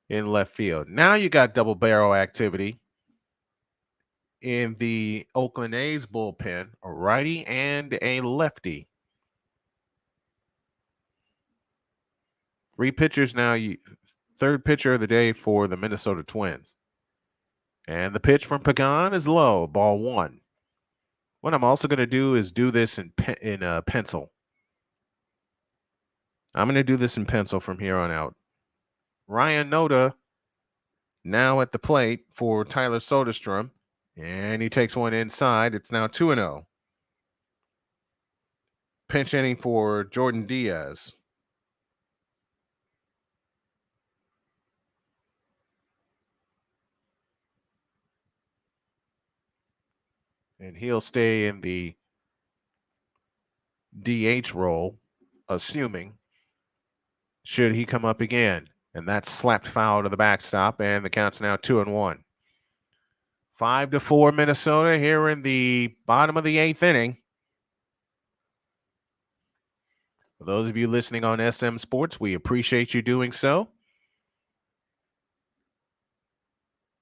in left field. Now you got double barrel activity in the Oakland A's bullpen, a righty and a lefty. 3 pitchers now. Third pitcher of the day for the Minnesota Twins. And the pitch from Pagan is low, ball 1. What I'm also going to do is do this in pencil. I'm going to do this in pencil from here on out. Ryan Noda now at the plate for Tyler Soderstrom, and he takes one inside. It's now 2-0. Pinch inning for Jordan Diaz. And he'll stay in the DH role, assuming, should he come up again. And that's slapped foul to the backstop, and the count's now 2-1. 5-4 Minnesota here in the bottom of the 8th inning. For those of you listening on SM Sports, we appreciate you doing so.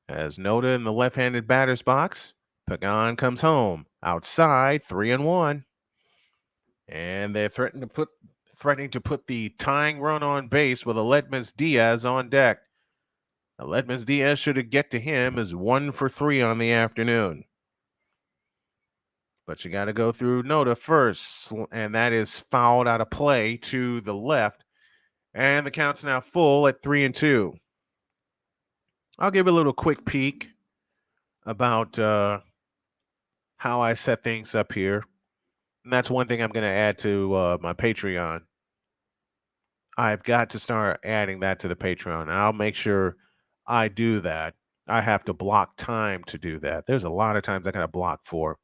As Noda in the left-handed batter's box, Pagan comes home. Outside, 3-1. And they're threatening to put the tying run on base with Aledmys Diaz on deck. Aledmys Diaz should get to him as 1 for 3 on the afternoon. But you got to go through Noda first, and that is fouled out of play to the left. And the count's now full at 3-2. I'll give a little quick peek about how I set things up here. And that's one thing I'm going to add to my Patreon. I've got to start adding that to the Patreon. I'll make sure I do that. I have to block time to do that. There's a lot of times I got to block for,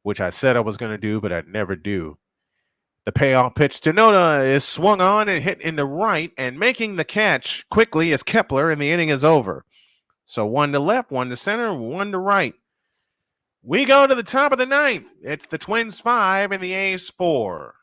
which I said I was going to do, but I never do. The payoff pitch to Noda is swung on and hit in the right, and making the catch quickly is Kepler, and the inning is over. So 1 to left, 1 to center, 1 to right. We go to the top of the 9th. It's the Twins 5 and the A's 4.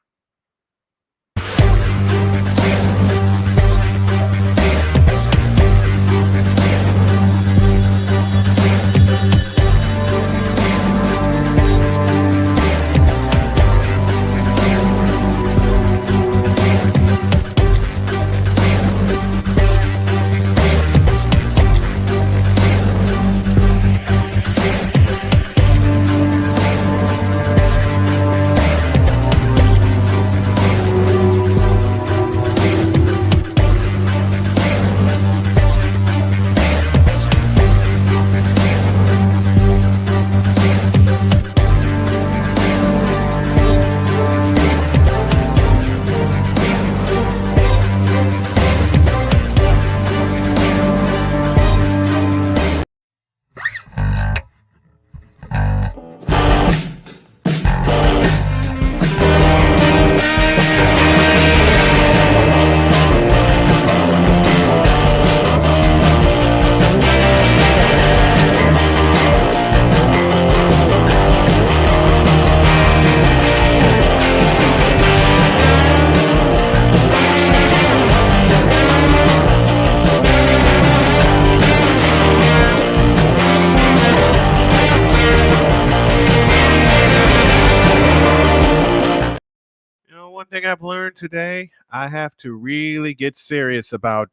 learned today. I have to really get serious about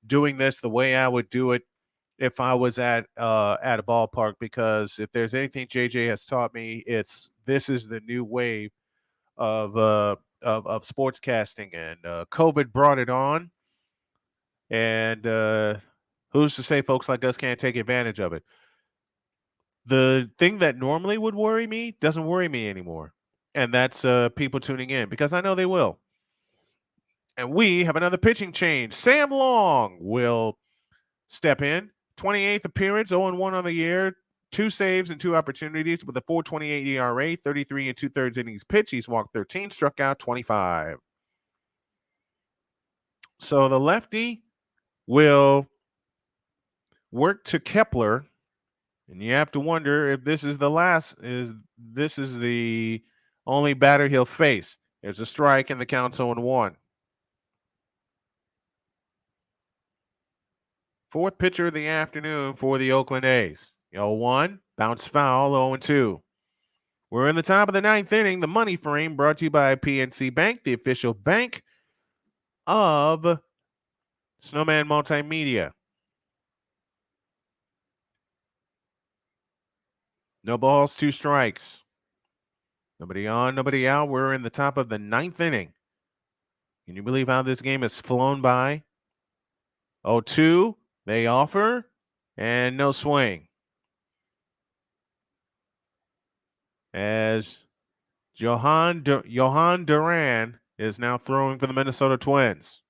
doing this the way I would do it if I was at a ballpark, because if there's anything JJ has taught me, it's this is the new wave of sportscasting, and COVID brought it on, and who's to say folks like us can't take advantage of it? The thing that normally would worry me doesn't worry me anymore, and that's people tuning in, because I know they will. And we have another pitching change. Sam Long will step in. 28th appearance, 0-1 on the year, 2 saves and 2 opportunities with a 4.28 ERA, 33 and 2/3 innings pitched. He's walked 13, struck out 25. So the lefty will work to Kepler, and you have to wonder if this is the only batter he'll face. There's a strike and the count's 0-1. Fourth pitcher of the afternoon for the Oakland A's. 0-1, bounce foul, 0-2. We're in the top of the 9th inning. The money frame brought to you by PNC Bank, the official bank of Snowman Multimedia. No balls, 2 strikes. Nobody on, nobody out. We're in the top of the 9th inning. Can you believe how this game has flown by? 0-2, they offer, and no swing. As Johan Duran is now throwing for the Minnesota Twins.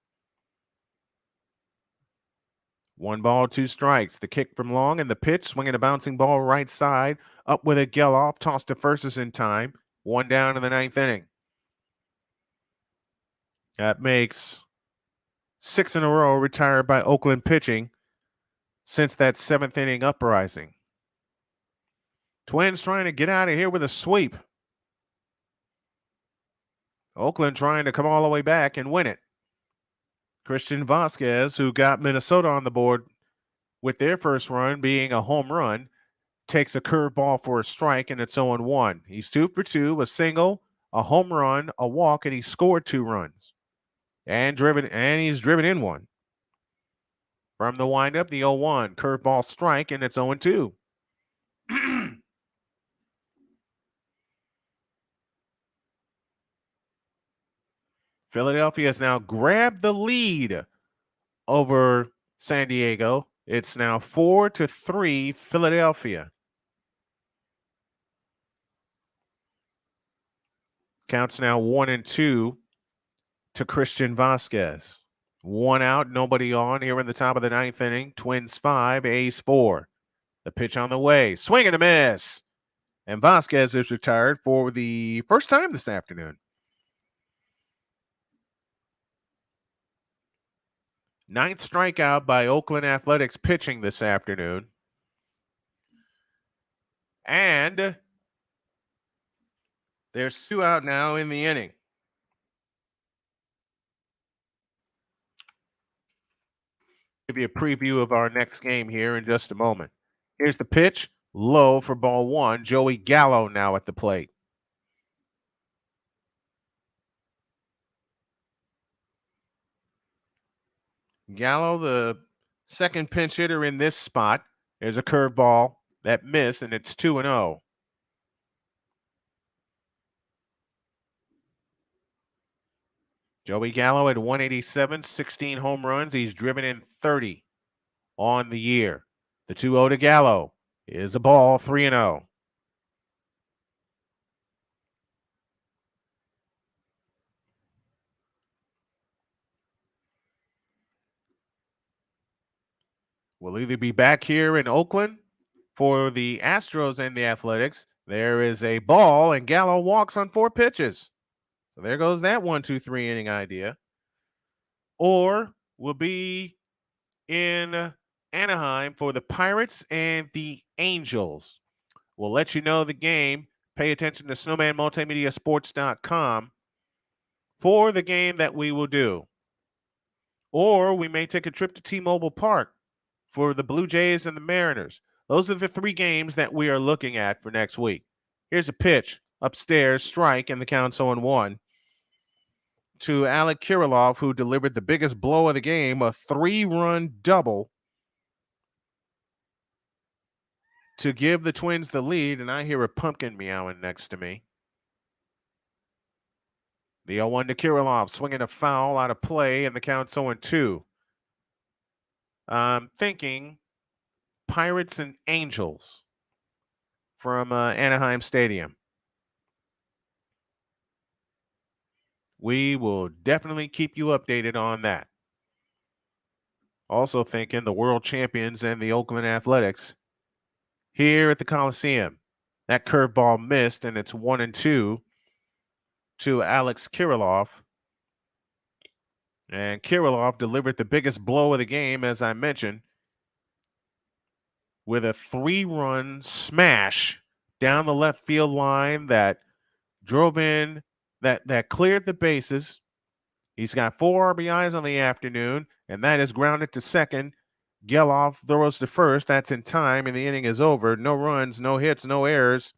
1 ball, 2 strikes. The kick from Long and the pitch, swinging a bouncing ball right side. Up with a Geloff, tossed to first is in time. 1 down in the 9th inning. That makes 6 in a row retired by Oakland pitching since that 7th inning uprising. Twins trying to get out of here with a sweep. Oakland trying to come all the way back and win it. Christian Vasquez, who got Minnesota on the board with their first run being a home run, takes a curveball for a strike, and it's 0-1. He's 2 for 2, a single, a home run, a walk, and he scored 2 runs. And he's driven in 1. From the windup, the 0-1, curveball strike, and it's 0-2. Philadelphia has now grabbed the lead over San Diego. It's now 4-3 Philadelphia. Counts now 1-2 to Christian Vasquez. 1 out, nobody on here in the top of the 9th inning. Twins 5, A's 4. The pitch on the way. Swing and a miss. And Vasquez is retired for the first time this afternoon. 9th strikeout by Oakland Athletics pitching this afternoon. And there's 2 out now in the inning. Give you a preview of our next game here in just a moment. Here's the pitch, low for ball 1. Joey Gallo now at the plate. Gallo, the second pinch hitter in this spot. There's a curveball that missed, and it's 2-0. Joey Gallo at 187, 16 home runs. He's driven in 30 on the year. The 2-0 to Gallo is a ball, 3-0. We'll either be back here in Oakland for the Astros and the Athletics. There is a ball, and Gallo walks on 4 pitches. So there goes that 1-2-3 inning idea. Or we'll be in Anaheim for the Pirates and the Angels. We'll let you know the game. Pay attention to snowmanmultimediasports.com for the game that we will do. Or we may take a trip to T-Mobile Park for the Blue Jays and the Mariners. Those are the 3 games that we are looking at for next week. Here's a pitch, upstairs, strike, and the count's 0-1. to Alec Kirilloff, who delivered the biggest blow of the game, a 3-run double to give the Twins the lead. And I hear a pumpkin meowing next to me. The 0-1 to Kirilloff, swinging a foul out of play, and the count's 0-2. I'm thinking Pirates and Angels from Anaheim Stadium. We will definitely keep you updated on that. Also thinking the world champions and the Oakland Athletics here at the Coliseum. That curveball missed, and it's 1-2 to Alex Kirilloff. And Kirilloff delivered the biggest blow of the game, as I mentioned, with a 3-run smash down the left field line that drove in, that cleared the bases. He's got 4 RBIs on the afternoon, and that is grounded to second. Geloff throws to first. That's in time, and the inning is over. No runs, no hits, no errors.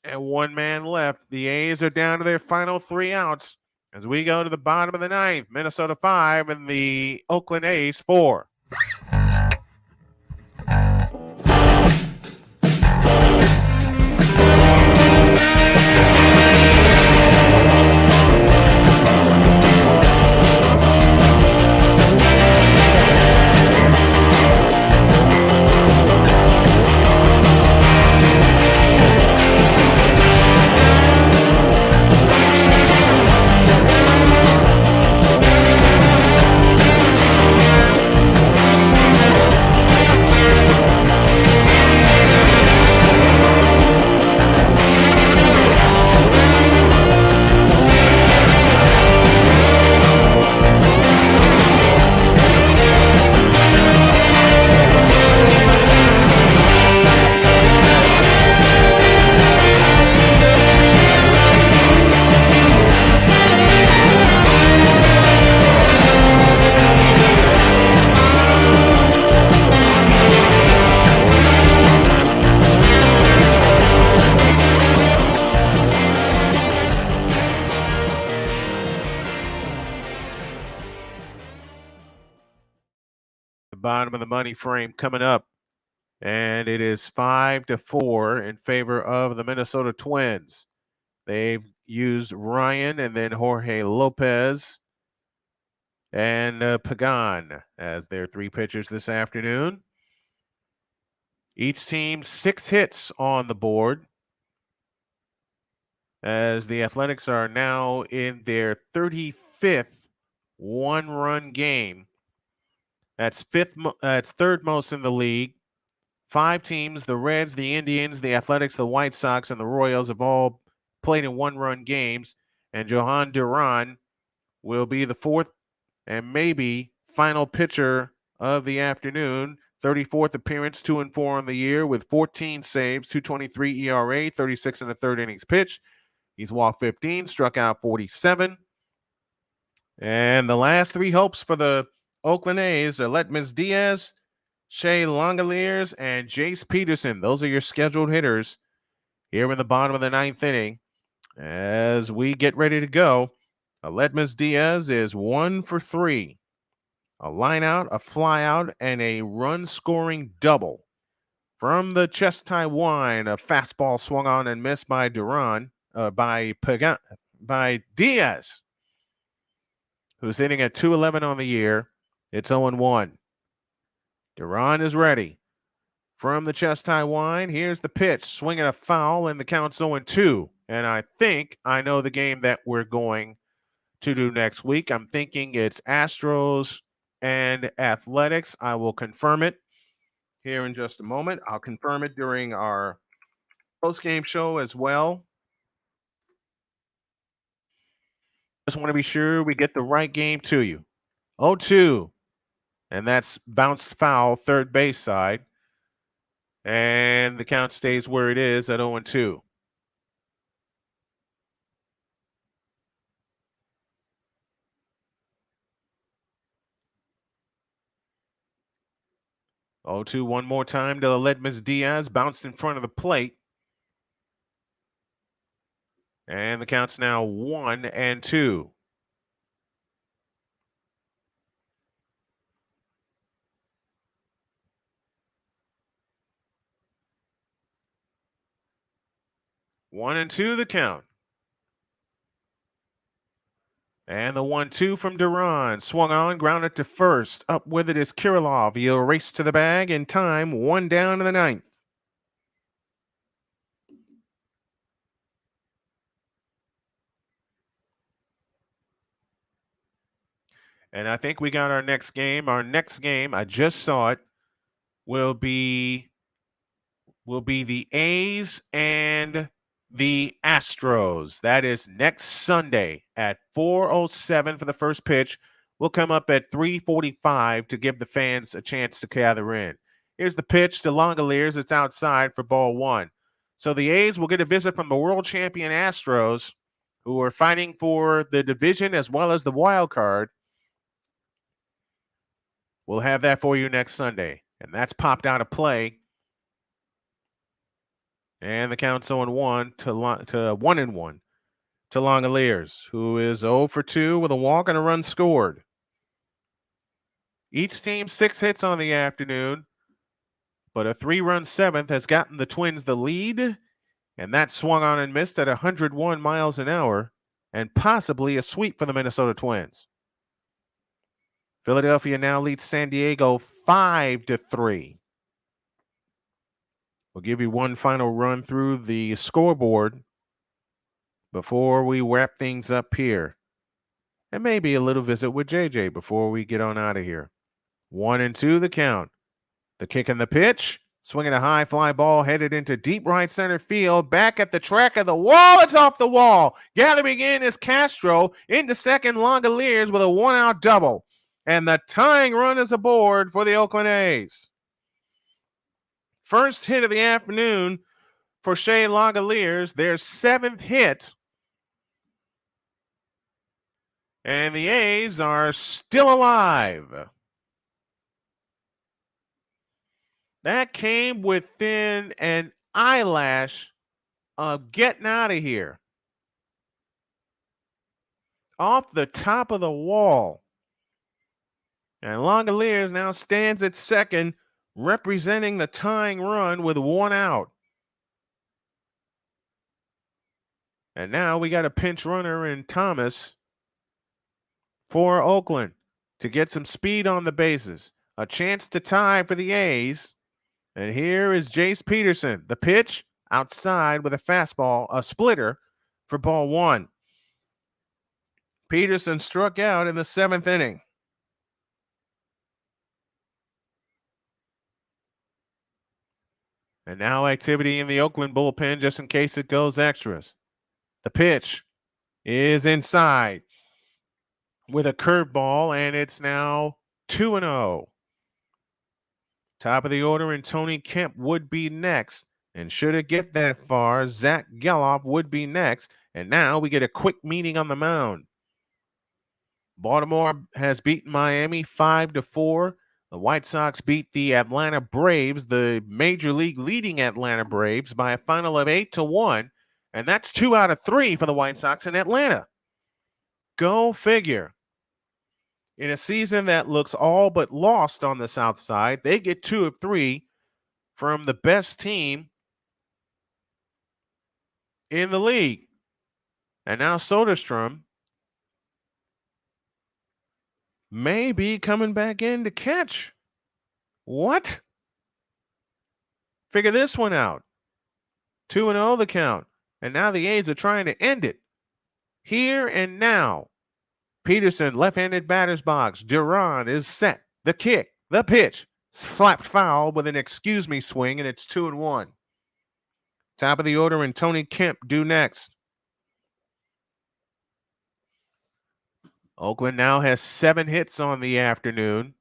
And 1 man left. The A's are down to their final 3 outs as we go to the bottom of the 9th. Minnesota 5 and the Oakland A's 4. Bottom of the money frame coming up, and it is 5-4 in favor of the Minnesota Twins. They've used Ryan and then Jorge Lopez and Pagan as their 3 pitchers this afternoon. Each team 6 hits on the board, as the Athletics are now in their 35th 1-run game. That's third most in the league. 5 teams, the Reds, the Indians, the Athletics, the White Sox, and the Royals have all played in 1-run games. And Johan Duran will be the 4th and maybe final pitcher of the afternoon. 34th appearance, 2-4 on the year with 14 saves, 2.23 ERA, 36 in the 3rd innings pitched. He's walked 15, struck out 47. And the last 3 hopes for the Oakland A's are Letmus Diaz, Shea Langoliers, and Jace Peterson. Those are your scheduled hitters here in the bottom of the 9th inning. As we get ready to go, Letmus Diaz is 1 for 3. A line out, a fly out, and a run-scoring double. From the chest tie wine, a fastball swung on and missed by by Diaz, who's hitting at 211 on the year. It's 0-1. Duran is ready. From the chest tie wine, here's the pitch. Swinging a foul, and the count's 0-2. And I think I know the game that we're going to do next week. I'm thinking it's Astros and Athletics. I will confirm it here in just a moment. I'll confirm it during our post-game show as well. Just want to be sure we get the right game to you. 0-2. And that's bounced foul, third base side. And the count stays where it is at 0-2. Oh, 2 one more time to Letmus Diaz. Bounced in front of the plate. And the count's now 1-2. One and two, the count. And the 1-2 from Duran. Swung on, grounded to first. Up with it is Kirilov. He'll race to the bag in time. One down in the ninth. And I think we got our next game. Our next game, I just saw it, will be the A's and the Astros. That is next Sunday at 4:07 for the first pitch. We'll come up at 3:45 to give the fans a chance to gather in. Here's the pitch to Langoliers. It's outside for ball one. So the A's will get a visit from the world champion Astros, who are fighting for the division as well as the wild card. We'll have that for you next Sunday. And that's popped out of play. And the count's 0-1 to 1-1 to Langoliers, who is 0 for 2 with a walk and a run scored. Each team 6 hits on the afternoon, but a 3-run seventh has gotten the Twins the lead, and that swung on and missed at 101 miles an hour, and possibly a sweep for the Minnesota Twins. Philadelphia now leads San Diego 5-3. We'll give you one final run through the scoreboard before we wrap things up here. And maybe a little visit with JJ before we get on out of here. 1-2 the count. The kick and the pitch. Swinging a high fly ball headed into deep right center field. Back at the track of the wall. It's off the wall. Gathering in is Castro. Into second, Langoliers with a 1-out double. And the tying run is aboard for the Oakland A's. First hit of the afternoon for Shea Langoliers. Their 7th hit. And the A's are still alive. That came within an eyelash of getting out of here. Off the top of the wall. And Langoliers now stands at second, representing the tying run with 1 out. And now we got a pinch runner in Thomas for Oakland to get some speed on the bases. A chance to tie for the A's. And here is Jace Peterson. The pitch outside with a fastball, a splitter for ball one. Peterson struck out in the 7th inning. And now activity in the Oakland bullpen just in case it goes extras. The pitch is inside with a curveball, and it's now 2-0. Top of the order, and Tony Kemp would be next. And should it get that far, Zach Geloff would be next. And now we get a quick meeting on the mound. Baltimore has beaten Miami 5-4. The White Sox beat the Atlanta Braves, the Major League leading Atlanta Braves, by a final of 8-1. And that's 2 out of 3 for the White Sox in Atlanta. Go figure. In a season that looks all but lost on the South Side, they get 2 of 3 from the best team in the league. And now Soderstrom may be coming back in to catch. What? Figure this one out. 2-0 the count. And now the A's are trying to end it. Here and now. Peterson, left-handed batter's box. Duran is set. The kick, the pitch. Slapped foul with an excuse me swing, and it's 2-1. Top of the order, and Tony Kemp due next. Oakland now has 7 hits on the afternoon.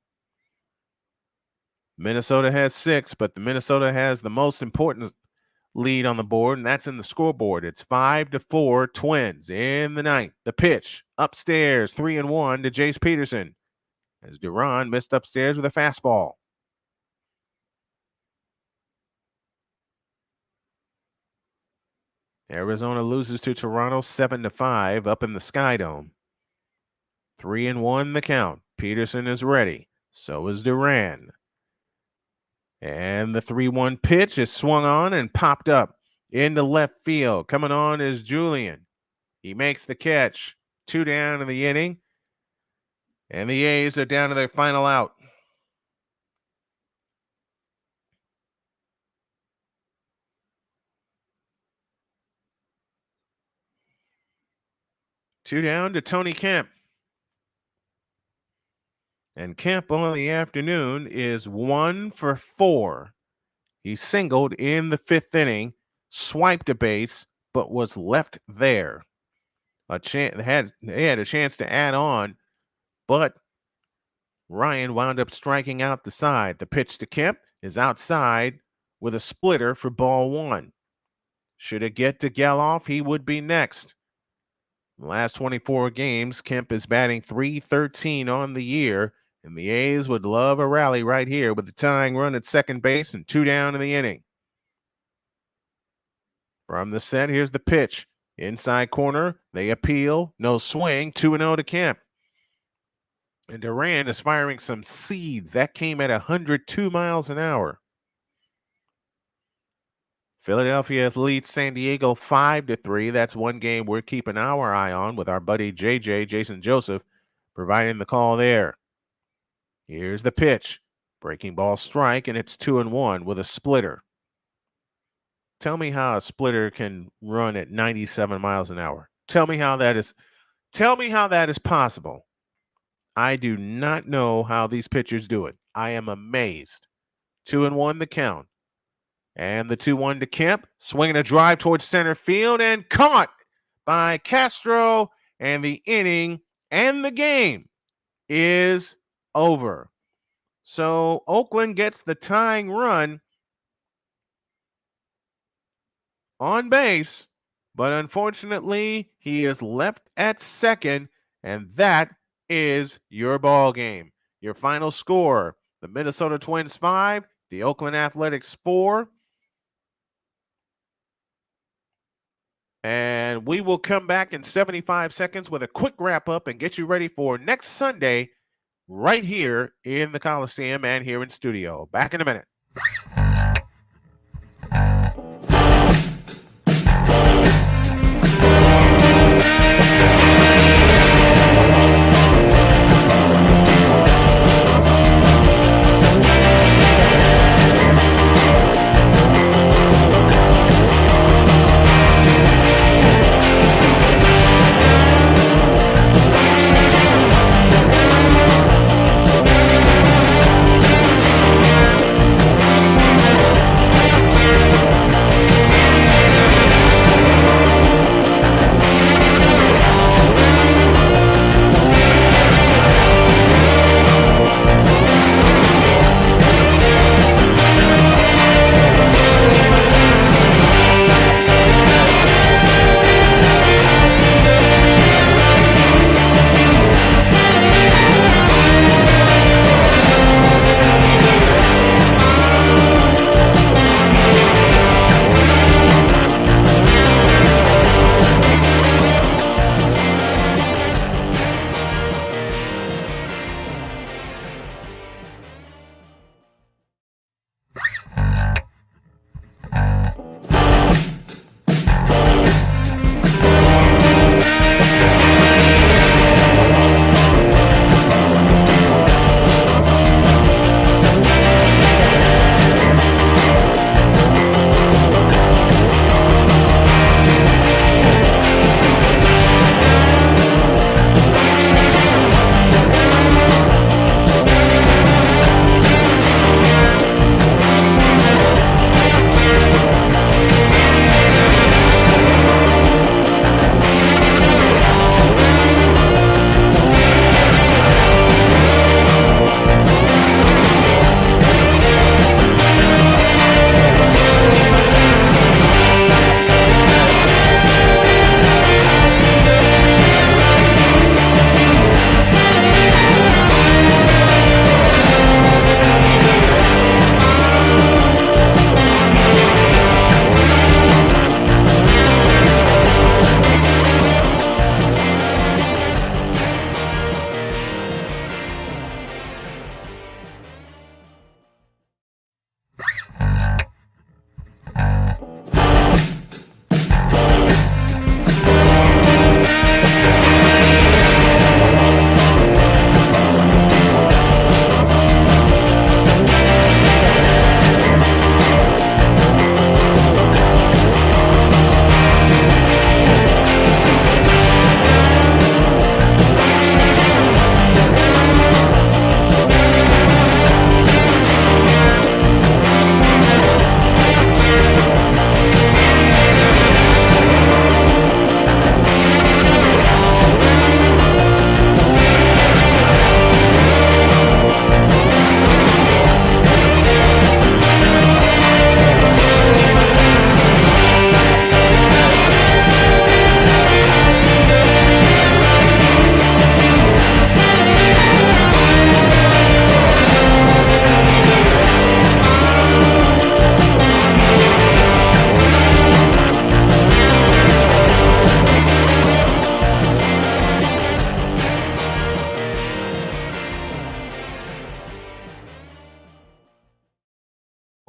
Minnesota has 6, but the Minnesota has the most important lead on the board, and that's in the scoreboard. It's 5-4 Twins in the ninth. The pitch upstairs, 3-1 to Jace Peterson, as Duran missed upstairs with a fastball. Arizona loses to Toronto 7-5 up in the Sky Dome. 3-1 the count. Peterson is ready. So is Duran. And the 3-1 pitch is swung on and popped up into left field. Coming on is Julian. He makes the catch. 2 down in the inning. And the A's are down to their final out. Two down to Tony Kemp. And Kemp on the afternoon is 1 for 4. He singled in the 5th inning, swiped a base, but was left there. They had a chance to add on, but Ryan wound up striking out the side. The pitch to Kemp is outside with a splitter for ball 1. Should it get to Geloff, he would be next. In the last 24 games, Kemp is batting .313 on the year, and the A's would love a rally right here with the tying run at second base and 2 down in the inning. From the set, here's the pitch. Inside corner, they appeal. No swing. 2-0 to Kemp. And Duran is firing some seeds. That came at 102 miles an hour. Philadelphia leads San Diego 5-3. That's one game we're keeping our eye on with our buddy Jason Joseph, providing the call there. Here's the pitch. Breaking ball strike, and it's 2-1 with a splitter. Tell me how a splitter can run at 97 miles an hour. Tell me how that is possible. I do not know how these pitchers do it. I am amazed. 2-1 the count. And the 2-1 to Kemp, swinging a drive towards center field and caught by Castro, and the inning and the game is over. So Oakland gets the tying run on base, but unfortunately he is left at second, and that is your ball game. Your final score: the Minnesota Twins 5, the Oakland Athletics 4. And we will come back in 75 seconds with a quick wrap up and get you ready for next Sunday right here in the Coliseum and here in studio. Back in a minute.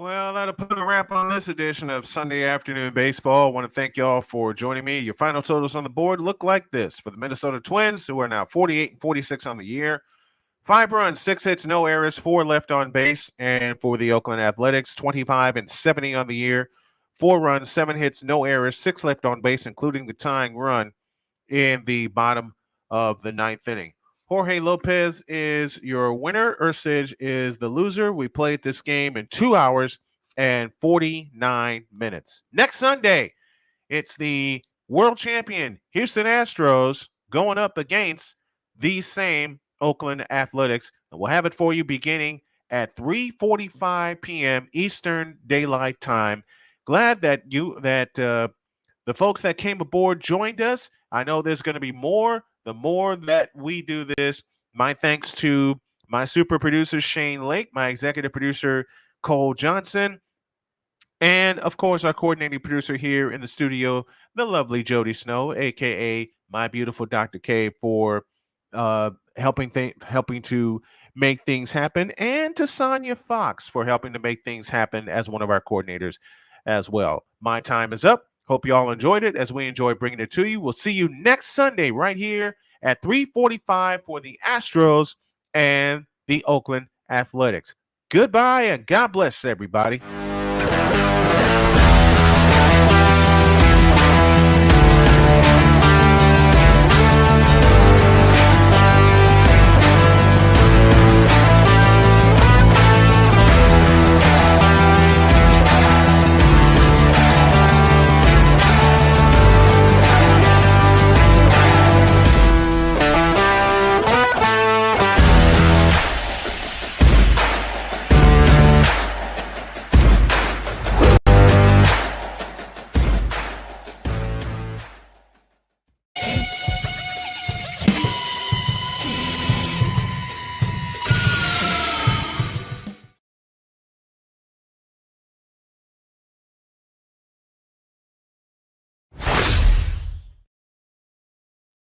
Well, that'll put a wrap on this edition of Sunday Afternoon Baseball. I want to thank y'all for joining me. Your final totals on the board look like this for the Minnesota Twins, who are now 48 and 46 on the year. 5 runs, 6 hits, no errors, 4 left on base. And for the Oakland Athletics, 25 and 70 on the year. 4 runs, 7 hits, no errors, 6 left on base, including the tying run in the bottom of the ninth inning. Jorge Lopez is your winner. Ursage is the loser. We played this game in 2 hours and 49 minutes. Next Sunday, it's the world champion Houston Astros going up against these same Oakland Athletics. And we'll have it for you beginning at 3:45 p.m. Eastern Daylight Time. Glad that the folks that came aboard joined us. I know there's going to be more. The more that we do this, my thanks to my super producer, Shane Lake, my executive producer, Cole Johnson, and, of course, our coordinating producer here in the studio, the lovely Jody Snow, a.k.a. my beautiful Dr. K, for helping to make things happen, and to Sonia Fox for helping to make things happen as one of our coordinators as well. My time is up. Hope you all enjoyed it as we enjoy bringing it to you. We'll see you next Sunday right here at 3:45 for the Astros and the Oakland Athletics. Goodbye and God bless everybody.